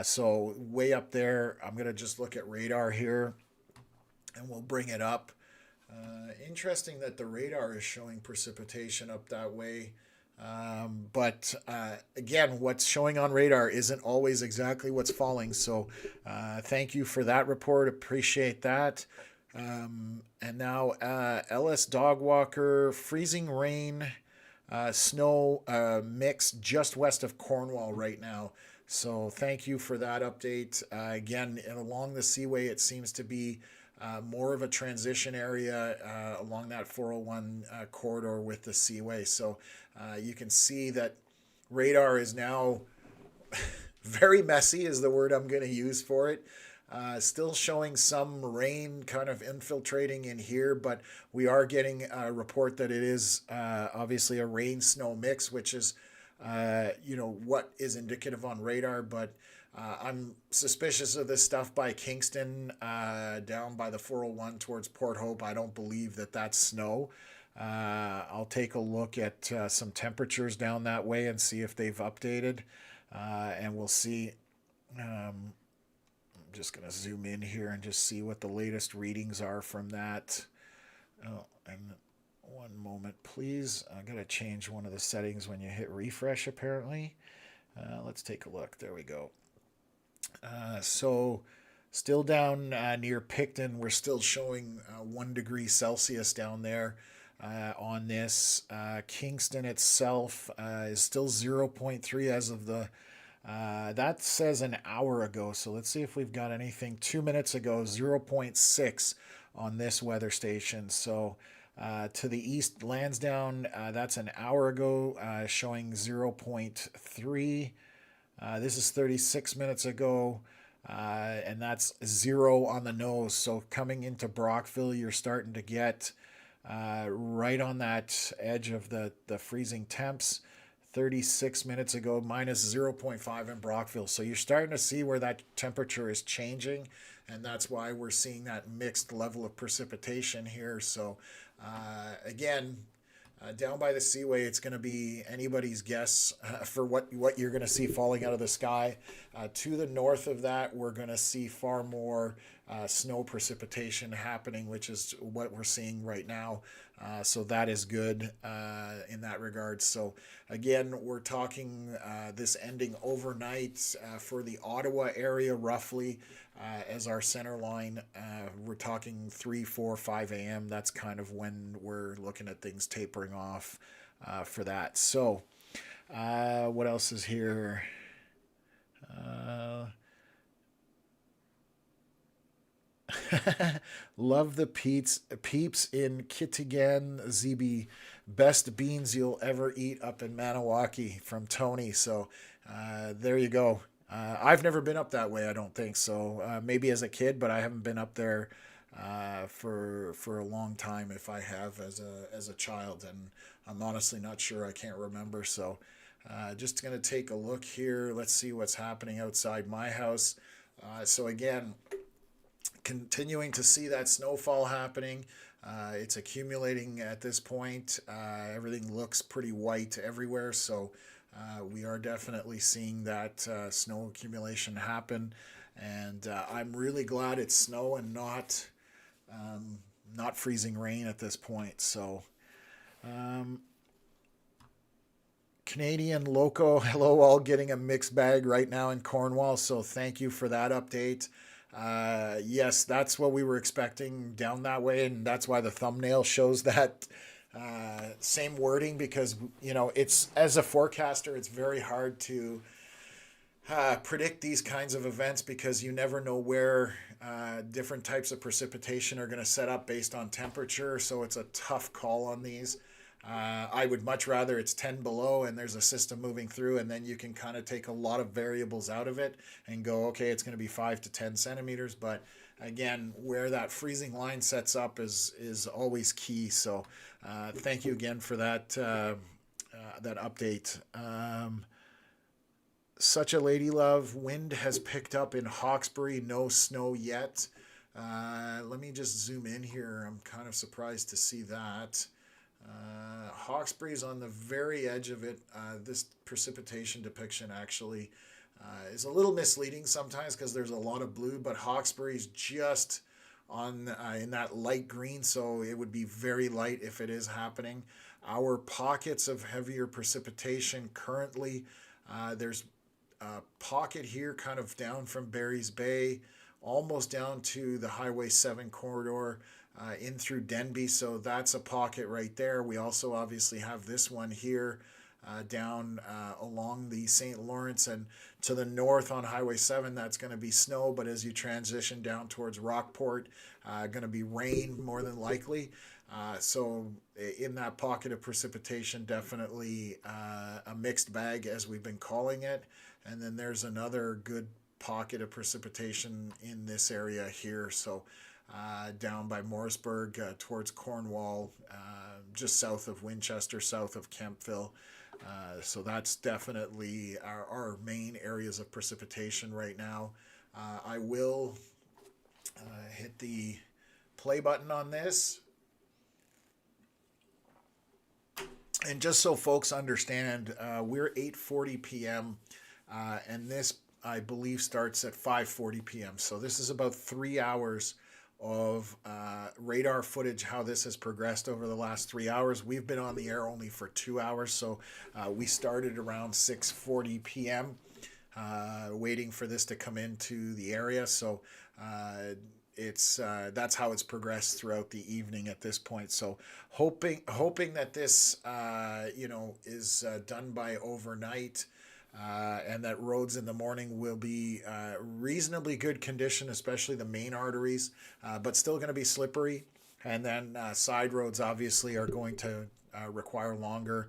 So way up there, I'm going to just look at radar here and we'll bring it up. Interesting that the radar is showing precipitation up that way. But again, what's showing on radar isn't always exactly what's falling. So thank you for that report. Appreciate that. And now Ellis Dogwalker, freezing rain, snow mix just west of Cornwall right now. So thank you for that update. Again, and along the Seaway, it seems to be more of a transition area along that 401 corridor with the Seaway. So you can see that radar is now very messy is the word I'm going to use for it. Still showing some rain kind of infiltrating in here, but we are getting a report that it is obviously a rain-snow mix, which is, what is indicative on radar, but I'm suspicious of this stuff by Kingston, down by the 401 towards Port Hope. I don't believe that that's snow. I'll take a look at some temperatures down that way and see if they've updated, and we'll see. I'm just going to zoom in here and just see what the latest readings are from that. Oh, and one moment, please. I got to change one of the settings when you hit refresh, apparently. Let's take a look. There we go. So still down near Picton, we're still showing 1 degree Celsius down there on this. Kingston itself is still 0.3 as of the that says an hour ago. So let's see if we've got anything 2 minutes ago, 0.6 on this weather station. So to the east, Lansdowne, that's an hour ago, showing 0.3. This is 36 minutes ago, and that's 0 on the nose. So coming into Brockville, you're starting to get right on that edge of the freezing temps. 36 minutes ago, minus 0.5 in Brockville. So you're starting to see where that temperature is changing, and that's why we're seeing that mixed level of precipitation here. So again, down by the Seaway, it's going to be anybody's guess for what you're going to see falling out of the sky. To the north of that, we're going to see far more snow precipitation happening, which is what we're seeing right now. So that is good in that regard. So again, we're talking this ending overnight for the Ottawa area roughly as our center line. We're talking 3, 4, 5 a.m. That's kind of when we're looking at things tapering off for that. So what else is here? Love the peeps in Kitigan, ZB. Best beans you'll ever eat up in Maniwaki, from Tony. So there you go. I've never been up that way, I don't think so. Maybe as a kid, but I haven't been up there for a long time. If I have as a child, and I'm honestly not sure. I can't remember. So just gonna take a look here. Let's see what's happening outside my house. So again, continuing to see that snowfall happening. It's accumulating at this point. Everything looks pretty white everywhere, so we are definitely seeing that snow accumulation happen. And I'm really glad it's snow and not freezing rain at this point. So Canadian Loco, hello all, getting a mixed bag right now in Cornwall, so thank you for that update. Yes, that's what we were expecting down that way, and that's why the thumbnail shows that same wording, because it's, as a forecaster, it's very hard to predict these kinds of events, because you never know where different types of precipitation are going to set up based on temperature. So it's a tough call on these. I would much rather it's 10 below and there's a system moving through, and then you can kind of take a lot of variables out of it and go, okay, it's going to be 5 to 10 centimeters. But again, where that freezing line sets up is always key. So thank you again for that that update. Such a lady love. Wind has picked up in Hawkesbury. No snow yet. Let me just zoom in here. I'm kind of surprised to see that. Hawkesbury is on the very edge of it. This precipitation depiction actually is a little misleading sometimes because there's a lot of blue, but Hawkesbury's just on in that light green, so it would be very light if it is happening. Our pockets of heavier precipitation currently, there's a pocket here kind of down from Barry's Bay, almost down to the Highway 7 corridor, in through Denby, so that's a pocket right there. We also obviously have this one here down along the St. Lawrence, and to the north on Highway 7, that's going to be snow, but as you transition down towards Rockport, going to be rain more than likely. So in that pocket of precipitation, definitely a mixed bag as we've been calling it. And then there's another good pocket of precipitation in this area here. So down by Morrisburg towards Cornwall, just south of Winchester, south of Kemptville. So that's definitely our main areas of precipitation right now. I will hit the play button on this. And just so folks understand, we're 8:40 p.m. And this, I believe, starts at 5:40 p.m. So this is about 3 hours of radar footage, how this has progressed over the last 3 hours. We've been on the air only for 2 hours, so we started around 6:40 p.m. Waiting for this to come into the area. So it's that's how it's progressed throughout the evening at this point. So hoping that this is done by overnight. And that roads in the morning will be reasonably good condition, especially the main arteries, but still going to be slippery. And then side roads obviously are going to require longer.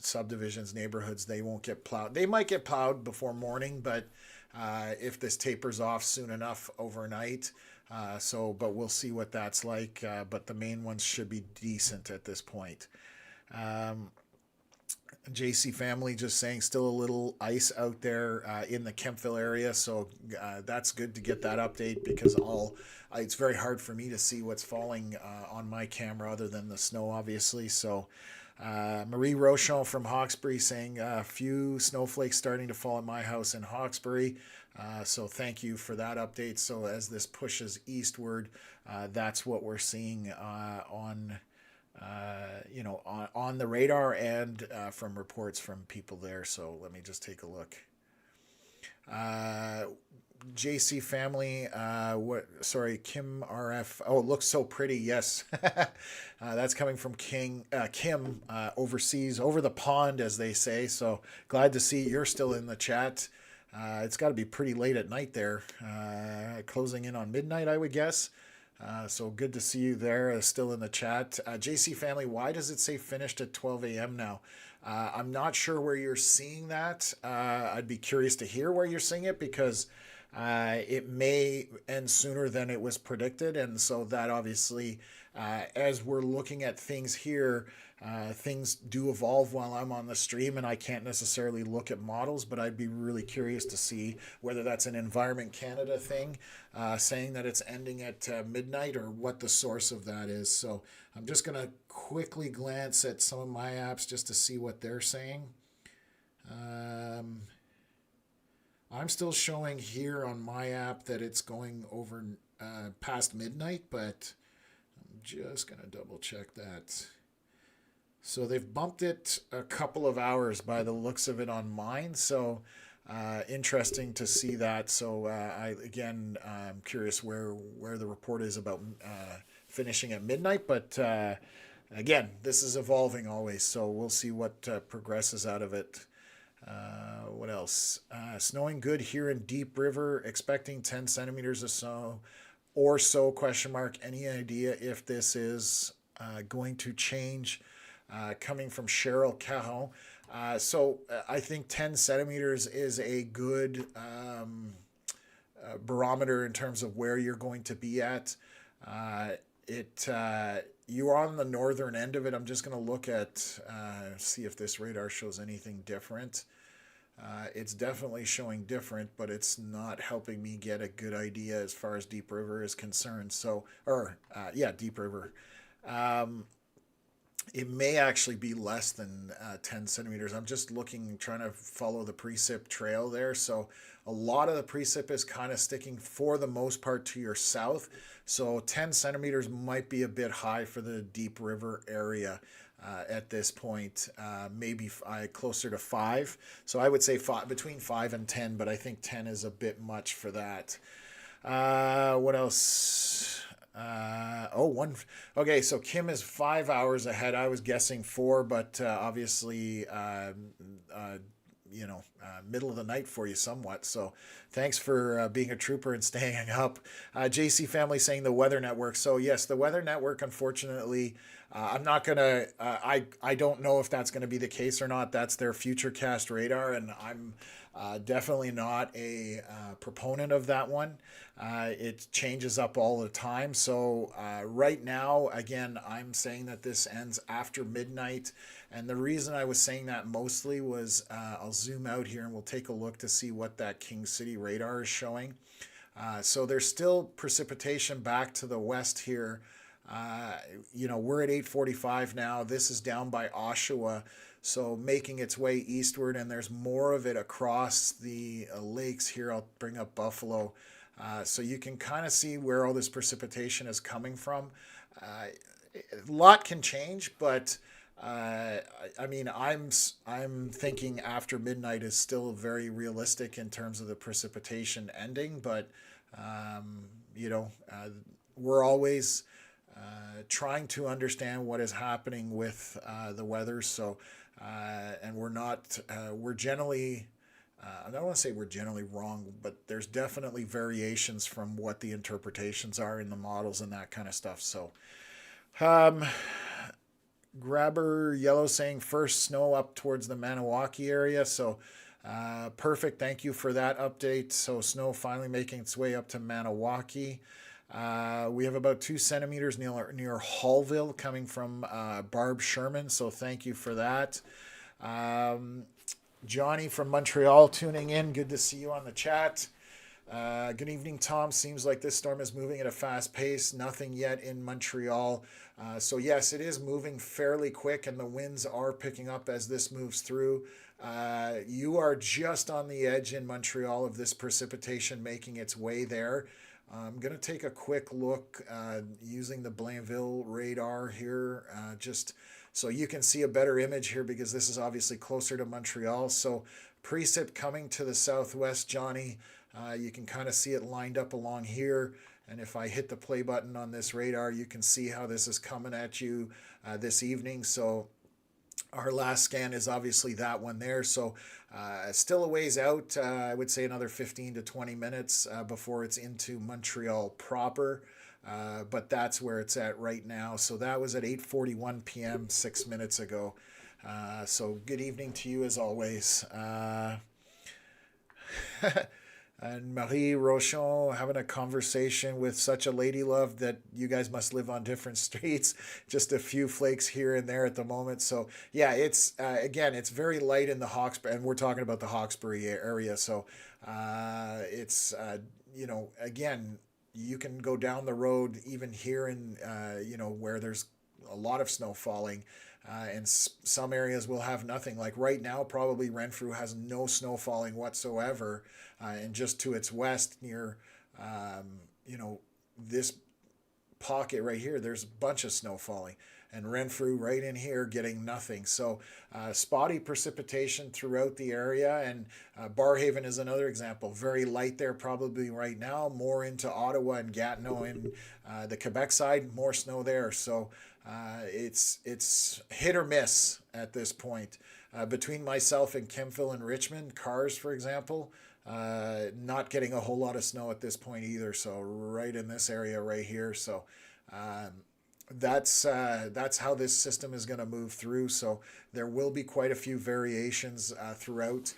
Subdivisions, neighborhoods, they won't get plowed. They might get plowed before morning, but if this tapers off soon enough overnight. But we'll see what that's like. But the main ones should be decent at this point. JC family just saying still a little ice out there in the Kemptville area, so that's good to get that update because it's very hard for me to see what's falling on my camera other than the snow, obviously. So Marie Rochon from Hawkesbury saying a few snowflakes starting to fall at my house in Hawkesbury. So thank you for that update. So as this pushes eastward, that's what we're seeing on the radar and from reports from people there. So let me just take a look. JC family, Kim RF. Oh, it looks so pretty. Yes. That's coming from Kim overseas, over the pond, as they say. So glad to see you're still in the chat. It's got to be pretty late at night there, closing in on midnight, I would guess. So good to see you there, still in the chat. JC family, why does it say finished at 12 a.m. now? I'm not sure where you're seeing that. I'd be curious to hear where you're seeing it because it may end sooner than it was predicted. And so that obviously, as we're looking at things here, things do evolve while I'm on the stream and I can't necessarily look at models, but I'd be really curious to see whether that's an Environment Canada thing, saying that it's ending at midnight, or what the source of that is. So I'm just going to quickly glance at some of my apps just to see what they're saying. I'm still showing here on my app that it's going over past midnight, but I'm just going to double check that. So they've bumped it a couple of hours by the looks of it on mine. So interesting to see that. So I'm curious where the report is about finishing at midnight. But again, this is evolving always. So we'll see what progresses out of it. What else? Snowing good here in Deep River, expecting 10 centimeters of snow or so, question mark. Any idea if this is going to change coming from Cheryl Caron. So I think 10 centimeters is a good barometer in terms of where you're going to be at. You're on the northern end of it. I'm just going to look at see if this radar shows anything different. It's definitely showing different, but it's not helping me get a good idea as far as Deep River is concerned. So, Deep River. It may actually be less than 10 centimeters. I'm just looking, trying to follow the precip trail there. So a lot of the precip is kind of sticking for the most part to your south. So 10 centimeters might be a bit high for the Deep River area at this point. Maybe closer to 5. So I would say between 5 and 10, but I think 10 is a bit much for that. What else? Okay, so Kim is 5 hours ahead. I was guessing 4, but obviously, middle of the night for you somewhat. So thanks for being a trooper and staying up. JC Family saying the Weather Network. So yes, the Weather Network, unfortunately, I'm not going to, I don't know if that's going to be the case or not. That's their Futurecast radar, and I'm definitely not a proponent of that one. It changes up all the time. So right now, again, I'm saying that this ends after midnight. And the reason I was saying that mostly was I'll zoom out here and we'll take a look to see what that King City radar is showing. So there's still precipitation back to the west here. We're at 8:45 now. This is down by Oshawa. So making its way eastward, and there's more of it across the lakes here. I'll bring up Buffalo. So you can kind of see where all this precipitation is coming from. A lot can change, but I'm thinking after midnight is still very realistic in terms of the precipitation ending. But we're always trying to understand what is happening with the weather. So and we're generally. I don't want to say we're generally wrong, but there's definitely variations from what the interpretations are in the models and that kind of stuff. So, Grabber Yellow saying first snow up towards the Maniwaki area. So, perfect. Thank you for that update. So, snow finally making its way up to Maniwaki. We have about 2 centimeters near Hallville coming from Barb Sherman. So, thank you for that. Johnny from Montreal tuning in. Good to see you on the chat. Good evening, Tom. Seems like this storm is moving at a fast pace. Nothing yet in Montreal. So yes, it is moving fairly quick, and the winds are picking up as this moves through. You are just on the edge in Montreal of this precipitation making its way there. I'm going to take a quick look using the Blainville radar here, just so you can see a better image here, because this is obviously closer to Montreal. So precip coming to the southwest, Johnny. You can kind of see it lined up along here. And if I hit the play button on this radar, you can see how this is coming at you this evening. So our last scan is obviously that one there. So still a ways out. I would say another 15 to 20 minutes before it's into Montreal proper. But that's where it's at right now. So that was at 8:41 p.m. 6 minutes ago. So good evening to you as always. And Marie Rochon having a conversation with such a lady love that you guys must live on different streets. Just a few flakes here and there at the moment. So yeah, it's again, it's very light in the Hawkesbury, and we're talking about the Hawkesbury area. So again, you can go down the road even here in where there's a lot of snow falling. And some areas will have nothing. Like right now, probably Renfrew has no snow falling whatsoever. And just to its west near, this pocket right here, there's a bunch of snow falling. And Renfrew right in here getting nothing. So spotty precipitation throughout the area. And Barrhaven is another example. Very light there probably right now. More into Ottawa and Gatineau and the Quebec side. More snow there. So it's hit or miss at this point. Between myself and Kemptville and Richmond, Cars, for example, not getting a whole lot of snow at this point either. So right in this area right here. So that's how this system is going to move through. So there will be quite a few variations throughout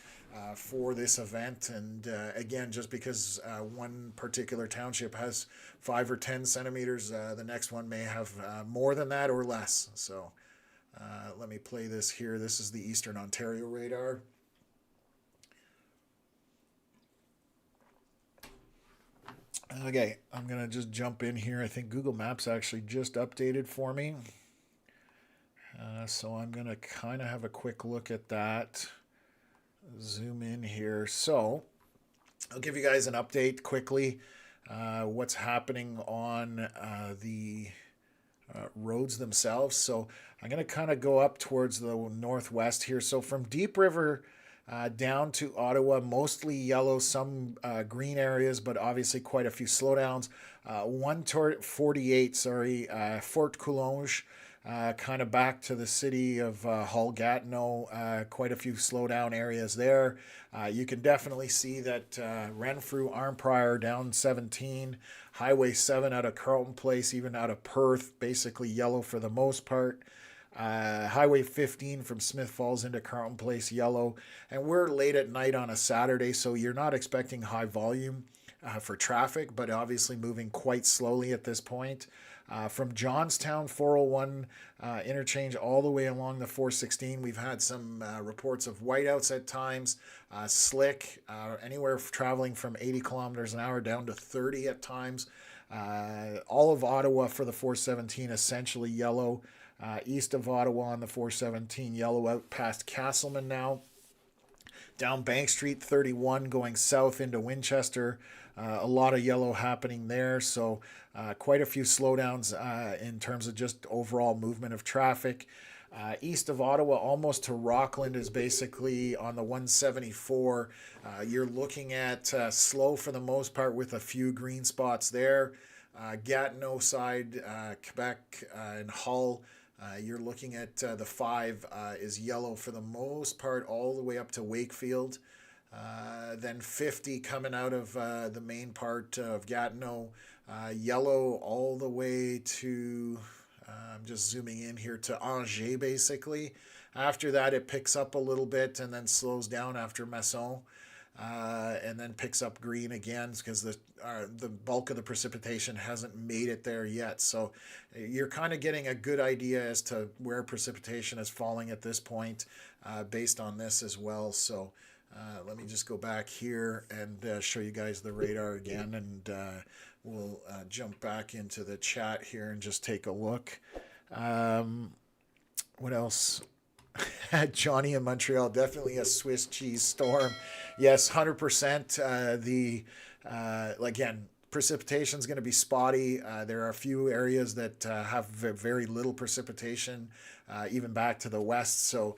for this event. And again, just because one particular township has 5 or 10 centimeters, the next one may have more than that or less. So let me play this here. This is the Eastern Ontario radar. Okay, I'm going to just jump in here. I think Google Maps actually just updated for me. So I'm going to kind of have a quick look at that. Zoom in here. So I'll give you guys an update quickly. What's happening on the roads themselves. So I'm going to kind of go up towards the northwest here. So from Deep River down to Ottawa, mostly yellow, some green areas, but obviously quite a few slowdowns. 148, Fort Coulonge, kind of back to the city of Hull Gatineau, quite a few slowdown areas there. You can definitely see that Renfrew, Arnprior down 17, Highway 7 out of Carleton Place, even out of Perth, basically yellow for the most part. Highway 15 from Smith Falls into Carleton Place, yellow. And we're late at night on a Saturday, so you're not expecting high volume for traffic, but obviously moving quite slowly at this point. From Johnstown 401 interchange all the way along the 416, we've had some reports of whiteouts at times, slick, anywhere traveling from 80 kilometers an hour down to 30 at times. All of Ottawa for the 417 essentially yellow. East of Ottawa on the 417, yellow out past Castleman now. Down Bank Street 31 going south into Winchester. A lot of yellow happening there. So quite a few slowdowns in terms of just overall movement of traffic. East of Ottawa, almost to Rockland, is basically on the 174. You're looking at slow for the most part with a few green spots there. Gatineau side, Quebec and Hull. You're looking at the 5 is yellow for the most part all the way up to Wakefield. Then 50 coming out of the main part of Gatineau, yellow all the way to, I'm just zooming in here, to Angers basically. After that it picks up a little bit and then slows down after Masson. And then picks up green again because the bulk of the precipitation hasn't made it there yet. So you're kind of getting a good idea as to where precipitation is falling at this point based on this as well. So let me just go back here and show you guys the radar again, and we'll jump back into the chat here and just take a look. What else? Johnny in Montreal, definitely a Swiss cheese storm. Yes, 100%. Again, precipitation is going to be spotty. There are a few areas that have very little precipitation, even back to the west. So,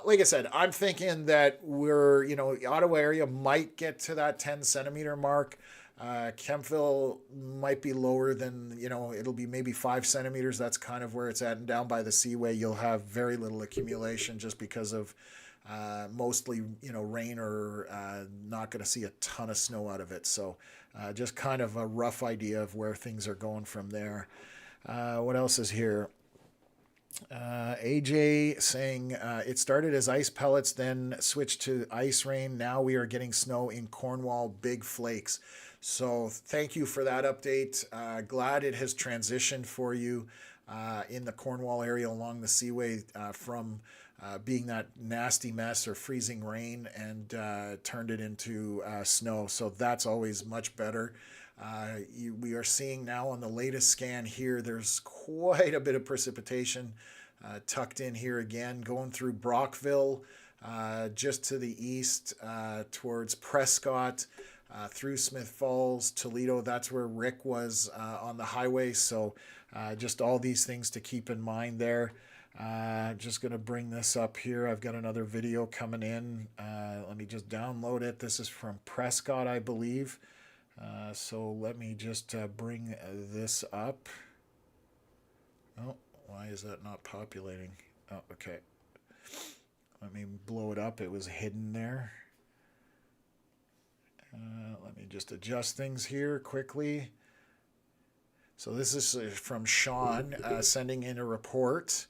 like I said, I'm thinking that Ottawa area might get to that 10 centimeter mark. Kemptville might be lower than, it'll be maybe 5 centimeters. That's kind of where it's at. And down by the Seaway, you'll have very little accumulation just because of mostly, rain or not going to see a ton of snow out of it. So just kind of a rough idea of where things are going from there. What else is here? AJ saying it started as ice pellets, then switched to ice rain. Now we are getting snow in Cornwall, big flakes. So thank you for that update. Glad it has transitioned for you in the Cornwall area along the Seaway from being that nasty mess or freezing rain and turned it into snow. So that's always much better. We are seeing now on the latest scan here, there's quite a bit of precipitation tucked in here again, going through Brockville, just to the east towards Prescott, through Smith Falls, Toledo. That's where Rick was on the highway. So just all these things to keep in mind there. Just going to bring this up here. I've got another video coming in. Let me just download it. This is from Prescott, I believe. So let me just bring this up. Oh, why is that not populating? Oh, okay. Let me blow it up. It was hidden there. Let me just adjust things here quickly. So this is from Sean sending in a report.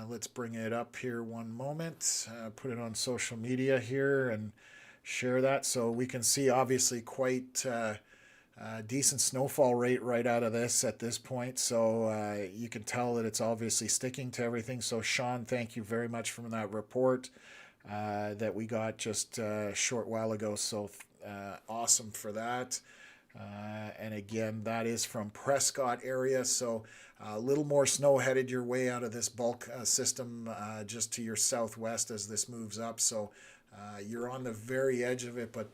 Let's bring it up here one moment, put it on social media here and share that so we can see obviously quite decent snowfall rate right out of this at this point. So you can tell that it's obviously sticking to everything. So Sean, thank you very much for that report that we got just a short while ago. So awesome for that. And again, that is from Prescott area. So a little more snow headed your way out of this bulk system just to your southwest as this moves up. So you're on the very edge of it. But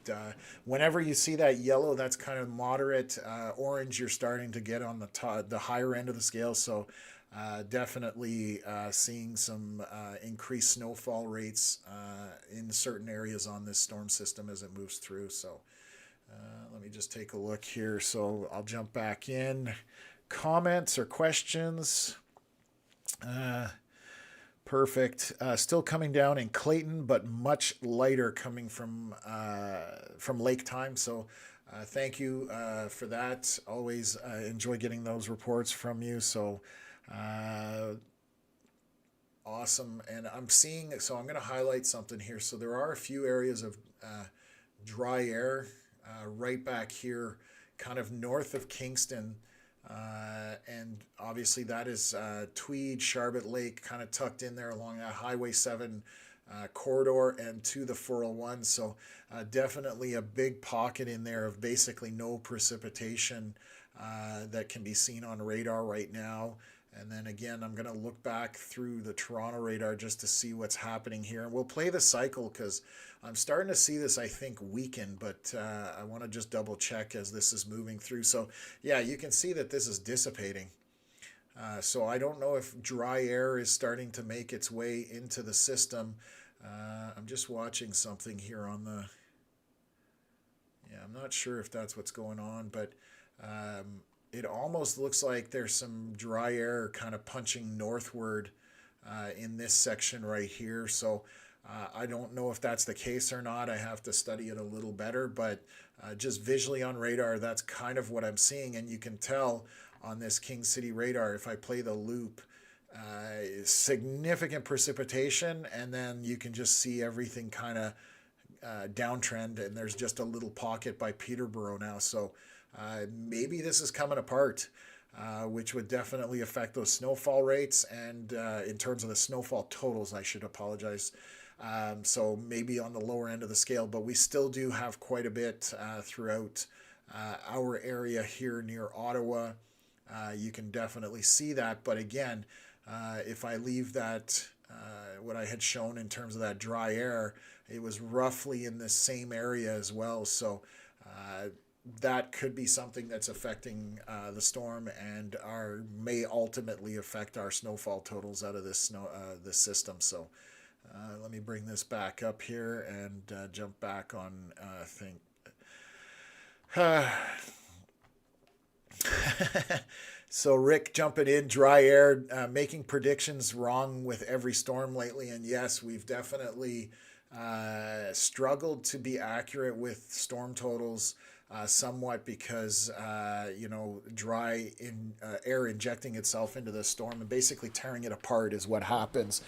whenever you see that yellow, that's kind of moderate. Orange, you're starting to get on the higher end of the scale. So definitely seeing some increased snowfall rates in certain areas on this storm system as it moves through. So let me just take a look here. So I'll jump back in. Comments or questions? Perfect. Still coming down in Clayton, but much lighter coming from lake time. So thank you for that. Always enjoy getting those reports from you. So awesome. And I'm seeing, so I'm going to highlight something here. So there are a few areas of dry air right back here, kind of north of Kingston. And obviously that is Tweed, Sharbot Lake, kind of tucked in there along that Highway 7 corridor and to the 401. So definitely a big pocket in there of basically no precipitation that can be seen on radar right now. And then again, I'm going to look back through the Toronto radar just to see what's happening here. And we'll play the cycle because I'm starting to see this, I think, weaken. But I want to just double check as this is moving through. So, yeah, you can see that this is dissipating. So I don't know if dry air is starting to make its way into the system. I'm just watching something here on the... Yeah, I'm not sure if that's what's going on, but... it almost looks like there's some dry air kind of punching northward in this section right here. So I don't know if that's the case or not. I have to study it a little better, but just visually on radar, that's kind of what I'm seeing. And you can tell on this King City radar, if I play the loop, significant precipitation, and then you can just see everything kind of downtrend, and there's just a little pocket by Peterborough now. So maybe this is coming apart, which would definitely affect those snowfall rates and in terms of the snowfall totals, I should apologize. So maybe on the lower end of the scale, but we still do have quite a bit throughout our area here near Ottawa. You can definitely see that. But again, if I leave that, what I had shown in terms of that dry air, it was roughly in the same area as well. So that could be something that's affecting the storm and may ultimately affect our snowfall totals out of this system. So let me bring this back up here and jump back on thing. So Rick jumping in, dry air, making predictions wrong with every storm lately. And yes, we've definitely struggled to be accurate with storm totals. Somewhat because dry air injecting itself into the storm and basically tearing it apart is what happens.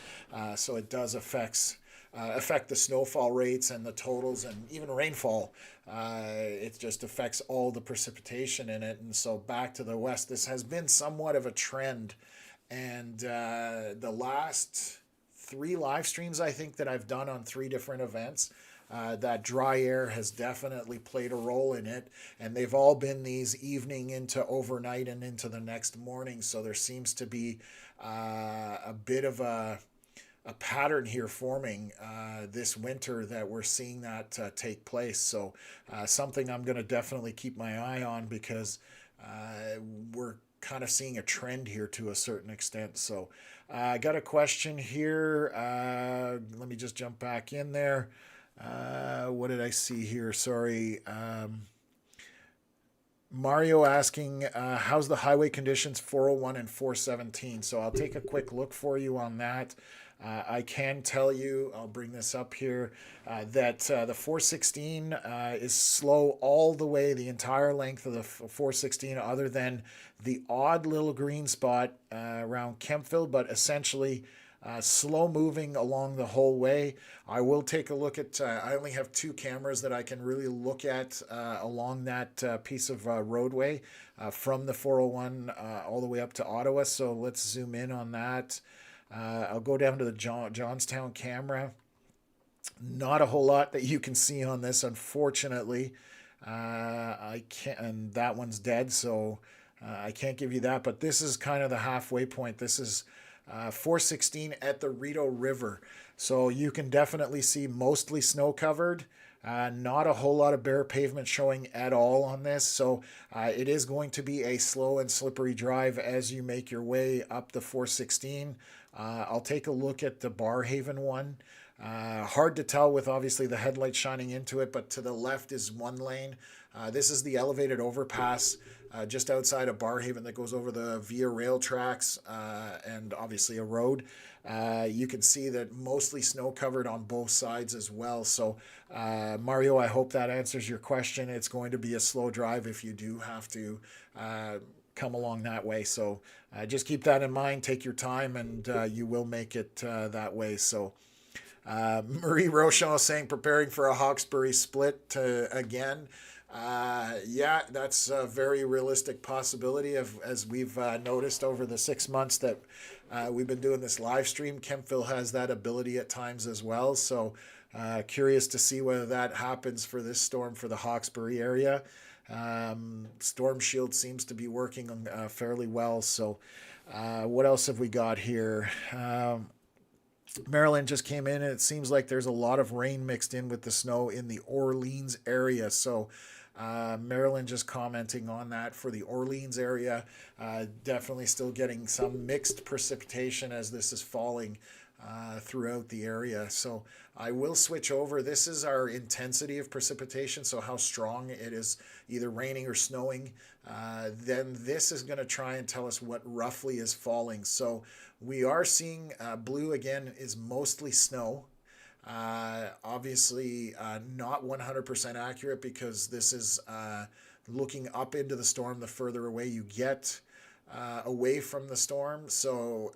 So it does affect the snowfall rates and the totals and even rainfall. It just affects all the precipitation in it. And so back to the west, this has been somewhat of a trend. And the last 3 live streams, I think, that I've done on 3 different events, that dry air has definitely played a role in it, and they've all been these evening into overnight and into the next morning. So there seems to be a bit of a pattern here forming this winter that we're seeing that take place. So something I'm going to definitely keep my eye on because we're kind of seeing a trend here to a certain extent. So I got a question here. Let me just jump back in there. What did I see here? Sorry. Mario asking, how's the highway conditions 401 and 417? So I'll take a quick look for you on that. I can tell you, I'll bring this up here, that the 416 is slow all the way, the entire length of the 416, other than the odd little green spot around Kempville, but essentially slow moving along the whole way. I will take a look at, I only have 2 cameras that I can really look at along that piece of roadway from the 401 all the way up to Ottawa. So let's zoom in on that. I'll go down to the Johnstown camera. Not a whole lot that you can see on this, unfortunately. I can't, and that one's dead, so I can't give you that. But this is kind of the halfway point. This is 416 at the Rideau River. So you can definitely see mostly snow covered. Not a whole lot of bare pavement showing at all on this. So it is going to be a slow and slippery drive as you make your way up the 416. I'll take a look at the Barrhaven one. Hard to tell with obviously the headlights shining into it, but to the left is one lane. This is the elevated overpass just outside of Barrhaven that goes over the Via Rail tracks and obviously a road. You can see that mostly snow covered on both sides as well. So Mario, I hope that answers your question. It's going to be a slow drive if you do have to come along that way. So just keep that in mind, take your time, and you will make it that way. So Marie Rochon saying preparing for a Hawkesbury split again. Yeah, that's a very realistic possibility as we've noticed over the 6 months that we've been doing this live stream. Kempville has that ability at times as well. So curious to see whether that happens for this storm for the Hawkesbury area. Storm Shield seems to be working fairly well. So what else have we got here? Maryland just came in, and it seems like there's a lot of rain mixed in with the snow in the Orleans area. So Maryland just commenting on that for the Orleans area. Definitely still getting some mixed precipitation as this is falling throughout the area. So I will switch over. This is our intensity of precipitation, so how strong it is, either raining or snowing. Then this is going to try and tell us what roughly is falling. So we are seeing blue again is mostly snow. Obviously not 100% accurate because this is looking up into the storm the further away you get away from the storm. So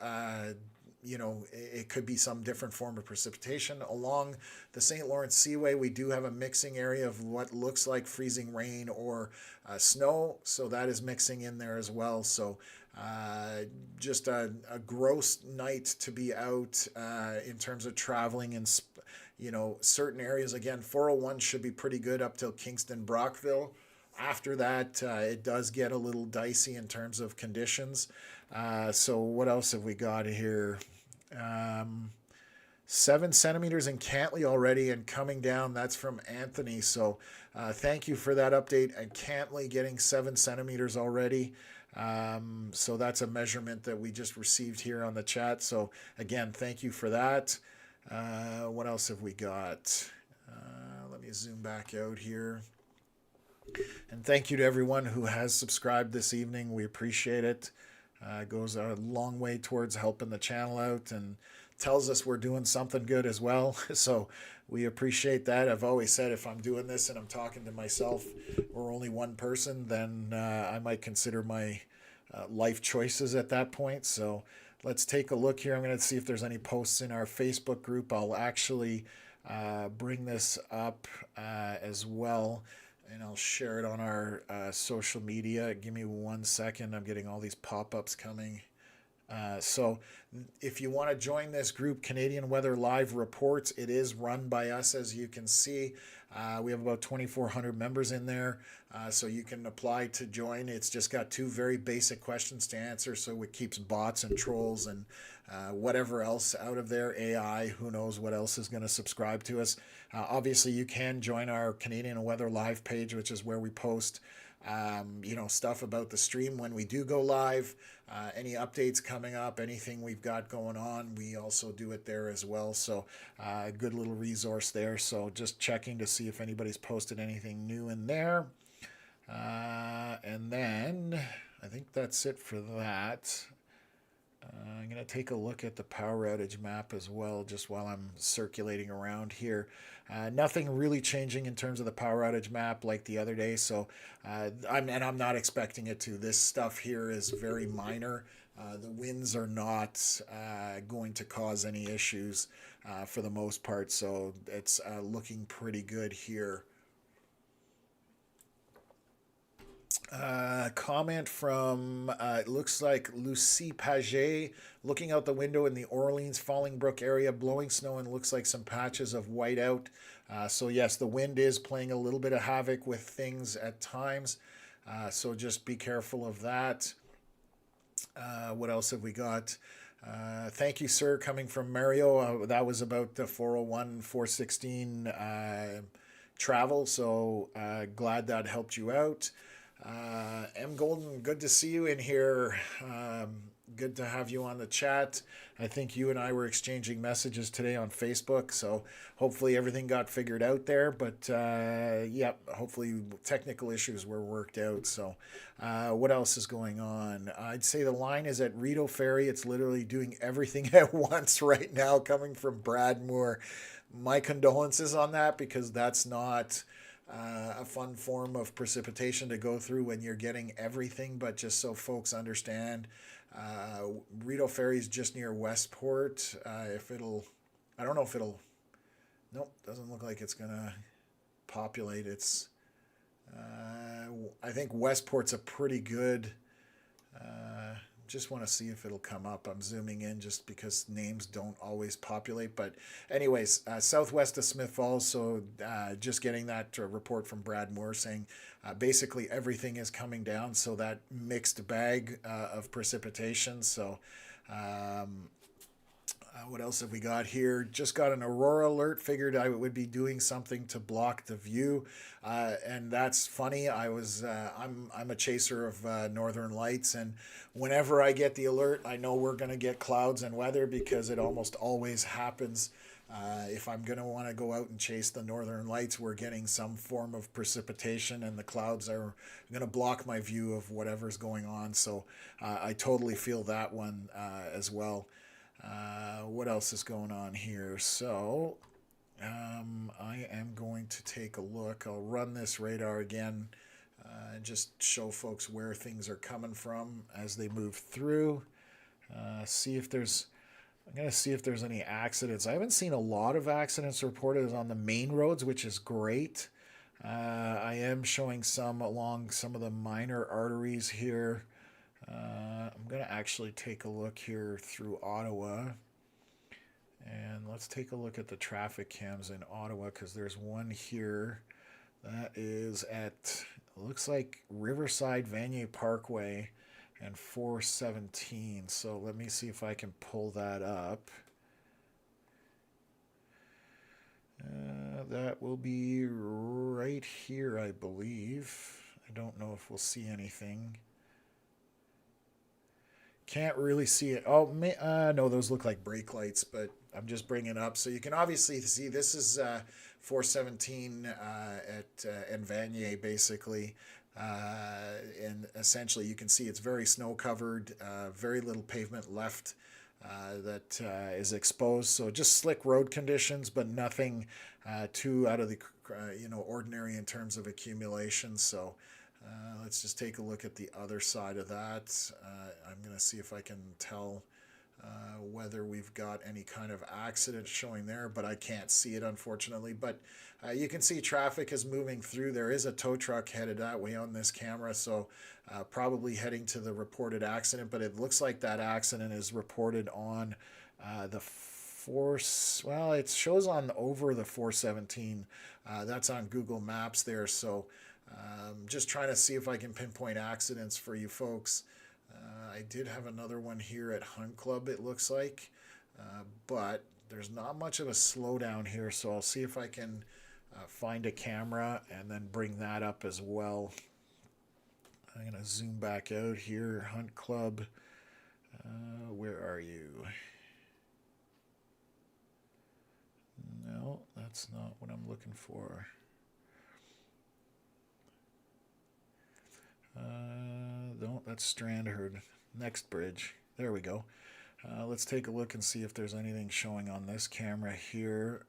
you know, it could be some different form of precipitation. Along the St. Lawrence Seaway, we do have a mixing area of what looks like freezing rain or snow, so that is mixing in there as well. So just a gross night to be out in terms of traveling in, you know, certain areas. Again, 401 should be pretty good up till Kingston, Brockville. After that, it does get a little dicey in terms of conditions. So what else have we got here? 7 centimeters in Cantley already and coming down. That's from Anthony. So thank you for that update. And Cantley getting 7 centimeters already. So that's a measurement that we just received here on the chat. So again, thank you for that. What else have we got? Let me zoom back out here. And thank you to everyone who has subscribed this evening. We appreciate it. It goes a long way towards helping the channel out and tells us we're doing something good as well. So we appreciate that. I've always said if I'm doing this and I'm talking to myself or only one person, then I might consider my life choices at that point. So let's take a look here. I'm going to see if there's any posts in our Facebook group. I'll actually bring this up as well. And I'll share it on our social media. Give me 1 second. I'm getting all these pop-ups coming. So if you want to join this group, Canadian Weather Live Reports, it is run by us, as you can see. We have about 2,400 members in there, so you can apply to join. It's just got 2 very basic questions to answer, so it keeps bots and trolls and whatever else out of there, AI, who knows what else is going to subscribe to us. Obviously, you can join our Canadian Weather Live page, which is where we post you know, stuff about the stream when we do go live, any updates coming up, anything we've got going on, we also do it there as well. So a good little resource there. So just checking to see if anybody's posted anything new in there. And then I think that's it for that. I'm going to take a look at the power outage map as well, just while I'm circulating around here. Nothing really changing in terms of the power outage map like the other day, so I'm not expecting it to. This stuff here is very minor. The winds are not going to cause any issues for the most part, so it's looking pretty good here. Comment from it looks like Lucie Paget, looking out the window in the Orleans Fallingbrook area, blowing snow and looks like some patches of whiteout. So yes, the wind is playing a little bit of havoc with things at times, so just be careful of that. What else have we got? Thank you, sir, coming from Mario. That was about the 401 416 travel, so glad that helped you out. M. Golden, good to see you in here. Good to have you on the chat. I think you and I were exchanging messages today on Facebook, so hopefully everything got figured out there. But yeah, hopefully technical issues were worked out. So what else is going on? I'd say the line is at Rideau Ferry. It's literally doing everything at once right now, coming from Brad Moore. My condolences on that, because that's not a fun form of precipitation to go through when you're getting everything. But just so folks understand, Rideau Ferry is just near Westport. If it'll, I don't know if it'll, nope, doesn't look like it's gonna populate. It's, I think Westport's a pretty good, just want to see if it'll come up. I'm zooming in just because names don't always populate. But anyways, southwest of Smith Falls. So just getting that report from Brad Moore saying basically everything is coming down. So that mixed bag of precipitation. So what else have we got here? Just got an aurora alert. Figured I would be doing something to block the view, and that's funny. I'm a chaser of northern lights, and whenever I get the alert, I know we're gonna get clouds and weather, because it almost always happens. If I'm gonna want to go out and chase the northern lights, we're getting some form of precipitation, and the clouds are gonna block my view of whatever's going on. So I totally feel that one as well. What else is going on here? So I am going to take a look. I'll run this radar again and just show folks where things are coming from as they move through. I'm going to see if there's any accidents. I haven't seen a lot of accidents reported on the main roads, which is great. I am showing some along some of the minor arteries here. I'm going to actually take a look here through Ottawa, and let's take a look at the traffic cams in Ottawa, because there's one here that is at, looks like Riverside Vanier Parkway and 417. So let me see if I can pull that up. That will be right here, I believe. I don't know if we'll see anything. Can't really see it. Oh, no, those look like brake lights, but I'm just bringing it up. So you can obviously see this is 417 at Vanier, basically. And essentially you can see it's very snow covered, very little pavement left that is exposed. So just slick road conditions, but nothing too out of the ordinary in terms of accumulation. So let's just take a look at the other side of that. I'm going to see if I can tell whether we've got any kind of accident showing there, but I can't see it, unfortunately. But you can see traffic is moving through. There is a tow truck headed that way on this camera, so probably heading to the reported accident. But it looks like that accident is reported on the force. Well, it shows on over the 417. That's on Google Maps there. So just trying to see if I can pinpoint accidents for you folks. I did have another one here at Hunt Club, it looks like, but there's not much of a slowdown here, so I'll see if I can find a camera and then bring that up as well. I'm going to zoom back out here. Hunt Club, where are you? No, that's not what I'm looking for. No, that's Strandherd. Next bridge. There we go. Let's take a look and see if there's anything showing on this camera here.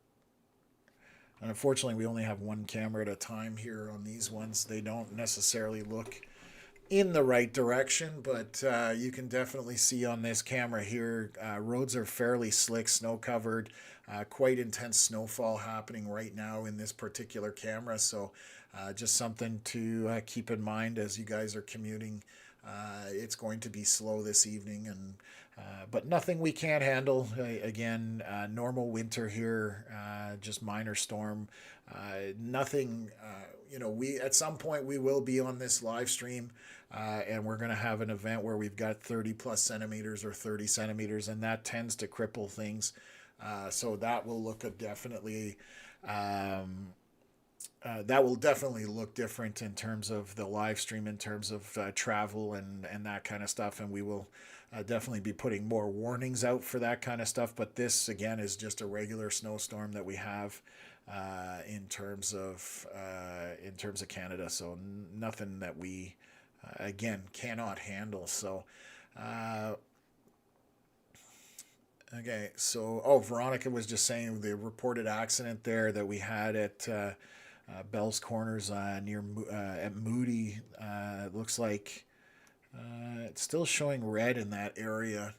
And unfortunately, we only have one camera at a time here on these ones. They don't necessarily look in the right direction, but you can definitely see on this camera here, roads are fairly slick, snow covered, quite intense snowfall happening right now in this particular camera. So just something to keep in mind as you guys are commuting. It's going to be slow this evening, and but nothing we can't handle. Again, normal winter here, just minor storm. Nothing. We at some point we will be on this live stream, and we're going to have an event where we've got 30 plus centimeters or 30 centimeters, and that tends to cripple things. So that will look definitely. That will definitely look different in terms of the live stream, in terms of travel and that kind of stuff. And we will definitely be putting more warnings out for that kind of stuff. But this, again, is just a regular snowstorm that we have in terms of Canada. So nothing that we, again, cannot handle. So, okay. So, Veronica was just saying the reported accident there that we had at Bell's Corners near at Moody. It looks like it's still showing red in that area,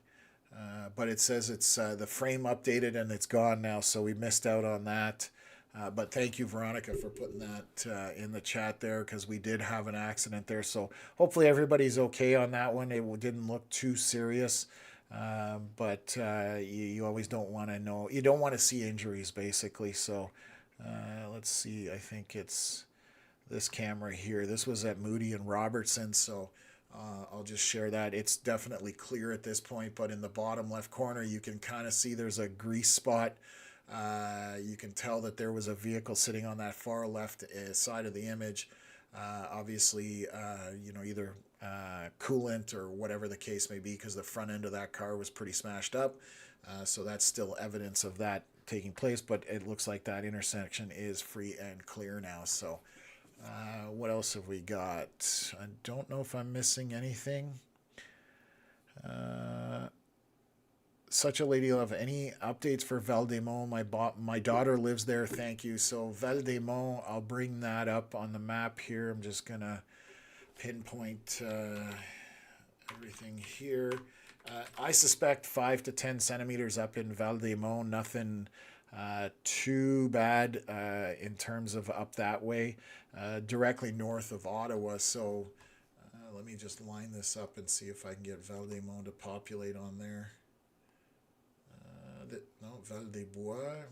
but it says it's the frame updated and it's gone now, so we missed out on that. But thank you, Veronica, for putting that in the chat there, because we did have an accident there. So hopefully everybody's okay on that one. It didn't look too serious. But you always don't want to know. You don't want to see injuries, basically. So let's see. I think it's this camera here. This was at Moody and Robertson. So I'll just share that. It's definitely clear at this point. But in the bottom left corner, you can kind of see there's a grease spot. You can tell that there was a vehicle sitting on that far left side of the image. Obviously, either coolant or whatever the case may be, because the front end of that car was pretty smashed up. So that's still evidence of that taking place, but it looks like that intersection is free and clear now. So what else have we got? I don't know if I'm missing anything. Such a lady love. Any updates for Val-des-Monts? My daughter lives there. Thank you. So Val-des-Monts, I'll bring that up on the map here. I'm just gonna pinpoint everything here. I suspect 5 to 10 centimeters up in Val-des-Monts. Nothing too bad in terms of up that way. Directly north of Ottawa. So let me just line this up and see if I can get Val-des-Monts to populate on there. No, Val-des-Bois.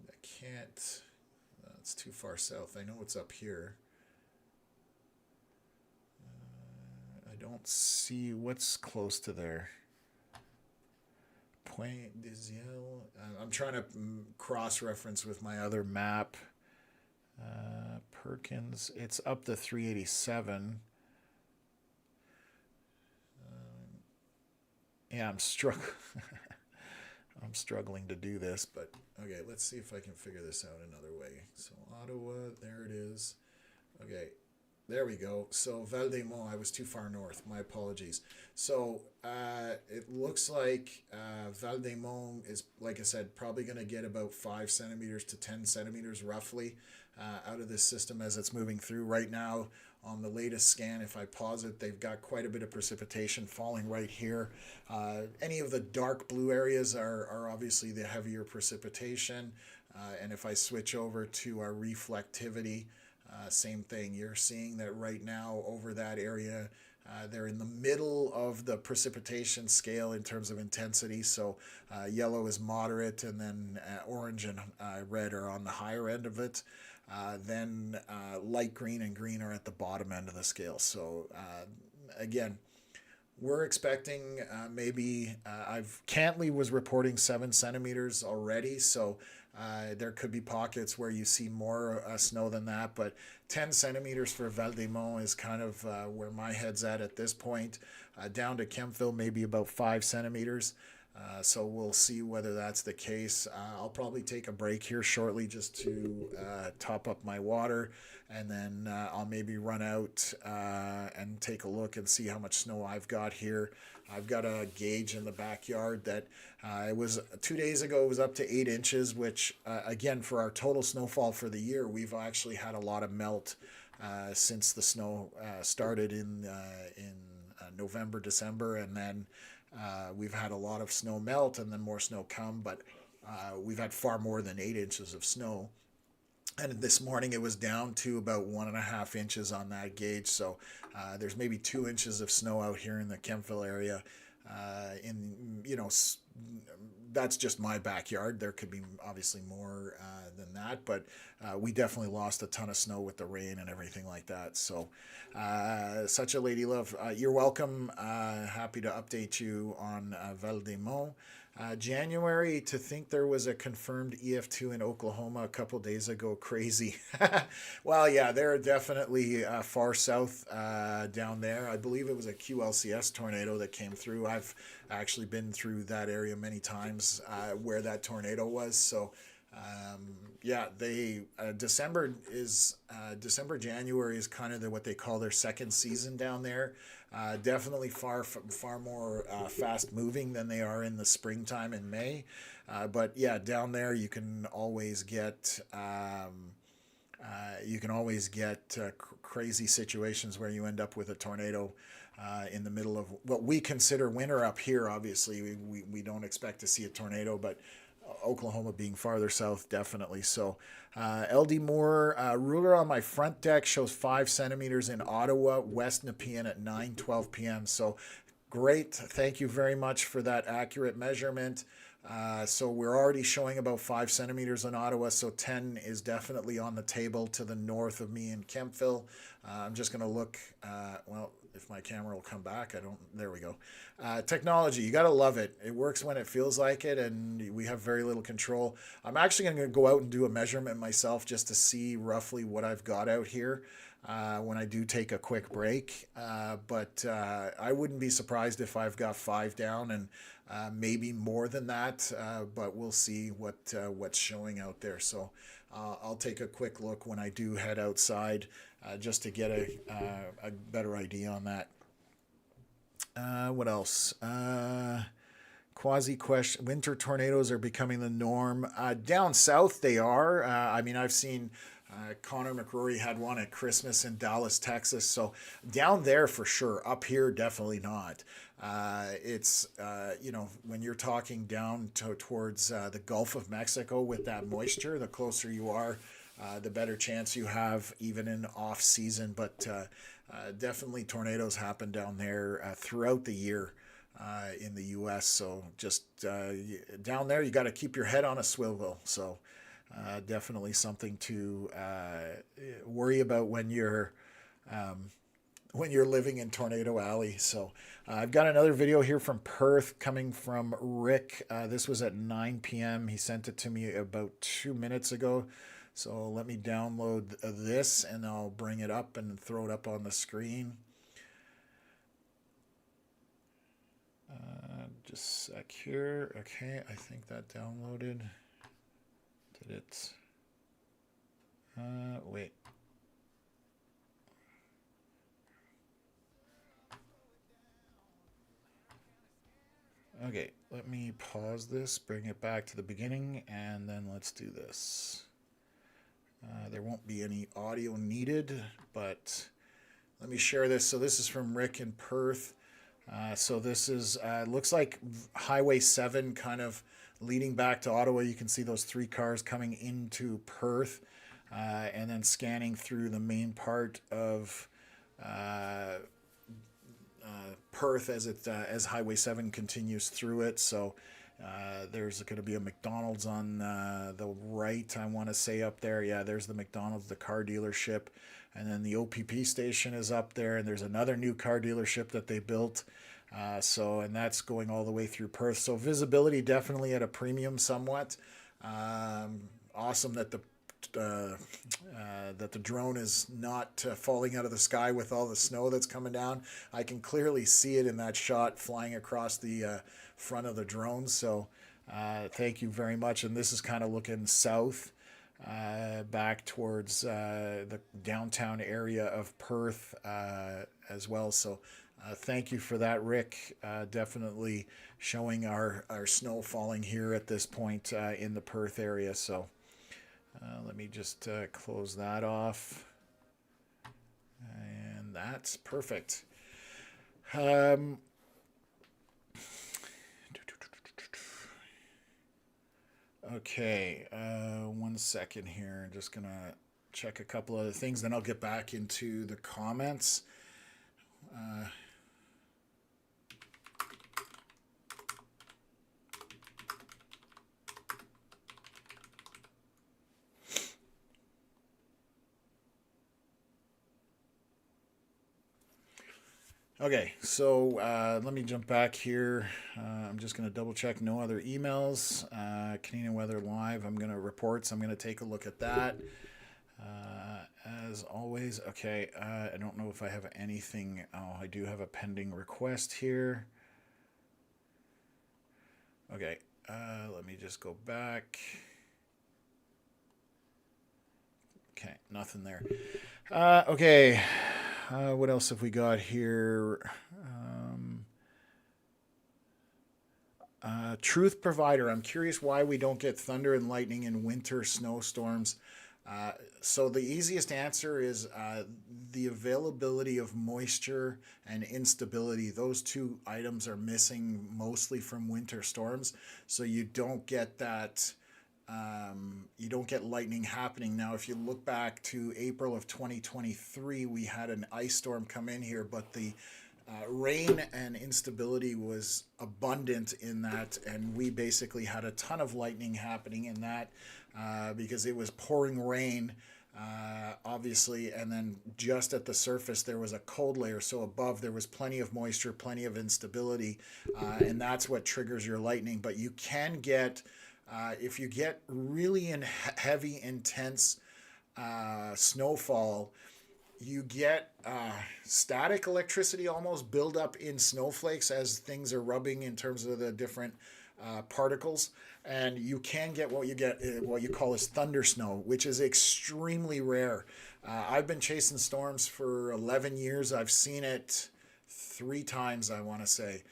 I can't. It's too far south. I know it's up here. I don't see what's close to there. Point des Îles. I'm trying to cross-reference with my other map. Perkins. It's up to 387. Yeah, I'm struggling to do this, but okay, let's see if I can figure this out another way. So Ottawa, there it is. Okay, there we go. So Val-des-Monts, I was too far north. My apologies. So it looks like Val-des-Monts is, like I said, probably going to get about 5 centimeters to 10 centimeters roughly out of this system as it's moving through right now. On the latest scan, if I pause it, they've got quite a bit of precipitation falling right here. Any of the dark blue areas are obviously the heavier precipitation. And if I switch over to our reflectivity, same thing. You're seeing that right now over that area, they're in the middle of the precipitation scale in terms of intensity. So yellow is moderate, and then orange and red are on the higher end of it. Then light green and green are at the bottom end of the scale. So again, we're expecting maybe Cantley was reporting 7 centimeters already. So there could be pockets where you see more snow than that. But 10 centimeters for Val-des-Monts is kind of where my head's at this point. Down to Kemptville, maybe about 5 centimeters. So we'll see whether that's the case. I'll probably take a break here shortly just to top up my water, and then I'll maybe run out and take a look and see how much snow I've got here. I've got a gauge in the backyard that it was 2 days ago. It was up to 8 inches, which again, for our total snowfall for the year, we've actually had a lot of melt since the snow started in November, December, and then we've had a lot of snow melt and then more snow come, but we've had far more than 8 inches of snow. And this morning it was down to about 1.5 inches on that gauge. So there's maybe 2 inches of snow out here in the Kemptville area. That's just my backyard. There could be obviously more than that, but we definitely lost a ton of snow with the rain and everything like that. So such a lady love. You're welcome. Happy to update you on Val-des-Monts. January, to think there was a confirmed EF2 in Oklahoma a couple days ago, crazy. Well, yeah, they're definitely far south down there. I believe it was a QLCS tornado that came through. I've actually been through that area many times where that tornado was. So, December, January is kind of what they call their second season down there. Definitely far more fast moving than they are in the springtime in May. But yeah, down there you can always get crazy situations where you end up with a tornado in the middle of what we consider winter up here. Obviously, we don't expect to see a tornado, but Oklahoma being farther south, definitely. So LD Moore, ruler on my front deck shows 5 centimeters in Ottawa, West Nepean at 9:12 p.m. So great. Thank you very much for that accurate measurement. So we're already showing about 5 centimeters in Ottawa, so 10 is definitely on the table to the north of me in Kemptville. I'm just going to look, if my camera will come back. There we go. Technology, you got to love it. It works when it feels like it, and we have very little control. I'm actually going to go out and do a measurement myself just to see roughly what I've got out here when I do take a quick break. But I wouldn't be surprised if I've got 5 down and maybe more than that, but we'll see what's showing out there. So I'll take a quick look when I do head outside just to get a better idea on that. What else? Quasi question: winter tornadoes are becoming the norm. Down south they are. I've seen Connor McRory had one at Christmas in Dallas, Texas. So down there for sure. Up here, definitely not. It's when you're talking down towards the Gulf of Mexico with that moisture, the closer you are, the better chance you have, even in off season. But definitely tornadoes happen down there throughout the year in the U.S. So just down there, you got to keep your head on a swivel. So definitely something to worry about when you're living in Tornado Alley. So I've got another video here from Perth coming from Rick. This was at 9 p.m. He sent it to me about 2 minutes ago. So let me download this and I'll bring it up and throw it up on the screen. Just a sec here. Okay, I think that downloaded. Did it? Wait. Okay, let me pause this, bring it back to the beginning, and then let's do this. There won't be any audio needed, but let me share this. So this is from Rick in Perth. So this is, looks like Highway 7 kind of leading back to Ottawa. You can see those 3 cars coming into Perth and then scanning through the main part of Perth as Highway 7 continues through it. So there's going to be a McDonald's on the right, I want to say, up there. Yeah, there's the McDonald's, the car dealership. And then the OPP station is up there. And there's another new car dealership that they built. And that's going all the way through Perth. So visibility definitely at a premium somewhat. Awesome that the that the drone is not falling out of the sky with all the snow that's coming down. I can clearly see it in that shot flying across the front of the drone. So thank you very much. And this is kind of looking south, back towards the downtown area of Perth as well. So thank you for that, Rick. Definitely showing our snow falling here at this point in the Perth area. So let me just close that off. And that's perfect. Okay, 1 second here. I'm just gonna check a couple other things, then I'll get back into the comments. Okay, so let me jump back here. I'm just going to double check no other emails. Canadian Weather Live, I'm going to reports. I'm going to take a look at that. As always, okay, I don't know if I have anything. Oh, I do have a pending request here. Okay, let me just go back. Okay, nothing there. Okay. What else have we got here? Truth Provider. I'm curious why we don't get thunder and lightning in winter snowstorms. So the easiest answer is the availability of moisture and instability. Those two items are missing mostly from winter storms. So you don't get that. You don't get lightning happening. Now, if you look back to April of 2023, we had an ice storm come in here, but the rain and instability was abundant in that, and we basically had a ton of lightning happening in that because it was pouring rain, obviously, and then just at the surface there was a cold layer, so above there was plenty of moisture, plenty of instability, and that's what triggers your lightning. But you can get if you get really heavy, intense snowfall, you get static electricity almost build up in snowflakes as things are rubbing in terms of the different particles. And you can get what you call as thunder snow, which is extremely rare. I've been chasing storms for 11 years. I've seen it 3 times, I want to say.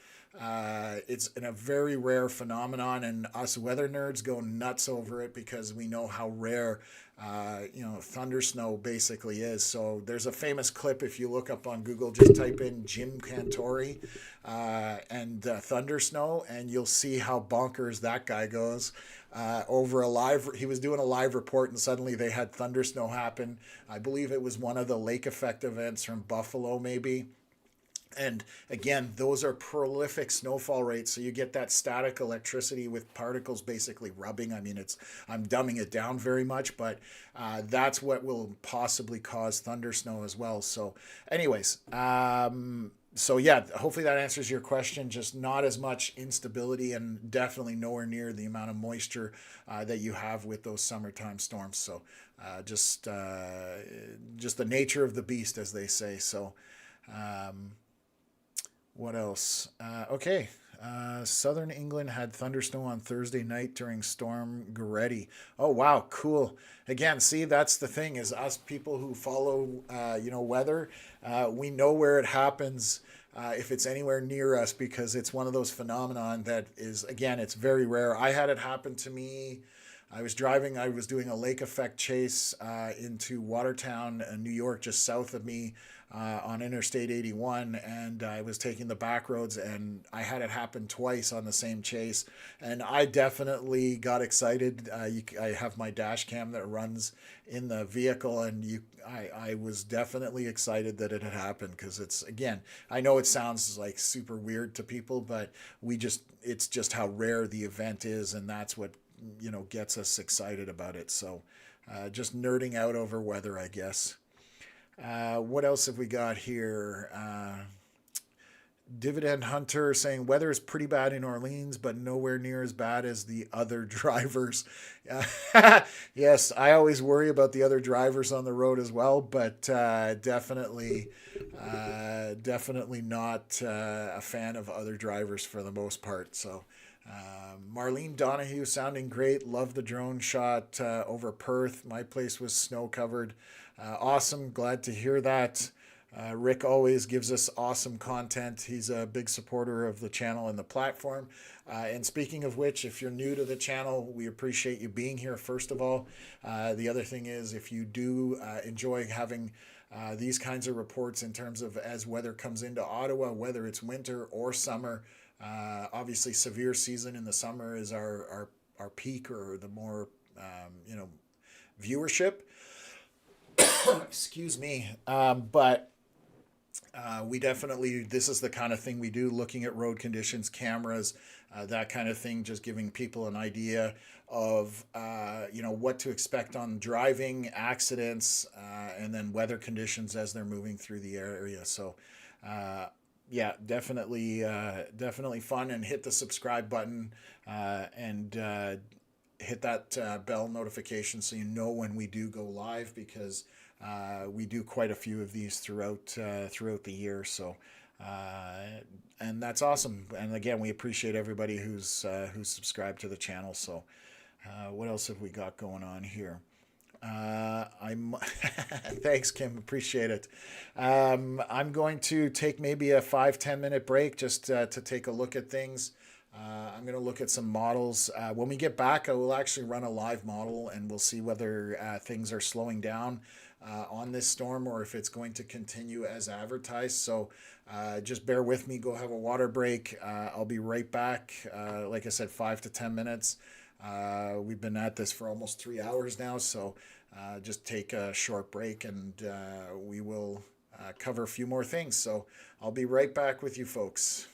It's a very rare phenomenon, and us weather nerds go nuts over it because we know how rare, thunder snow basically is. So there's a famous clip, if you look up on Google, just type in Jim Cantori and thunder snow, and you'll see how bonkers that guy goes. He was doing a live report, and suddenly they had thunder snow happen. I believe it was one of the lake effect events from Buffalo, maybe. And again, those are prolific snowfall rates. So you get that static electricity with particles basically rubbing. I mean, I'm dumbing it down very much, but that's what will possibly cause thunder snow as well. So anyways, so yeah, hopefully that answers your question. Just not as much instability and definitely nowhere near the amount of moisture that you have with those summertime storms. So just the nature of the beast, as they say. So what else? Okay. Southern England had thunder snow on Thursday night during Storm Goretti. Oh, wow. Cool. Again, see, that's the thing is us people who follow, weather, we know where it happens if it's anywhere near us because it's one of those phenomenon that is, again, it's very rare. I had it happen to me. I was doing a lake effect chase into Watertown, New York, just south of me on Interstate 81, and I was taking the back roads, and I had it happen twice on the same chase, and I definitely got excited. I have my dash cam that runs in the vehicle, and I was definitely excited that it had happened because it's, again, I know it sounds like super weird to people, but it's just how rare the event is, and that's what gets us excited about it. So just nerding out over weather, I guess. What else have we got here? Dividend Hunter saying weather is pretty bad in Orleans, but nowhere near as bad as the other drivers. Yes, I always worry about the other drivers on the road as well, but definitely not a fan of other drivers for the most part. So, Marlene Donahue sounding great. Love the drone shot over Perth. My place was snow covered. Awesome. Glad to hear that. Rick always gives us awesome content. He's a big supporter of the channel and the platform. And speaking of which, if you're new to the channel, we appreciate you being here, first of all. The other thing is, if you do enjoy having these kinds of reports in terms of as weather comes into Ottawa, whether it's winter or summer, obviously severe season in the summer is our peak, or the more, viewership. Excuse me. But we definitely, this is the kind of thing we do, looking at road conditions, cameras, that kind of thing, just giving people an idea of, what to expect on driving, accidents, and then weather conditions as they're moving through the area. So, yeah, definitely fun. And hit the subscribe button, and hit that bell notification so you know when we do go live, because we do quite a few of these throughout the year. So, and that's awesome. And again, we appreciate everybody who's subscribed to the channel. So, what else have we got going on here? I'm thanks, Kim, appreciate it. I'm going to take maybe a 5-10 minute break just to take a look at things. I'm going to look at some models. When we get back, I will actually run a live model, and we'll see whether things are slowing down on this storm, or if it's going to continue as advertised. So just bear with me, go have a water break. I'll be right back. Like I said, 5 to 10 minutes. We've been at this for almost 3 hours now, so just take a short break, and we will cover a few more things. So I'll be right back with you folks.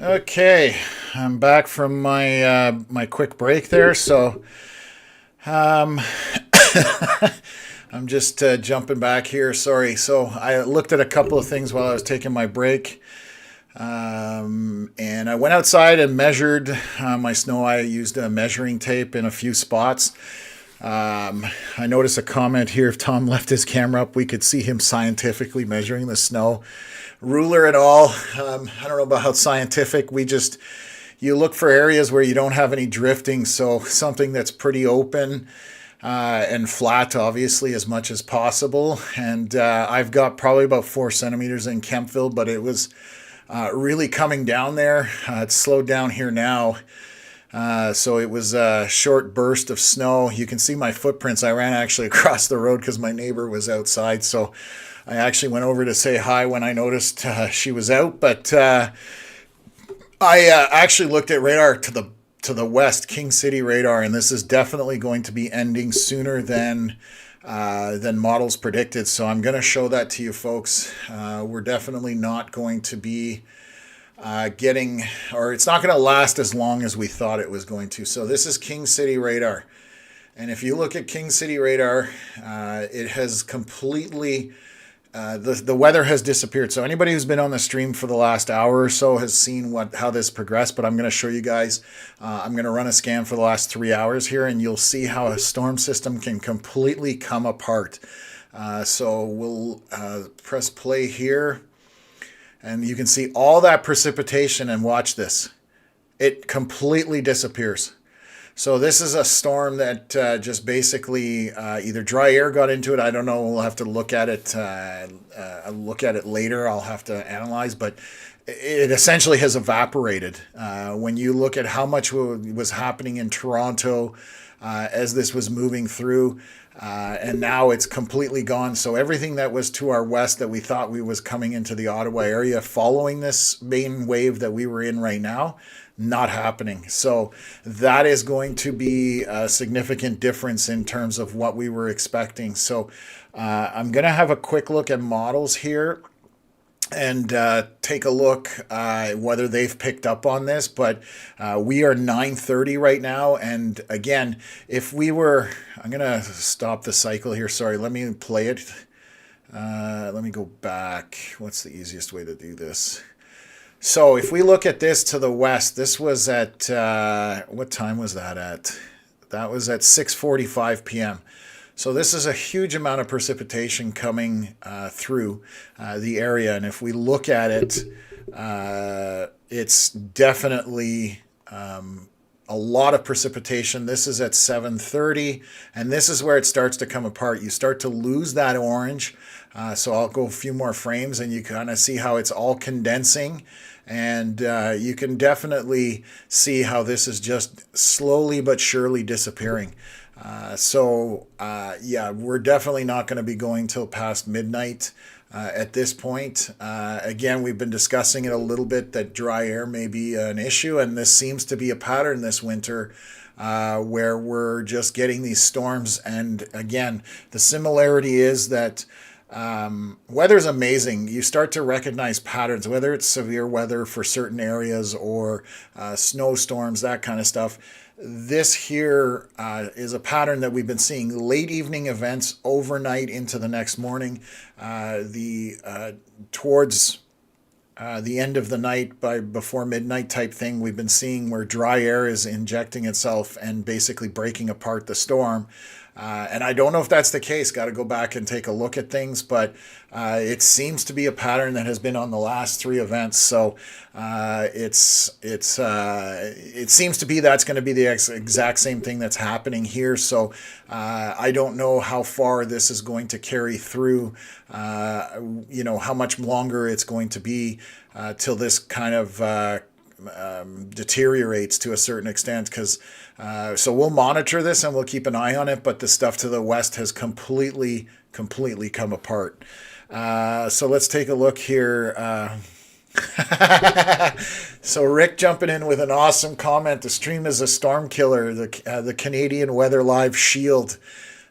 Okay, I'm back from my quick break there. So I'm just jumping back here. Sorry. So I looked at a couple of things while I was taking my break. And I went outside and measured my snow. I used a measuring tape in a few spots. I noticed a comment here. If Tom left his camera up, we could see him scientifically measuring the snow. Ruler and all. I don't know about how scientific. You look for areas where you don't have any drifting. So something that's pretty open and flat, obviously, as much as possible. And I've got probably about 4 centimeters in Kempville, but it was really coming down there. It's slowed down here now. So it was a short burst of snow. You can see my footprints. I ran actually across the road because my neighbor was outside. So I actually went over to say hi when I noticed she was out. But I actually looked at radar to the west, King City radar, and this is definitely going to be ending sooner than models predicted. So I'm going to show that to you folks. We're definitely not going to be it's not going to last as long as we thought it was going to. So this is King City radar. And if you look at King City radar, it has completely, the weather has disappeared. So anybody who's been on the stream for the last hour or so has seen how this progressed, but I'm going to show you guys. I'm going to run a scan for the last 3 hours here, and you'll see how a storm system can completely come apart. So we'll press play here. And you can see all that precipitation, and watch this. It completely disappears. So this is a storm that just basically either dry air got into it. I don't know. We'll have to look at it. Look at it later. I'll have to analyze, but it essentially has evaporated. When you look at how much was happening in Toronto as this was moving through. And now it's completely gone. So everything that was to our west that we thought we was coming into the Ottawa area following this main wave that we were in right now, not happening. So that is going to be a significant difference in terms of what we were expecting. So I'm going to have a quick look at models here and take a look whether they've picked up on this. But we are 9:30 right now. And again, I'm going to stop the cycle here. Sorry, let me play it. Let me go back. What's the easiest way to do this? So if we look at this to the west, this was at, what time was that at? That was at 6:45 p.m. So this is a huge amount of precipitation coming through the area. And if we look at it, it's definitely a lot of precipitation. This is at 7:30, and this is where it starts to come apart. You start to lose that orange. So I'll go a few more frames, and you kind of see how it's all condensing. And you can definitely see how this is just slowly but surely disappearing. We're definitely not going to be going till past midnight at this point. Again, we've been discussing it a little bit that dry air may be an issue, and this seems to be a pattern this winter where we're just getting these storms. And again, the similarity is that weather's amazing. You start to recognize patterns, whether it's severe weather for certain areas or snowstorms, that kind of stuff. This here is a pattern that we've been seeing. Late evening events overnight into the next morning. Towards the end of the night, before midnight type thing, we've been seeing where dry air is injecting itself and basically breaking apart the storm. And I don't know if that's the case. Got to go back and take a look at things, but it seems to be a pattern that has been on the last 3 events. So it seems to be that's going to be the exact same thing that's happening here. So I don't know how far this is going to carry through. How much longer it's going to be till this kind of deteriorates to a certain extent, because so we'll monitor this and we'll keep an eye on it, but the stuff to the west has completely come apart. So let's take a look here. So Rick jumping in with an awesome comment. The stream is a storm killer. The Canadian Weather Live Shield.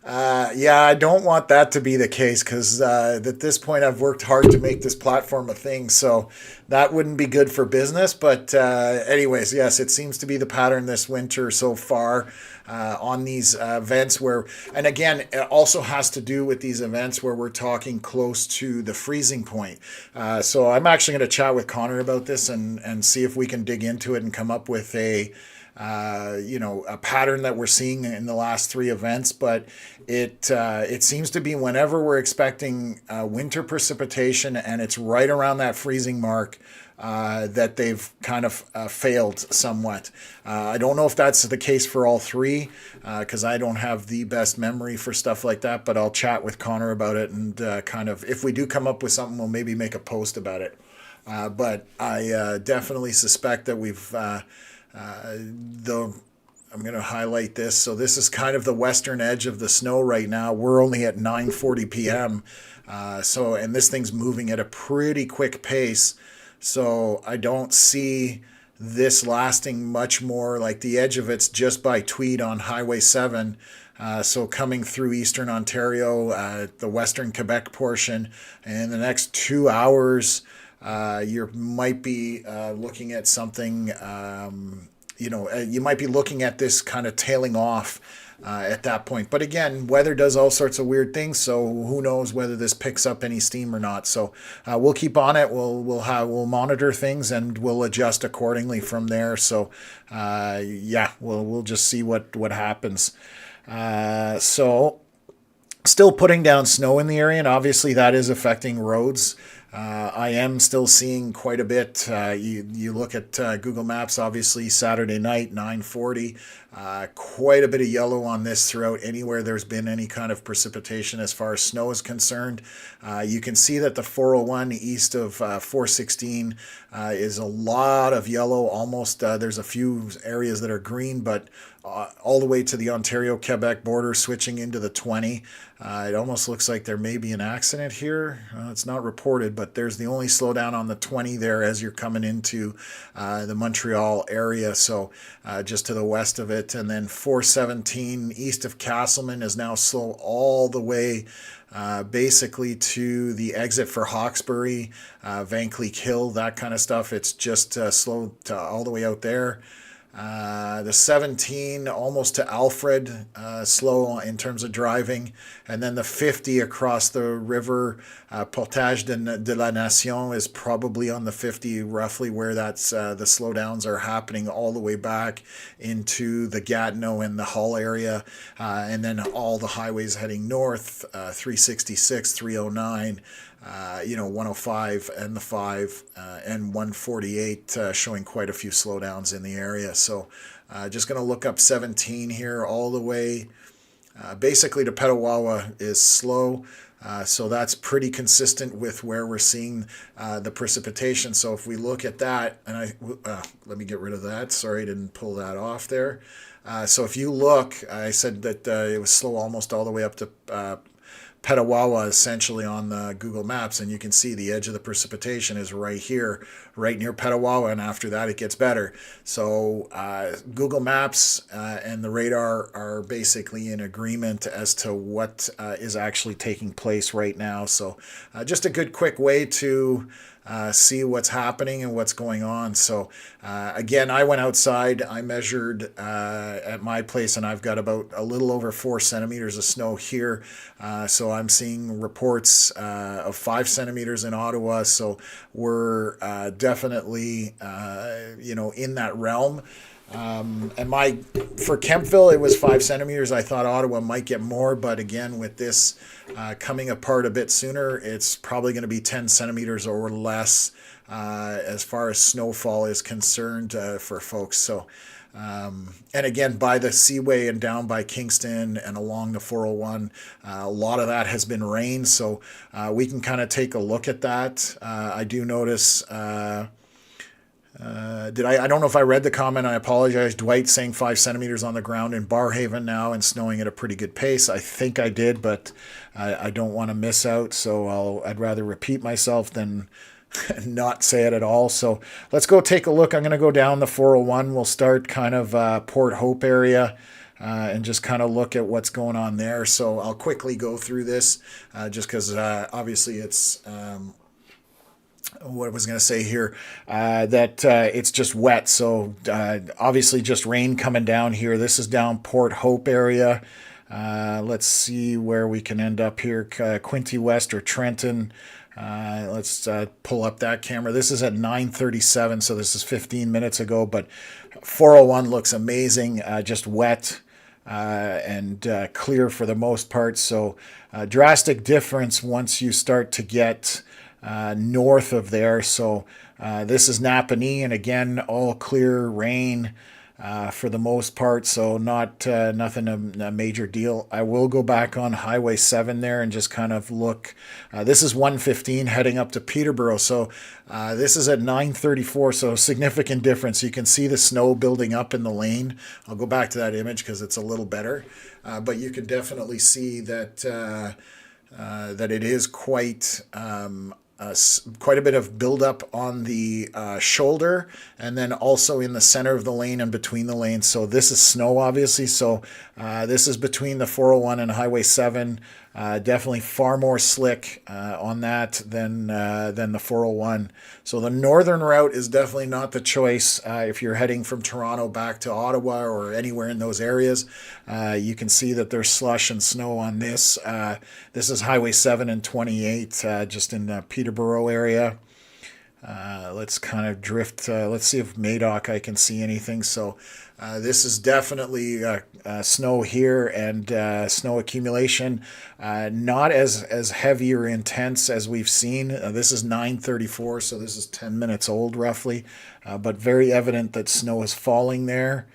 Yeah, I don't want that to be the case because at this point I've worked hard to make this platform a thing, so that wouldn't be good for business. But anyways, yes, it seems to be the pattern this winter so far on these events where, and again, it also has to do with these events where we're talking close to the freezing point. So I'm actually going to chat with Connor about this and see if we can dig into it and come up with a pattern that we're seeing in the last three events. But it seems to be whenever we're expecting winter precipitation and it's right around that freezing mark, that they've kind of failed somewhat. I don't know if that's the case for all three because I don't have the best memory for stuff like that, but I'll chat with Connor about it and kind of, if we do come up with something, we'll maybe make a post about it. But I definitely suspect that I'm going to highlight this. So this is kind of the western edge of the snow right now. We're only at 9:40 p.m. And this thing's moving at a pretty quick pace. So I don't see this lasting much more. Like the edge of it's just by Tweed on Highway 7. So coming through eastern Ontario, the western Quebec portion, and in the next 2 hours, you might be looking at something, you might be looking at this kind of tailing off at that point. But again, weather does all sorts of weird things, so who knows whether this picks up any steam or not. So we'll keep on it. We'll monitor things and we'll adjust accordingly from there. So we'll just see what happens. So still putting down snow in the area, and obviously that is affecting roads. I am still seeing quite a bit. You look at Google Maps, obviously Saturday night, 9:40. Quite a bit of yellow on this throughout anywhere there's been any kind of precipitation as far as snow is concerned. You can see that the 401 east of 416 is a lot of yellow. Almost there's a few areas that are green, but all the way to the Ontario-Quebec border, switching into the 20. It almost looks like there may be an accident here. It's not reported, but there's the only slowdown on the 20 there as you're coming into the Montreal area, so just to the west of it. And then 417 east of Castleman is now slow all the way basically to the exit for Hawkesbury, Vankleek Hill, that kind of stuff. It's just slow to all the way out there. The 17 almost to Alfred, slow in terms of driving, and then the 50 across the river, Portage de la Nation is probably on the 50 roughly where that's the slowdowns are happening all the way back into the Gatineau and the Hull area, and then all the highways heading north, 366, 309. 105 and the 5 and 148 showing quite a few slowdowns in the area. So just going to look up 17 here all the way. Basically to Petawawa is slow. So that's pretty consistent with where we're seeing the precipitation. So if we look at that, and let me get rid of that. Sorry, I didn't pull that off there. So if you look, I said that it was slow almost all the way up to Petawawa essentially on the Google Maps, and you can see the edge of the precipitation is right here, right near Petawawa, and after that it gets better. So Google Maps and the radar are basically in agreement as to what is actually taking place right now. So just a good quick way to see what's happening and what's going on. So again, I went outside, I measured at my place, and I've got about a little over 4 centimeters of snow here. So I'm seeing reports of 5 centimeters in Ottawa. So we're definitely, in that realm. And for Kemptville, it was 5 centimeters. I thought Ottawa might get more, but again, with this coming apart a bit sooner, it's probably going to be 10 centimeters or less as far as snowfall is concerned for folks. So, and again, by the Seaway and down by Kingston and along the 401, a lot of that has been rain. So we can kind of take a look at that. I do notice... I don't know if I read the comment. I apologize. Dwight saying 5 centimeters on the ground in Barrhaven now and snowing at a pretty good pace. I think I did, but I don't want to miss out. So I'd rather repeat myself than not say it at all. So let's go take a look. I'm going to go down the 401. We'll start kind of Port Hope area. and just kind of look at what's going on there. So I'll quickly go through this just because obviously it's what I was going to say here, that it's just wet. So obviously just rain coming down here. This is down Port Hope area. Let's see where we can end up here. Quinte West or Trenton. Let's pull up that camera. This is at 9:37, so this is 15 minutes ago, but 401 looks amazing, just wet and clear for the most part. So drastic difference once you start to get north of there. So this is Napanee, and again, all clear rain for the most part, so not nothing a major deal. I will go back on Highway 7 there and just kind of look. This is 115 heading up to Peterborough, so this is at 9:34, so significant difference. You can see the snow building up in the lane. I'll go back to that image because it's a little better, but you can definitely see that that it is quite quite a bit of buildup on the shoulder, and then also in the center of the lane and between the lanes. So this is snow, obviously. So this is between the 401 and Highway 7. Definitely far more slick on that than the 401. So the northern route is definitely not the choice if you're heading from Toronto back to Ottawa or anywhere in those areas. You can see that there's slush and snow on this. This is Highway 7 and 28, just in the Peterborough area. Let's kind of drift. Let's see if Madoc I can see anything. So this is definitely snow here and snow accumulation. Not as heavy or intense as we've seen. This is 9:34, so this is 10 minutes old roughly, but very evident that snow is falling there.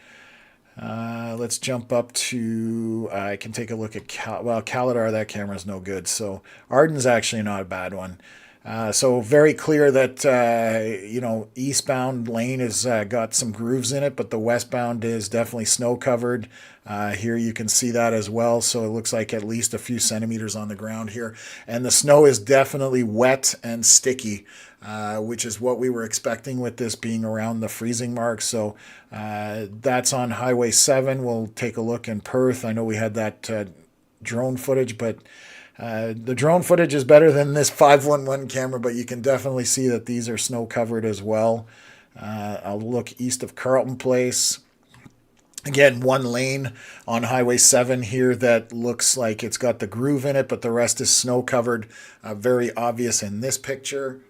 Let's jump up to, I can take a look at Caladar. That camera's no good. So Arden's actually not a bad one. So very clear that, eastbound lane has got some grooves in it, but the westbound is definitely snow covered. Here you can see that as well. So it looks like at least a few centimeters on the ground here. And the snow is definitely wet and sticky, which is what we were expecting with this being around the freezing mark. So that's on Highway 7. We'll take a look in Perth. I know we had that drone footage, but the drone footage is better than this 511 camera, but you can definitely see that these are snow covered as well. I'll look east of Carleton Place. Again, one lane on Highway 7 here that looks like it's got the groove in it, but the rest is snow covered. Very obvious in this picture.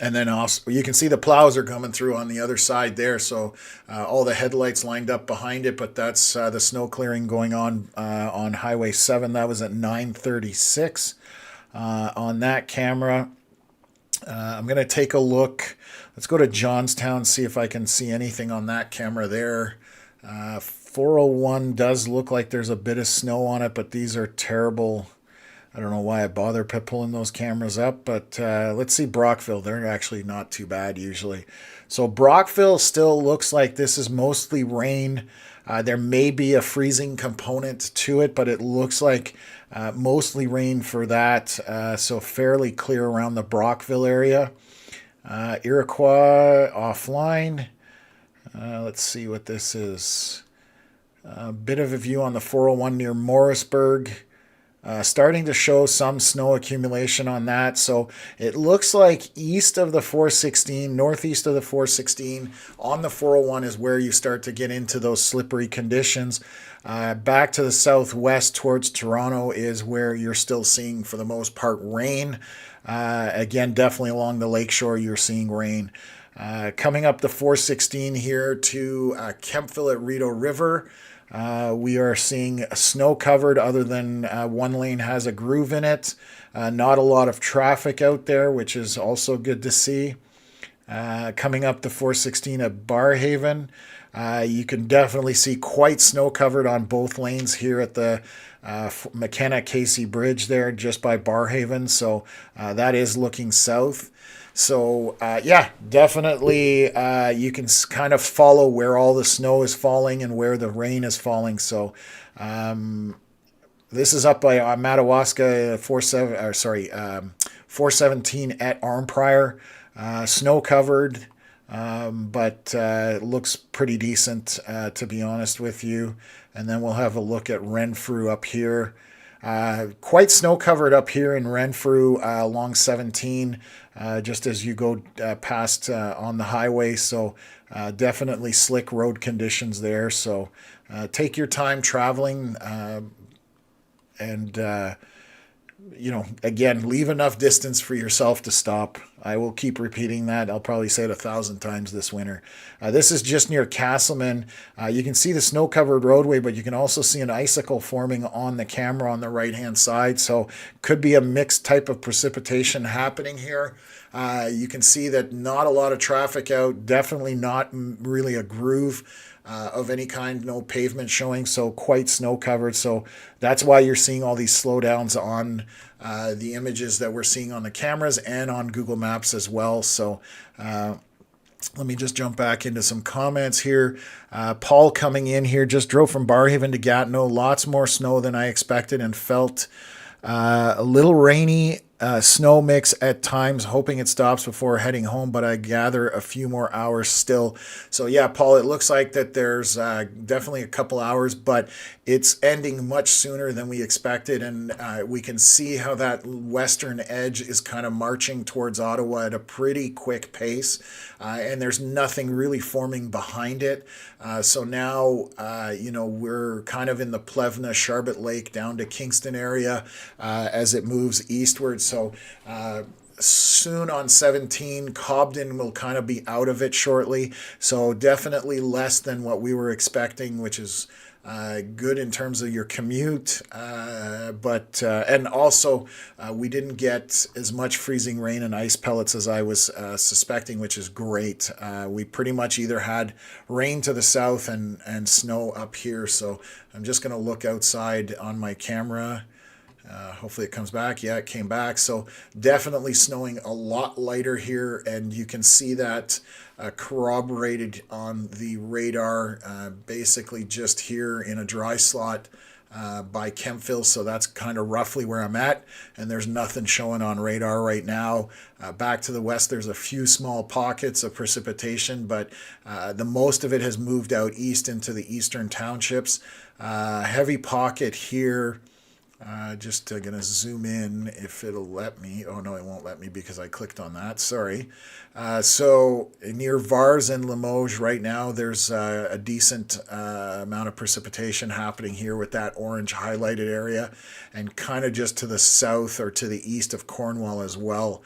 And then also you can see the plows are coming through on the other side there. So all the headlights lined up behind it, but that's the snow clearing going on Highway 7. That was at 9:36 on that camera. I'm going to take a look. Let's go to Johnstown, see if I can see anything on that camera there. 401 does look like there's a bit of snow on it, but these are terrible. I don't know why I bother pulling those cameras up, but let's see Brockville. They're actually not too bad usually. So Brockville still looks like this is mostly rain. There may be a freezing component to it, but it looks like mostly rain for that. So fairly clear around the Brockville area. Iroquois offline. Let's see what this is. A bit of a view on the 401 near Morrisburg. Starting to show some snow accumulation on that. So it looks like east of the 416, northeast of the 416, on the 401 is where you start to get into those slippery conditions. Back to the southwest towards Toronto is where you're still seeing, for the most part, rain. Again, definitely along the lakeshore, you're seeing rain. Coming up the 416 here to Kemptville at Rideau River. We are seeing snow covered, other than one lane has a groove in it. Not a lot of traffic out there, which is also good to see. Coming up the 416 at Barrhaven, you can definitely see quite snow covered on both lanes here at the McKenna-Casey Bridge there just by Barrhaven. So that is looking south. So, yeah, definitely you can kind of follow where all the snow is falling and where the rain is falling. So this is up by Madawaska 417 at Arnprior. Snow covered. but it looks pretty decent, to be honest with you. And then we'll have a look at Renfrew up here. Quite snow covered up here in Renfrew along 17, just as you go past on the highway. So definitely slick road conditions there. So take your time traveling, and again, leave enough distance for yourself to stop. I will keep repeating that. I'll probably say it 1,000 times this winter. This is just near Castleman. You can see the snow-covered roadway, but you can also see an icicle forming on the camera on the right-hand side. So could be a mixed type of precipitation happening here. You can see that not a lot of traffic out. Definitely not really a groove of any kind, no pavement showing, so quite snow covered. So that's why you're seeing all these slowdowns on the images that we're seeing on the cameras and on Google Maps as well. So let me just jump back into some comments here. Paul coming in here, just drove from Barrhaven to Gatineau. Lots more snow than I expected and felt a little rainy. Snow mix at times, hoping it stops before heading home, but I gather a few more hours still. So yeah, Paul, it looks like that there's definitely a couple hours, but it's ending much sooner than we expected, and we can see how that western edge is kind of marching towards Ottawa at a pretty quick pace, and there's nothing really forming behind it. So now, we're kind of in the Plevna, Charbot Lake down to Kingston area as it moves eastward. So soon on 17, Cobden will kind of be out of it shortly. So definitely less than what we were expecting, which is good in terms of your commute, but and also we didn't get as much freezing rain and ice pellets as I was suspecting, which is great. We pretty much either had rain to the south and snow up here. So I'm just going to look outside on my camera. Hopefully it comes back. Yeah, it came back. So definitely snowing a lot lighter here, and you can see that corroborated on the radar, basically just here in a dry slot by Kemptville. So that's kind of roughly where I'm at, and there's nothing showing on radar right now. Back to the west, there's a few small pockets of precipitation, but the most of it has moved out east into the eastern townships. Heavy pocket here. Just going to zoom in if it'll let me. Oh, no, it won't let me because I clicked on that. Sorry. So near Vars and Limoges right now, there's a decent amount of precipitation happening here with that orange highlighted area, and kind of just to the south or to the east of Cornwall as well.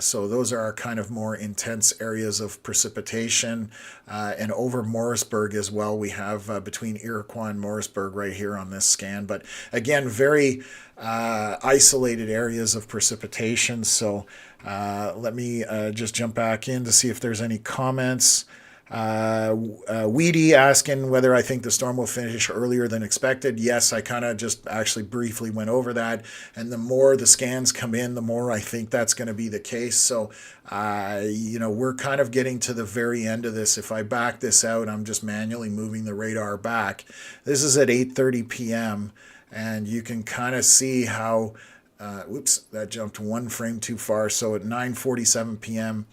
So those are our kind of more intense areas of precipitation. And over Morrisburg as well, we have between Iroquois and Morrisburg right here on this scan. But again, very isolated areas of precipitation. So let me just jump back in to see if there's any comments. Weedy asking whether I think the storm will finish earlier than expected. Yes, I kind of just actually briefly went over that. And the more the scans come in, the more I think that's going to be the case. So, we're kind of getting to the very end of this. If I back this out, I'm just manually moving the radar back. This is at 8:30 p.m. And you can kind of see how, whoops, that jumped one frame too far. So at 9:47 p.m.,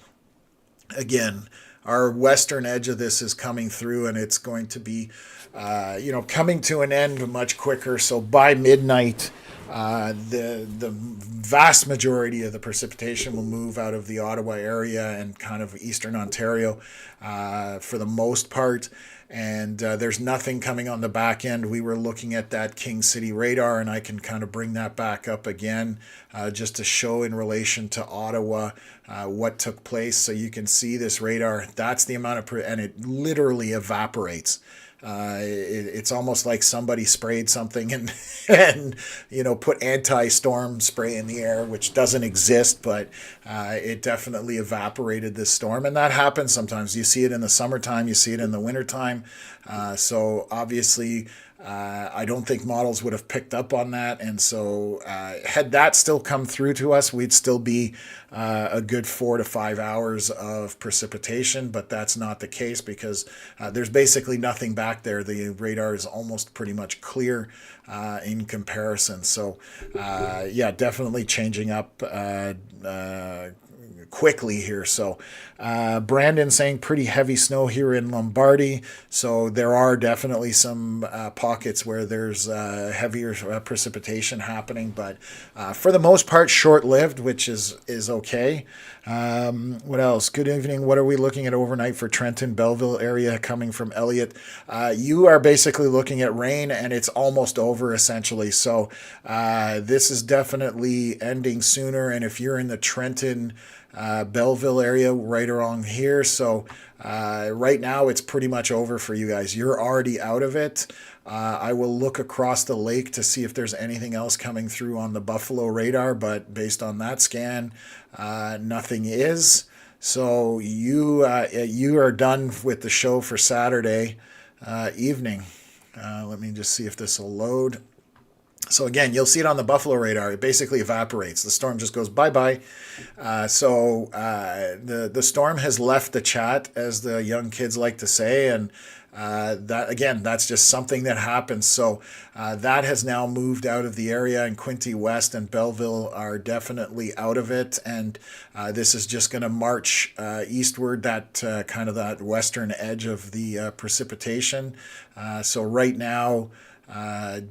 again, our western edge of this is coming through, and it's going to be, coming to an end much quicker. So by midnight, the vast majority of the precipitation will move out of the Ottawa area and kind of eastern Ontario for the most part. And there's nothing coming on the back end. We were looking at that King City radar, and I can kind of bring that back up again just to show in relation to Ottawa what took place. So you can see this radar. That's the amount of, and it literally evaporates. It's almost like somebody sprayed something and put anti-storm spray in the air, which doesn't exist, but it definitely evaporated this storm. And that happens sometimes. You see it in the summertime, you see it in the wintertime. So obviously, I don't think models would have picked up on that. And so had that still come through to us, we'd still be a good 4 to 5 hours of precipitation, but that's not the case because there's basically nothing back there. The radar is almost pretty much clear in comparison. So definitely changing up quickly here. So Brandon saying pretty heavy snow here in Lombardy. So there are definitely some pockets where there's heavier precipitation happening, but for the most part, short-lived, which is okay. What else? Good evening. What are we looking at overnight for Trenton, Belleville area coming from Elliott? You are basically looking at rain, and it's almost over essentially. So this is definitely ending sooner. And if you're in the Trenton, Belleville area, right around here, so right now it's pretty much over for you guys. You're already out of it. I will look across the lake to see if there's anything else coming through on the Buffalo radar, but based on that scan, nothing is. So you are done with the show for Saturday evening. Let me just see if this will load. So again, you'll see it on the Buffalo radar. It basically evaporates. The storm just goes bye-bye. So the storm has left the chat, as the young kids like to say, and that again, that's just something that happens. So that has now moved out of the area, and Quinte West and Belleville are definitely out of it. And this is just going to march eastward, that kind of that western edge of the precipitation. So right now,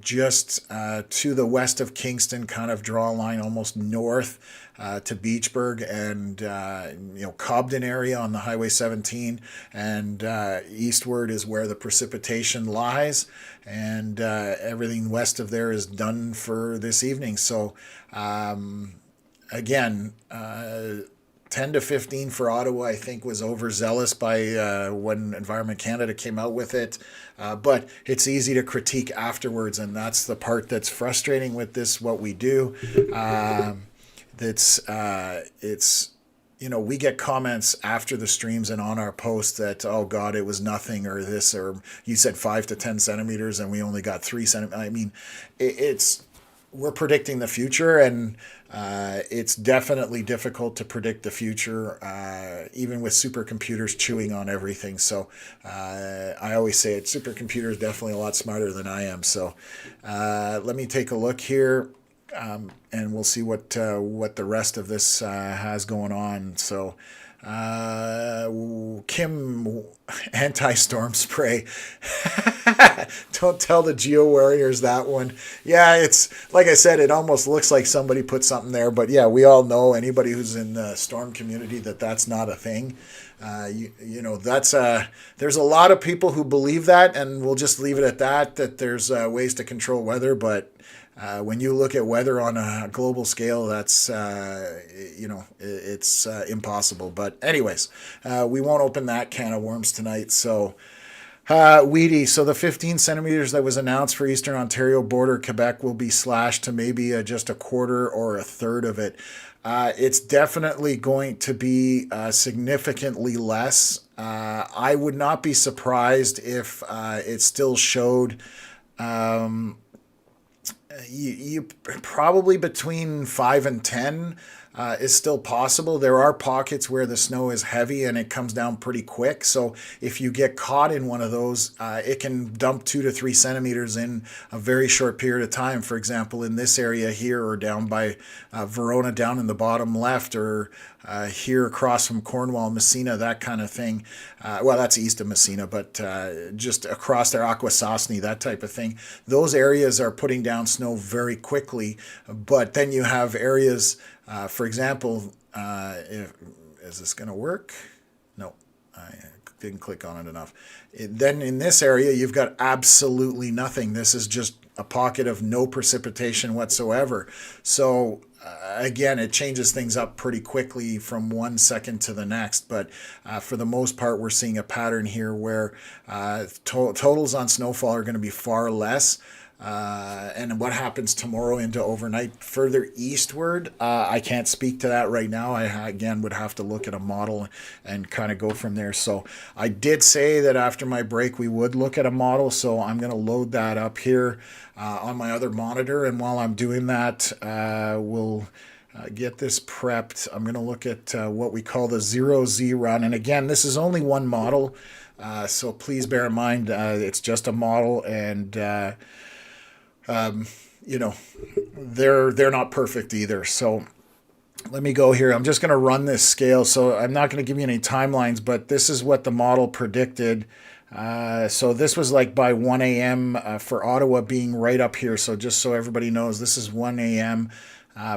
just to the west of Kingston, kind of draw a line almost north to Beachburg and Cobden area on the Highway 17, and eastward is where the precipitation lies, and everything west of there is done for this evening. So again, 10 to 15 for Ottawa, I think, was overzealous by when Environment Canada came out with it. But it's easy to critique afterwards, and that's the part that's frustrating with this, what we do. It's we get comments after the streams and on our posts that, oh God, it was nothing, or this, or you said 5 to 10 centimeters and we only got 3 centimeters. I mean, we're predicting the future, and it's definitely difficult to predict the future, even with supercomputers chewing on everything. So I always say it, supercomputer is definitely a lot smarter than I am. So let me take a look here, and we'll see what the rest of this has going on. So Kim, anti-storm spray. Don't tell the Geo Warriors that one. Yeah, it's like I said, it almost looks like somebody put something there, but yeah, we all know, anybody who's in the storm community, that's not a thing. That's there's a lot of people who believe that, and we'll just leave it at that there's ways to control weather, but when you look at weather on a global scale, that's, it's impossible. But anyways, we won't open that can of worms tonight. So, Weedy, so the 15 centimeters that was announced for Eastern Ontario border Quebec will be slashed to maybe just a quarter or a third of it. It's definitely going to be significantly less. I would not be surprised if it still showed... You probably between 5 and 10 is still possible. There are pockets where the snow is heavy and it comes down pretty quick. So if you get caught in one of those, it can dump 2 to 3 centimeters in a very short period of time. For example, in this area here, or down by Verona, down in the bottom left, or here across from Cornwall, Messina, that kind of thing. Well, that's east of Messina, but just across there, Akwesasne, that type of thing. Those areas are putting down snow very quickly, but then you have areas, for example, is this going to work? No, I didn't click on it enough. Then in this area, you've got absolutely nothing. This is just a pocket of no precipitation whatsoever. So again, it changes things up pretty quickly from 1 second to the next. But for the most part, we're seeing a pattern here where totals on snowfall are going to be far less. And what happens tomorrow into overnight further eastward, I can't speak to that right now. I again would have to look at a model and kind of go from there. So I did say that after my break we would look at a model, so I'm going to load that up here on my other monitor, and while I'm doing that, we'll get this prepped. I'm going to look at what we call the 0Z run, and again, this is only one model, so please bear in mind it's just a model, and they're not perfect either. So let me go here. I'm just going to run this scale. So I'm not going to give you any timelines, but this is what the model predicted. So this was like by 1 a.m. For Ottawa being right up here. So just so everybody knows, this is 1 a.m.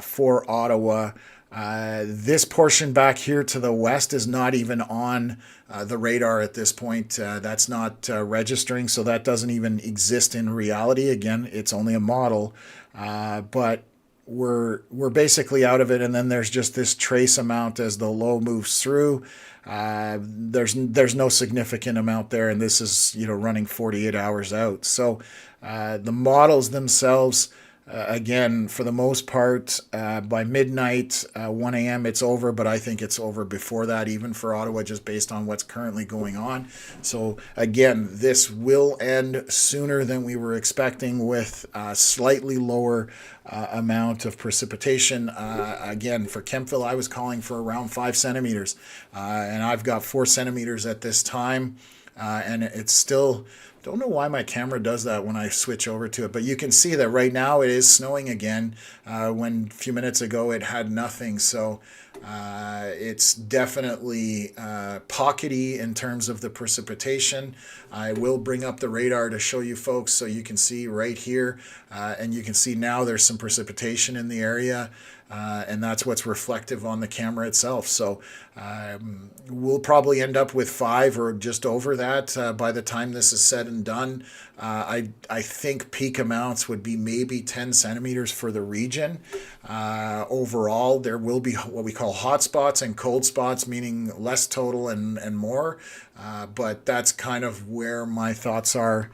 For Ottawa. This portion back here to the west is not even on the radar at this point. That's not registering, so that doesn't even exist in reality. Again, it's only a model, but we're basically out of it. And then there's just this trace amount as the low moves through. There's no significant amount there, and this is running 48 hours out. So the models themselves. Again, for the most part, by midnight, 1 a.m., it's over, but I think it's over before that, even for Ottawa, just based on what's currently going on. So, again, this will end sooner than we were expecting with a slightly lower amount of precipitation. Again, for Kemptville, I was calling for around 5 centimeters, and I've got 4 centimeters at this time, and it's still... Don't know why my camera does that when I switch over to it, but you can see that right now it is snowing again, when a few minutes ago it had nothing. So it's definitely pockety in terms of the precipitation. I will bring up the radar to show you folks so you can see right here, and you can see now there's some precipitation in the area. And that's what's reflective on the camera itself. So we'll probably end up with 5 or just over that by the time this is said and done. I think peak amounts would be maybe 10 centimeters for the region. Overall, there will be what we call hot spots and cold spots, meaning less total and more. But that's kind of where my thoughts are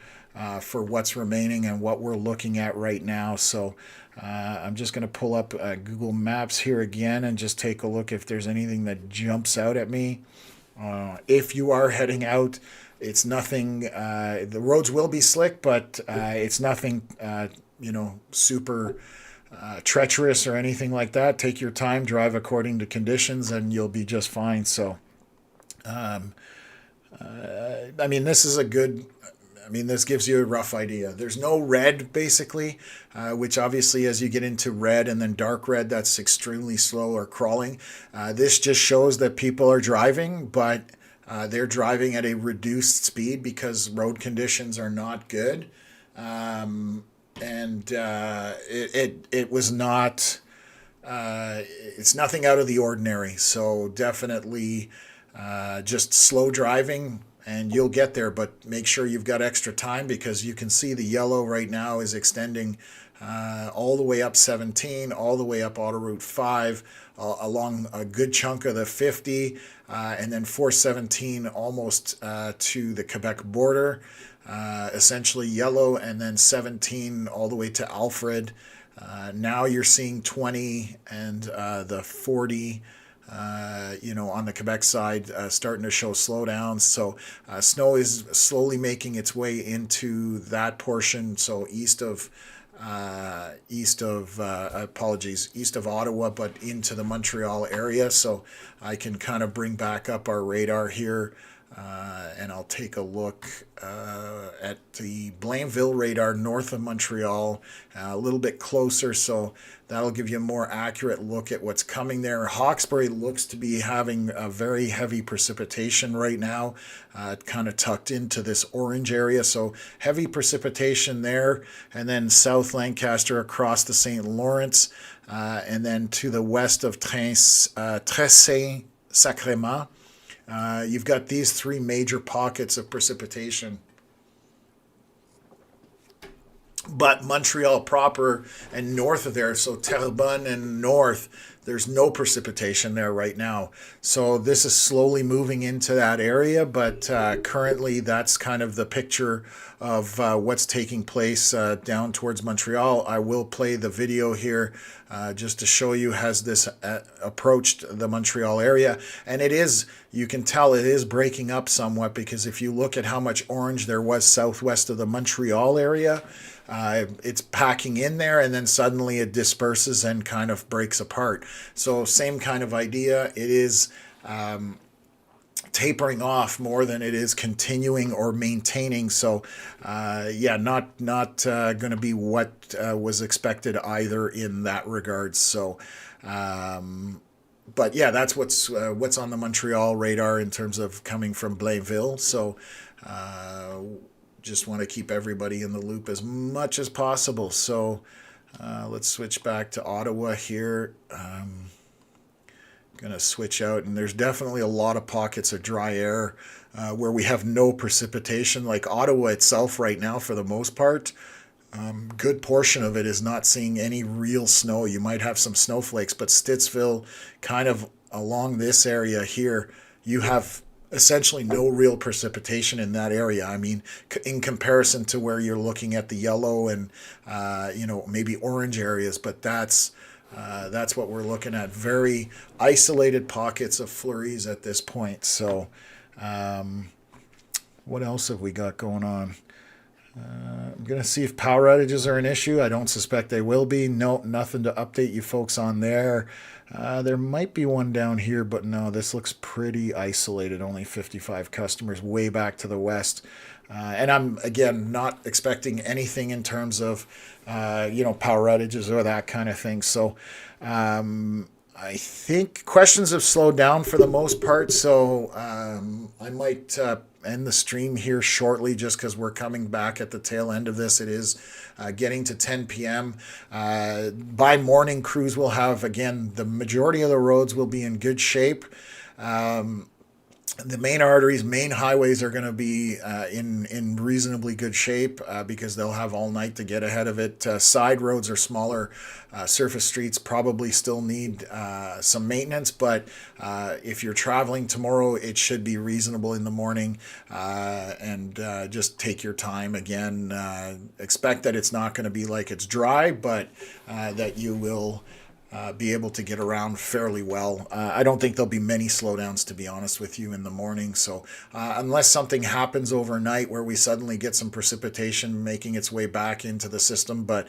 for what's remaining and what we're looking at right now. So I'm just going to pull up Google Maps here again and just take a look if there's anything that jumps out at me. If you are heading out, it's nothing, the roads will be slick, but it's nothing, super treacherous or anything like that. Take your time, drive according to conditions, and you'll be just fine. So, this is a good... this gives you a rough idea. There's no red, basically, which obviously as you get into red and then dark red, that's extremely slow or crawling. This just shows that people are driving, but they're driving at a reduced speed because road conditions are not good. It was not... it's nothing out of the ordinary. So definitely just slow driving, and you'll get there, but make sure you've got extra time, because you can see the yellow right now is extending all the way up 17, all the way up Autoroute 5, along a good chunk of the 50, and then 417 almost to the Quebec border, essentially yellow, and then 17 all the way to Alfred. Now you're seeing 20 and the 40, on the Quebec side, starting to show slowdowns. So snow is slowly making its way into that portion. So east of Ottawa, but into the Montreal area. So I can kind of bring back up our radar here, and I'll take a look at the Blainville radar north of Montreal, a little bit closer. So that'll give you a more accurate look at what's coming there. Hawkesbury looks to be having a very heavy precipitation right now, kind of tucked into this orange area. So heavy precipitation there, and then South Lancaster across the St. Lawrence, and then to the west of Tressé-Sacrement. You've got these 3 major pockets of precipitation. But Montreal proper and north of there, so Terrebonne and north, there's no precipitation there right now. So this is slowly moving into that area, but currently that's kind of the picture of what's taking place down towards Montreal. I will play the video here just to show you has this approached the Montreal area. And it is, you can tell it is breaking up somewhat, because if you look at how much orange there was southwest of the Montreal area, it's packing in there, and then suddenly it disperses and kind of breaks apart. So same kind of idea. It is tapering off more than it is continuing or maintaining. So not going to be what was expected either in that regard. So But yeah, that's what's on the Montreal radar in terms of coming from Blainville. So just want to keep everybody in the loop as much as possible. So let's switch back to Ottawa here. Going to switch out, and there's definitely a lot of pockets of dry air where we have no precipitation. Like Ottawa itself right now, for the most part, good portion of it is not seeing any real snow. You might have some snowflakes, but Stittsville, kind of along this area here, you have essentially no real precipitation in that area. I mean, in comparison to where you're looking at the yellow and maybe orange areas, but that's what we're looking at. Very isolated pockets of flurries at this point. So what else have we got going on? I'm going to see if power outages are an issue. I don't suspect they will be. No, nothing to update you folks on there. There might be one down here, but no, this looks pretty isolated. Only 55 customers way back to the west. And I'm, again, not expecting anything in terms of, power outages or that kind of thing. So I think questions have slowed down for the most part. So I might end the stream here shortly just because we're coming back at the tail end of this. It is getting to 10 p.m. By morning, crews will have, again, the majority of the roads will be in good shape. The main arteries, main highways are going to be in reasonably good shape because they'll have all night to get ahead of it. Side roads or smaller surface streets probably still need some maintenance, but if you're traveling tomorrow, it should be reasonable in the morning, and just take your time. Again, expect that it's not going to be like it's dry, but that you will be able to get around fairly well. I don't think there'll be many slowdowns, to be honest with you, in the morning. So unless something happens overnight where we suddenly get some precipitation making its way back into the system, but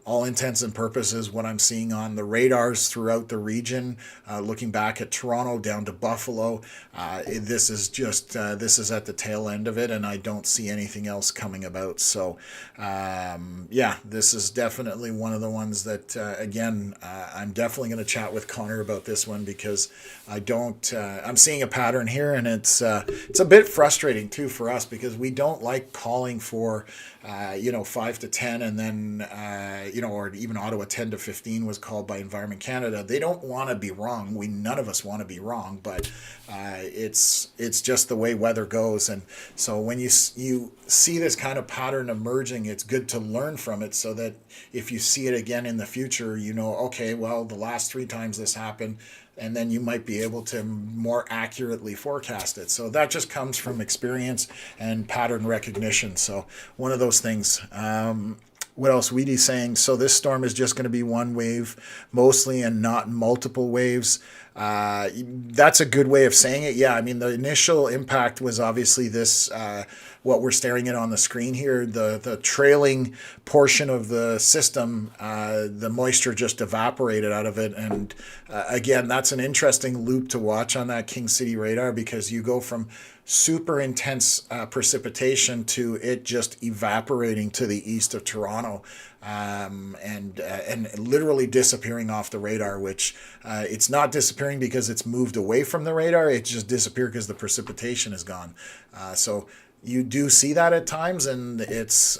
all intents and purposes, what I'm seeing on the radars throughout the region, looking back at Toronto down to Buffalo, this is at the tail end of it, and I don't see anything else coming about. So this is definitely one of the ones that, again, I'm definitely going to chat with Connor about this one because I'm seeing a pattern here, and it's a bit frustrating too for us because we don't like calling for 5 to 10, and then or even Ottawa 10 to 15 was called by Environment Canada. They don't want to be wrong. None of us want to be wrong, but it's just the way weather goes. And so when you see this kind of pattern emerging, it's good to learn from it so that if you see it again in the future, okay, well, the last 3 times this happened, and then you might be able to more accurately forecast it. So that just comes from experience and pattern recognition. So one of those things. What else? Weedy's saying, so this storm is just going to be one wave mostly and not multiple waves. That's a good way of saying it. Yeah, I mean, the initial impact was obviously this, what we're staring at on the screen here, the trailing portion of the system, the moisture just evaporated out of it. And again, that's an interesting loop to watch on that King City radar because you go from super intense precipitation to it just evaporating to the east of Toronto, and literally disappearing off the radar, which it's not disappearing because it's moved away from the radar. It just disappeared because the precipitation is gone. So you do see that at times, and it's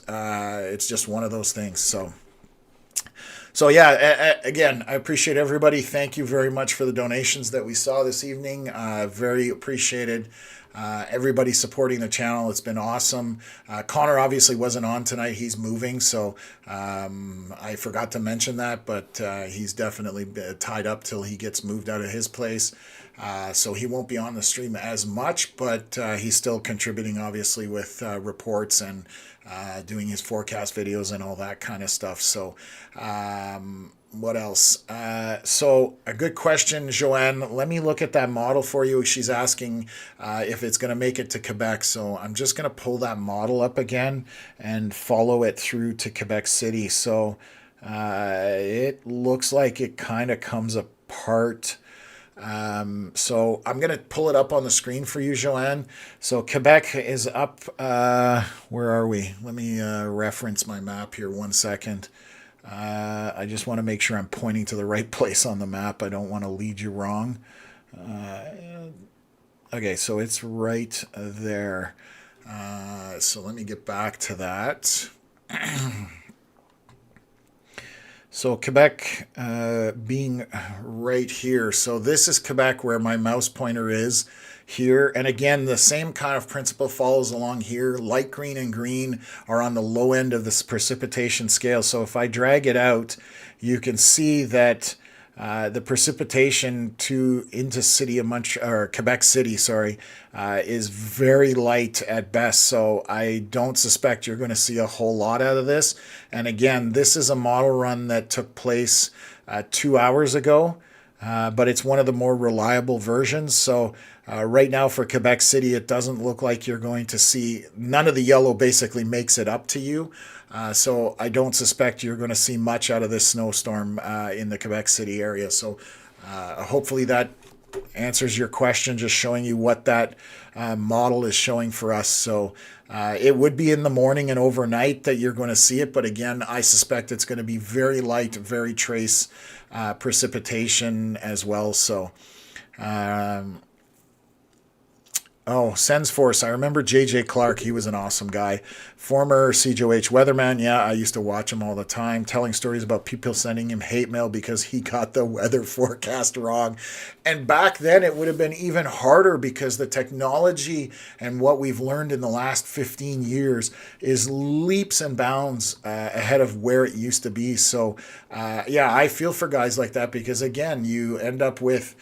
just one of those things. So yeah, again, I appreciate everybody. Thank you very much for the donations that we saw this evening. Very appreciated. Everybody supporting the channel. It's been awesome. Connor obviously wasn't on tonight. He's moving, so I forgot to mention that, but he's definitely tied up till he gets moved out of his place. So he won't be on the stream as much, but he's still contributing, obviously, with reports and doing his forecast videos and all that kind of stuff. So what else? So a good question, Joanne. Let me look at that model for you. She's asking if it's going to make it to Quebec. So I'm just going to pull that model up again and follow it through to Quebec City. So it looks like it kind of comes apart. So I'm going to pull it up on the screen for you, Joanne. So Quebec is up. Where are we? Let me reference my map here 1 second. I just want to make sure I'm pointing to the right place on the map. I don't want to lead you wrong. Okay, so it's right there. So let me get back to that. So Quebec being right here. So this is Quebec where my mouse pointer is here. And again, the same kind of principle follows along here. Light green and green are on the low end of this precipitation scale. So if I drag it out, you can see that the precipitation into city of Quebec City, is very light at best. So I don't suspect you're going to see a whole lot out of this. And again, this is a model run that took place 2 hours ago, but it's one of the more reliable versions. So right now for Quebec City, it doesn't look like you're going to see, none of the yellow basically makes it up to you. So I don't suspect you're going to see much out of this snowstorm in the Quebec City area. So hopefully that answers your question, just showing you what that model is showing for us. So it would be in the morning and overnight that you're going to see it. But again, I suspect it's going to be very light, very trace precipitation as well. So Sens Force. I remember JJ Clark. He was an awesome guy. Former CJOH weatherman. Yeah, I used to watch him all the time, telling stories about people sending him hate mail because he got the weather forecast wrong. And back then, it would have been even harder because the technology and what we've learned in the last 15 years is leaps and bounds ahead of where it used to be. So, yeah, I feel for guys like that because, again, you end up with,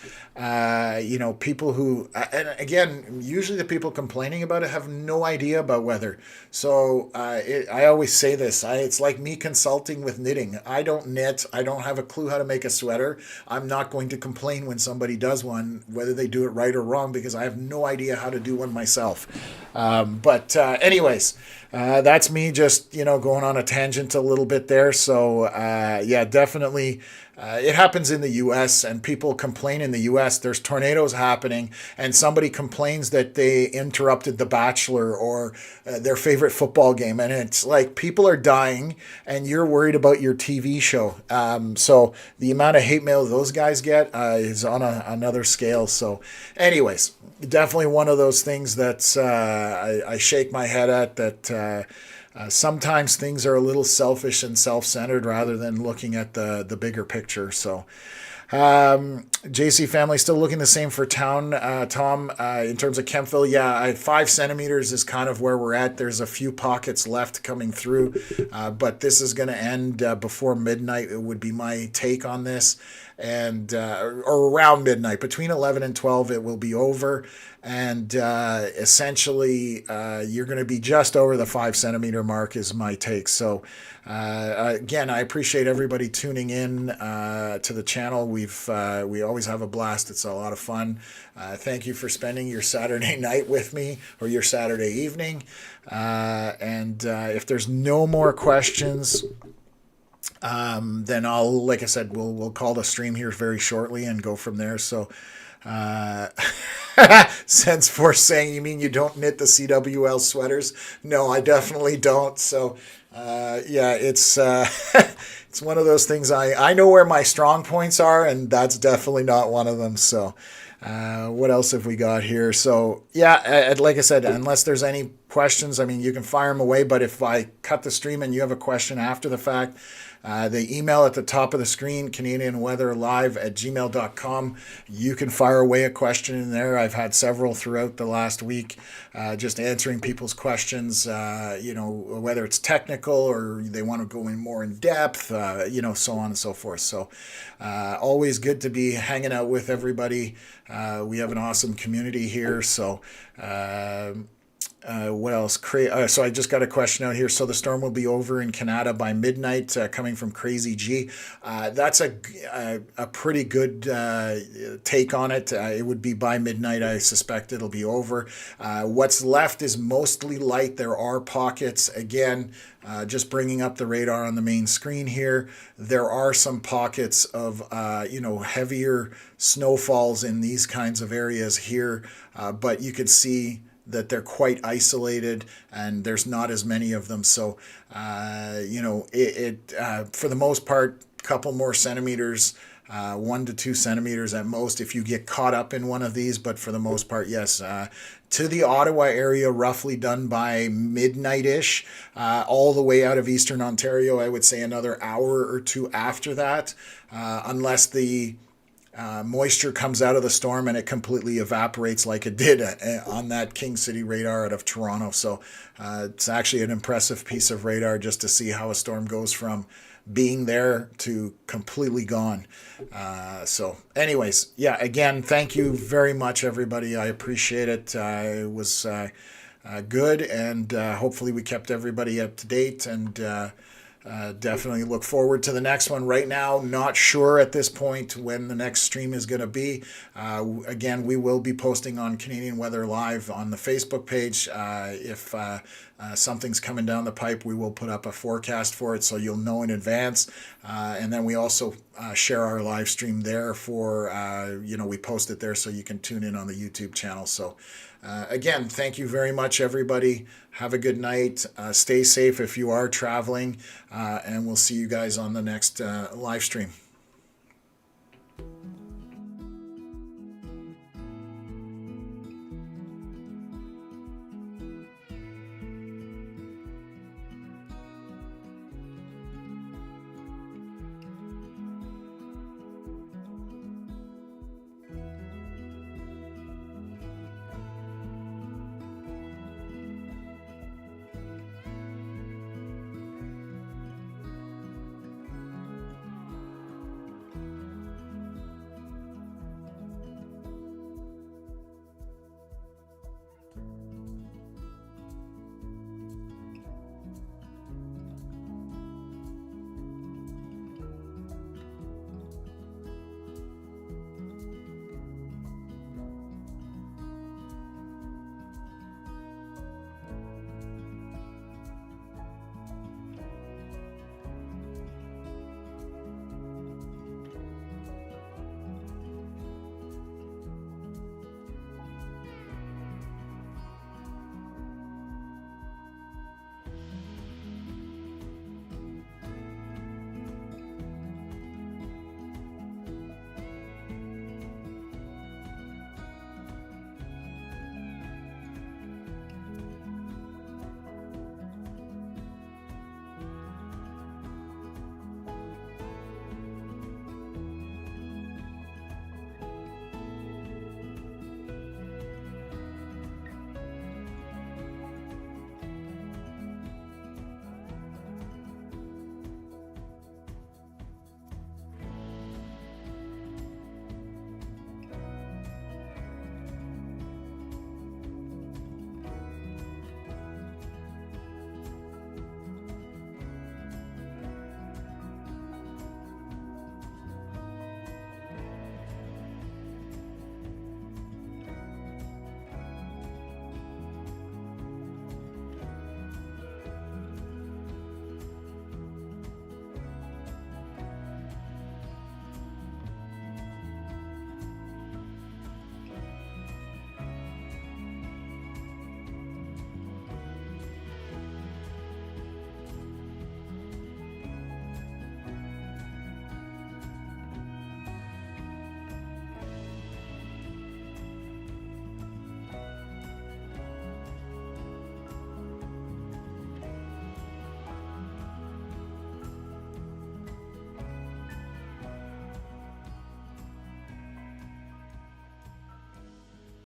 people who, and again, usually the people complaining about it have no idea about weather. So I always say this, it's like me consulting with knitting. I don't knit. I don't have a clue how to make a sweater. I'm not going to complain when somebody does one, whether they do it right or wrong, because I have no idea how to do one myself. Anyways, that's me just, going on a tangent a little bit there. So, yeah, definitely. It happens in the U.S. and people complain in the U.S. There's tornadoes happening and somebody complains that they interrupted The Bachelor or their favorite football game. And it's like people are dying and you're worried about your TV show. So the amount of hate mail those guys get is on another scale. So anyways, definitely one of those things that I shake my head at that sometimes things are a little selfish and self-centered rather than looking at the bigger picture. So JC family still looking the same for town, Tom, in terms of Kemptville. Yeah, 5 centimeters is kind of where we're at. There's a few pockets left coming through, but this is going to end before midnight. It would be my take on this. And or around midnight, between 11 and 12, it will be over. And essentially, you're going to be just over the 5 centimeter mark is my take. So again, I appreciate everybody tuning in to the channel. We always have a blast. It's a lot of fun. Thank you for spending your Saturday night with me or your Saturday evening. And if there's no more questions, then I'll, like I said, we'll call the stream here very shortly and go from there. So, Sense Force saying, you mean you don't knit the CWL sweaters? No, I definitely don't. So, yeah, it's, it's one of those things. I know where my strong points are, and that's definitely not one of them. So, what else have we got here? So, yeah, like I said, unless there's any questions, I mean, you can fire them away. But if I cut the stream and you have a question after the fact, the email at the top of the screen, canadianweatherlive@gmail.com. You can fire away a question in there. I've had several throughout the last week, just answering people's questions, whether it's technical or they want to go in more in depth, so on and so forth. So always good to be hanging out with everybody. We have an awesome community here. So what else? So I just got a question out here. So the storm will be over in Canada by midnight, coming from Crazy G. That's a pretty good take on it. It would be by midnight. I suspect it'll be over. What's left is mostly light. There are pockets. Again, just bringing up the radar on the main screen here. There are some pockets of, heavier snowfalls in these kinds of areas here. But you could see that they're quite isolated and there's not as many of them. So, for the most part, a couple more centimeters, 1 to 2 centimeters at most if you get caught up in one of these. But for the most part, yes. To the Ottawa area, roughly done by midnight-ish, all the way out of Eastern Ontario, I would say another hour or two after that, unless the moisture comes out of the storm and it completely evaporates like it did on that King City radar out of Toronto. So it's actually an impressive piece of radar just to see how a storm goes from being there to completely gone. So anyways, yeah, again, thank you very much, everybody. I appreciate it. It was good, and hopefully we kept everybody up to date, and definitely look forward to the next one. Right now, not sure at this point when the next stream is going to be. Again, we will be posting on Canadian Weather Live on the Facebook page. If something's coming down the pipe, we will put up a forecast for it, so you'll know in advance. And then we also share our live stream there for, we post it there so you can tune in on the YouTube channel. So again, thank you very much, everybody. Have a good night. Stay safe if you are traveling, and we'll see you guys on the next live stream.